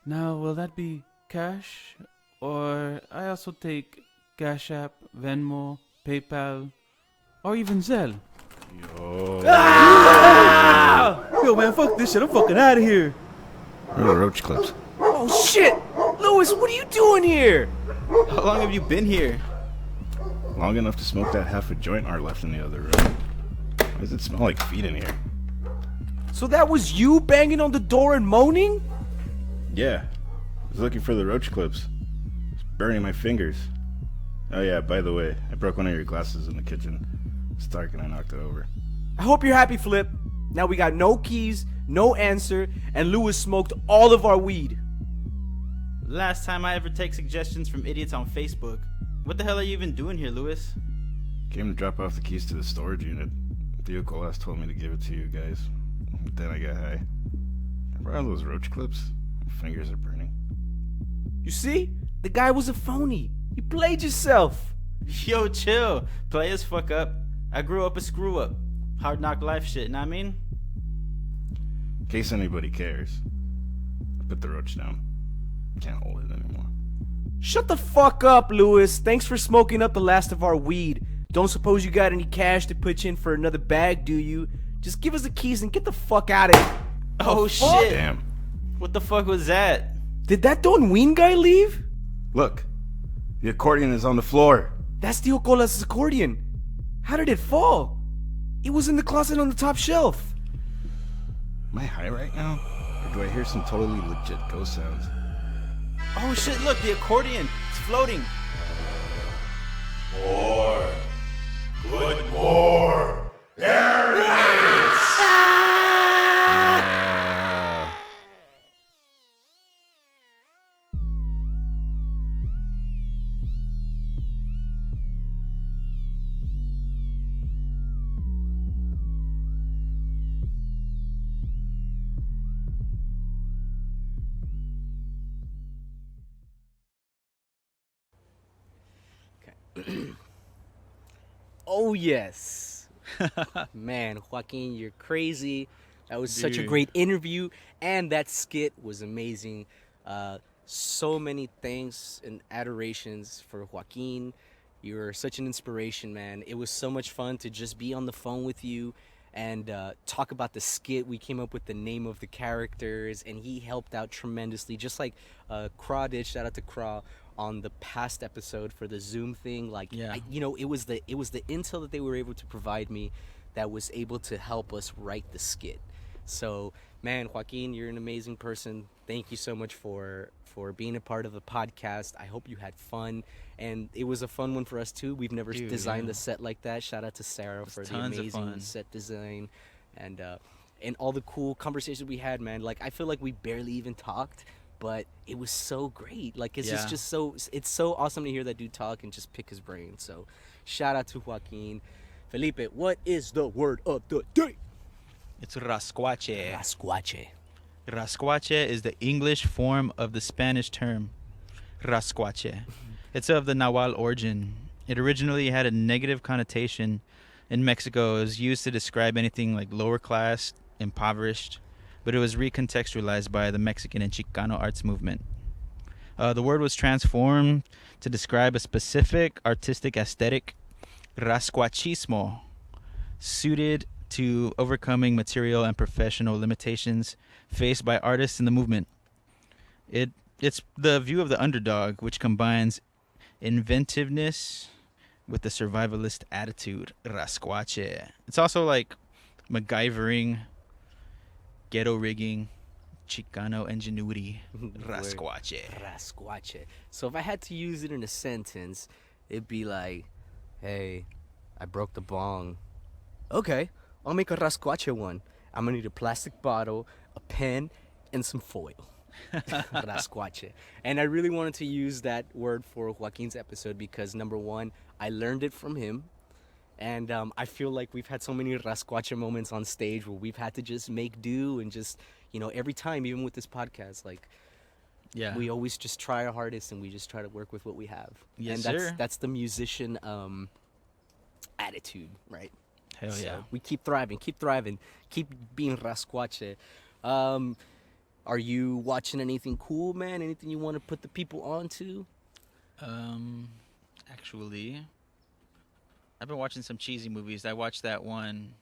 Speaker 3: Now, will that be cash? Or I also take Cash App, Venmo, PayPal, or even Zelle?
Speaker 5: Yo.
Speaker 3: Yo, man, fuck this shit. I'm fucking out of here.
Speaker 5: Where are the roach clips?
Speaker 2: Oh shit! Louis, what are you doing here?
Speaker 1: How long have you been here?
Speaker 5: Long enough to smoke that half a joint Art left in the other room. Why does it smell like feet in here?
Speaker 2: So that was you banging on the door and moaning?
Speaker 5: Yeah. I was looking for the roach clips. It's burning my fingers. Oh yeah, by the way, I broke one of your glasses in the kitchen. It's dark and I knocked it over.
Speaker 2: I hope you're happy, Flip. Now we got no keys, no answer, and Louis smoked all of our weed.
Speaker 1: Last time I ever take suggestions from idiots on Facebook. What the hell are you even doing here, Louis?
Speaker 5: Came to drop off the keys to the storage unit. Theo Colas told me to give it to you guys. Then I got high. Remember all those roach clips? My fingers are burning.
Speaker 2: You see? The guy was a phony. You played yourself.
Speaker 1: Yo, chill. Play as fuck up. I grew up a screw up. Hard knock life shit, know what I mean?
Speaker 5: In case anybody cares, I put the roach down. Can't hold it anymore.
Speaker 2: Shut the fuck up, Louis. Thanks for smoking up the last of our weed. Don't suppose you got any cash to pitch in for another bag, do you? Just give us the keys and get the fuck out of here.
Speaker 1: Oh, shit.
Speaker 5: Damn.
Speaker 1: What the fuck was that?
Speaker 2: Did that Don Ween guy leave?
Speaker 5: Look, the accordion is on the floor.
Speaker 2: That's Tio Colas' accordion. How did it fall? It was in the closet on the top shelf.
Speaker 5: Am I high right now? Or do I hear some totally legit ghost sounds?
Speaker 1: Oh shit, look, the accordion. It's floating.
Speaker 6: More. Good more. There it is.
Speaker 2: Oh, yes. Man, Joaquin, you're crazy. That was such a
Speaker 1: Dude.
Speaker 2: great interview, and that skit was amazing. So many thanks and adorations for Joaquin. You're such an inspiration, man. It was so much fun to just be on the phone with you and talk about the skit. We came up with the name of the characters, and he helped out tremendously. Just like Craw did, shout out to Craw, on the past episode for the Zoom thing. Like,
Speaker 1: Yeah.
Speaker 2: it was the intel that they were able to provide me that was able to help us write the skit. So, man, Joaquin, you're an amazing person. Thank you so much for being a part of the podcast. I hope you had fun, and it was a fun one for us too. We've never
Speaker 1: Dude,
Speaker 2: designed
Speaker 1: yeah.
Speaker 2: the set like that. Shout out to Sarah for the
Speaker 1: tons of
Speaker 2: amazing
Speaker 1: fun.
Speaker 2: set design, and all the cool conversations we had, man. Like, I feel like we barely even talked, but it was so great. Like it's
Speaker 1: Yeah.
Speaker 2: just so it's so awesome to hear that dude talk and just pick his brain. So shout out to Joaquin. Felipe, what is the word of the day?
Speaker 1: It's Rasquache.
Speaker 2: Rasquache.
Speaker 1: Rasquache is the English form of the Spanish term Rasquache. It's of the Nahuatl origin. It originally had a negative connotation in Mexico. It was used to describe anything like lower class, impoverished, but it was recontextualized by the Mexican and Chicano arts movement. The word was transformed to describe a specific artistic aesthetic, rasquachismo, suited to overcoming material and professional limitations faced by artists in the movement. It's the view of the underdog, which combines inventiveness with the survivalist attitude, rasquache. It's also like MacGyvering, ghetto rigging, Chicano ingenuity, rasquache.
Speaker 2: Rasquache. So if I had to use it in a sentence, it'd be like, hey, I broke the bong. Okay, I'll make a rasquache one. I'm gonna need a plastic bottle, a pen, and some foil. Rasquache. And I really wanted to use that word for Joaquin's episode because number one, I learned it from him. And I feel like we've had so many rasquache moments on stage where we've had to just make do and just, every time, even with this podcast, like,
Speaker 1: Yeah.
Speaker 2: we always just try our hardest and we just try to work with what we have.
Speaker 1: Yes,
Speaker 2: and
Speaker 1: sir.
Speaker 2: That's the musician attitude, right?
Speaker 1: Hell yeah.
Speaker 2: So we keep thriving, keep being rasquache. Are you watching anything cool, man? Anything you want to put the people on to?
Speaker 1: Actually, I've been watching some cheesy movies. I watched that one,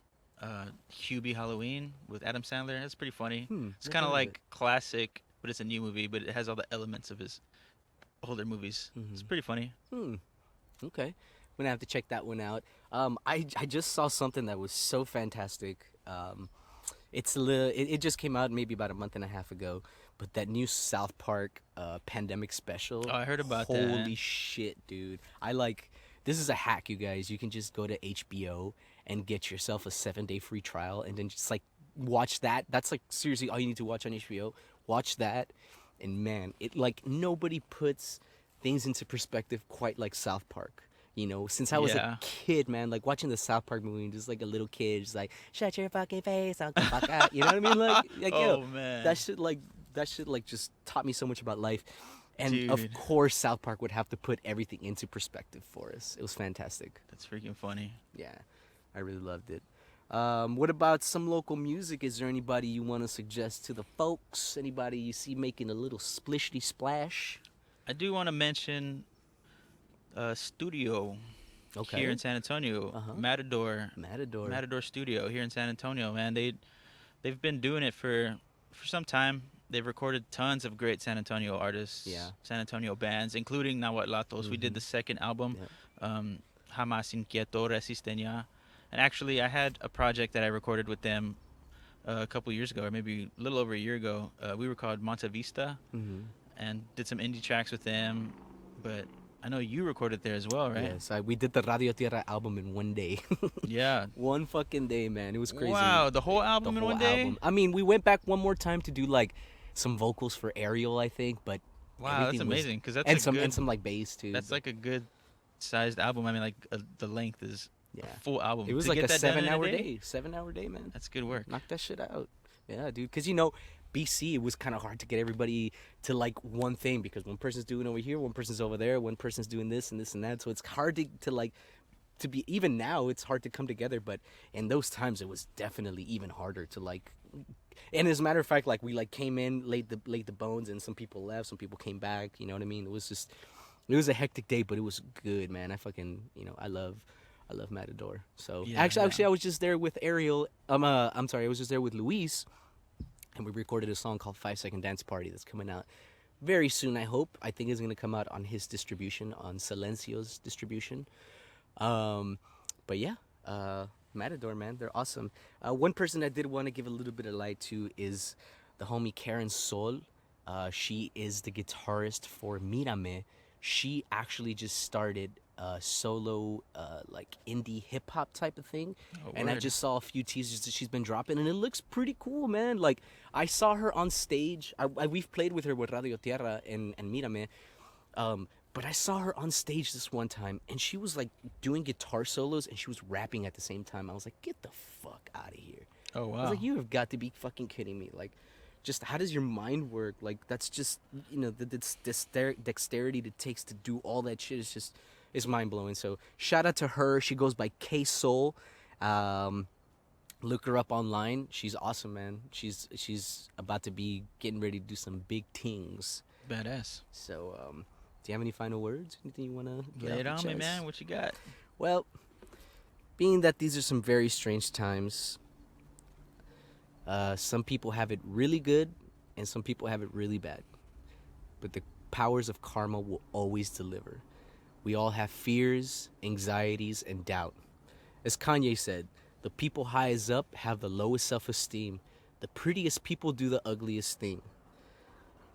Speaker 1: Hubie Halloween with Adam Sandler. It's pretty funny. It's
Speaker 2: never
Speaker 1: kind of
Speaker 2: heard of
Speaker 1: like classic, but it's a new movie, but it has all the elements of his older movies. It's pretty funny.
Speaker 2: Okay. I'm gonna have to check that one out. I just saw something that was so fantastic. It just came out maybe about a month and a half ago, but that new South Park pandemic special.
Speaker 1: Oh, I heard about that.
Speaker 2: Holy shit, dude! This is a hack, you guys. You can just go to HBO and get yourself a 7-day free trial, and then just like watch that. That's like seriously all you need to watch on HBO. Watch that, and man, it like nobody puts things into perspective quite like South Park. Since I was
Speaker 1: Yeah.
Speaker 2: a kid, man, like watching the South Park movie, and just like a little kid, just like shut your fucking face, I'll come back out. You know what I mean? Like
Speaker 1: Oh,
Speaker 2: yo,
Speaker 1: man.
Speaker 2: that shit just taught me so much about life. And of
Speaker 1: Dude.
Speaker 2: course, South Park would have to put everything into perspective for us. It was fantastic.
Speaker 1: That's freaking funny.
Speaker 2: Yeah, I really loved it. What about some local music? Is there anybody you want to suggest to the folks? Anybody you see making a little splishty splash?
Speaker 1: I do want to mention studio
Speaker 2: Okay.
Speaker 1: here in San Antonio, Matador Studio here in San Antonio. Man, they've been doing it for some time. They've recorded tons of great San Antonio artists,
Speaker 2: Yeah.
Speaker 1: San Antonio bands, including Nahuatlatos. We did the second album, Jamás Inquieto Resistencia, and actually I had a project that I recorded with them a couple years ago, or maybe a little over a year ago. We were called Monta Vista, and did some indie tracks with them, but I know you recorded there as well, right?
Speaker 2: Yes, we did the Radio Tierra album in one day.
Speaker 1: Yeah.
Speaker 2: One fucking day, man. It was crazy.
Speaker 1: Wow, the whole album
Speaker 2: The
Speaker 1: in
Speaker 2: whole
Speaker 1: one day?
Speaker 2: album. I mean, we went back one more time to do like some vocals for Ariel, I think, but
Speaker 1: Wow, that's
Speaker 2: everything was-
Speaker 1: amazing, 'cause that's
Speaker 2: and
Speaker 1: a
Speaker 2: some
Speaker 1: good-
Speaker 2: and some like bass too.
Speaker 1: That's like a good sized album. I mean, like the length is
Speaker 2: Yeah.
Speaker 1: a full album.
Speaker 2: It was
Speaker 1: To
Speaker 2: like
Speaker 1: get
Speaker 2: a
Speaker 1: that done in
Speaker 2: 7-hour day. 7-hour day, man.
Speaker 1: That's good work.
Speaker 2: Knock that shit out. Yeah, dude. Because BC, it was kind of hard to get everybody to like one thing because one person's doing over here, one person's over there, one person's doing this and this and that. So it's hard to be, even now it's hard to come together, but in those times it was definitely even harder to like. And as a matter of fact, like we like came in, laid the bones, and some people left, some people came back. You know what I mean? It was a hectic day, but it was good, man. I fucking I love Matador. So
Speaker 1: Yeah,
Speaker 2: actually, I was just there with Ariel. I'm sorry, I was just there with Luis. And we recorded a song called 5 Second Dance Party that's coming out very soon, I hope. I think it's going to come out on his distribution, on Silencio's distribution. But yeah, Matador, man, they're awesome. One person I did want to give a little bit of light to is the homie Karen Sol. She is the guitarist for Mírame. She actually just started solo like indie hip hop type of thing.
Speaker 1: Oh,
Speaker 2: And I
Speaker 1: word.
Speaker 2: just saw a few teasers that she's been dropping, and it looks pretty cool, man. Like I saw her on stage. We've played with her with Radio Tierra and Mírame. But I saw her on stage this one time, and she was like doing guitar solos, and she was rapping at the same time. I was like, get the fuck out of here.
Speaker 1: Oh
Speaker 2: I was
Speaker 1: wow.
Speaker 2: like, you have got to be fucking kidding me. Like, just how does your mind work? Like, that's just, the dexterity that it takes to do all that shit is just, is mind blowing. So shout out to her. She goes by K Soul. Look her up online. She's awesome, man. She's about to be getting ready to do some big things.
Speaker 1: Badass.
Speaker 2: So, do you have any final words? Anything you want to get
Speaker 1: Lay it
Speaker 2: off
Speaker 1: on
Speaker 2: your
Speaker 1: me,
Speaker 2: chest?
Speaker 1: man. What you got?
Speaker 2: Well, being that these are some very strange times, some people have it really good and some people have it really bad. But the powers of karma will always deliver. We all have fears, anxieties, and doubt. As Kanye said, the people highest up have the lowest self-esteem. The prettiest people do the ugliest thing.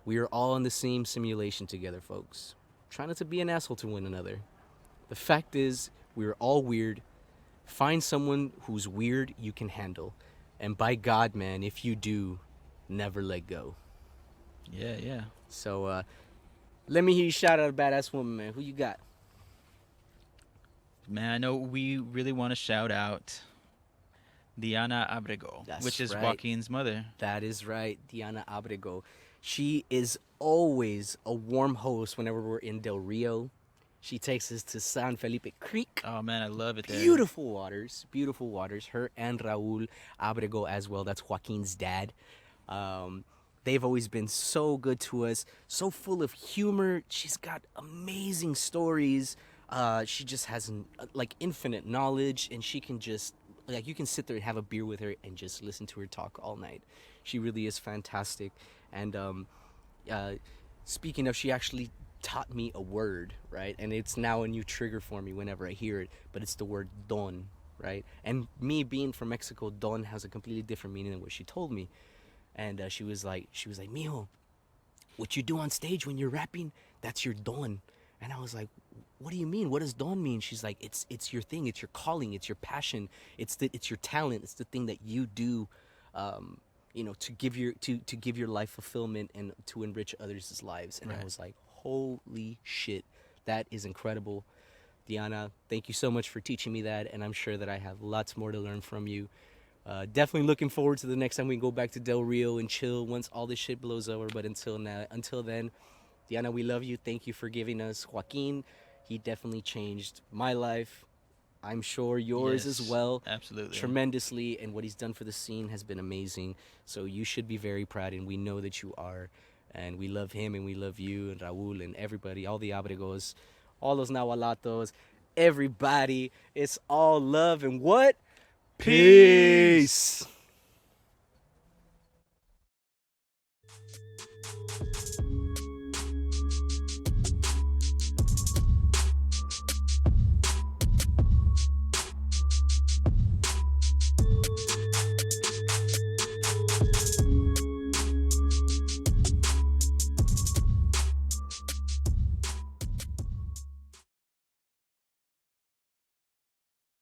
Speaker 2: We are all in the same simulation together, folks. Try not to be an asshole to one another. The fact is, we are all weird. Find someone who's weird you can handle. And by God, man, if you do, never let go.
Speaker 1: Yeah, yeah.
Speaker 2: So, let me hear you shout out a badass woman, man. Who you got?
Speaker 1: Man, I know we really want to shout out Diana Abrego,
Speaker 2: That's
Speaker 1: which is
Speaker 2: right.
Speaker 1: Joaquin's mother.
Speaker 2: That is right, Diana Abrego. She is always a warm host whenever we're in Del Rio. She takes us to San Felipe Creek.
Speaker 1: Oh man, I love it there.
Speaker 2: Beautiful waters, beautiful waters. Her and Raul Abrego as well. That's Joaquin's dad. They've always been so good to us, so full of humor. She's got amazing stories. She just has like infinite knowledge, and she can just like you can sit there and have a beer with her and just listen to her talk all night. She really is fantastic. And speaking of, she actually taught me a word, right? And it's now a new trigger for me whenever I hear it, but it's the word don, right? And me being from Mexico, don has a completely different meaning than what she told me. And she was like, mijo, what you do on stage when you're rapping, that's your don. And I was like, what do you mean? What does don mean? She's like, it's your thing, it's your calling, it's your passion, it's your talent, it's the thing that you do, to give your life fulfillment and to enrich others' lives. And
Speaker 1: Right.
Speaker 2: I was like, holy shit, that is incredible. Diana, thank you so much for teaching me that, and I'm sure that I have lots more to learn from you. Definitely looking forward to the next time we can go back to Del Rio and chill once all this shit blows over. But until then, Diana, we love you. Thank you for giving us Joaquin. He definitely changed my life. I'm sure yours as
Speaker 1: Yes,
Speaker 2: well.
Speaker 1: absolutely.
Speaker 2: Tremendously. And what he's done for the scene has been amazing. So you should be very proud, and we know that you are. And we love him, and we love you, and Raul, and everybody, all the Abregos, all those Nahuatlatos, everybody. It's all love and what? Peace.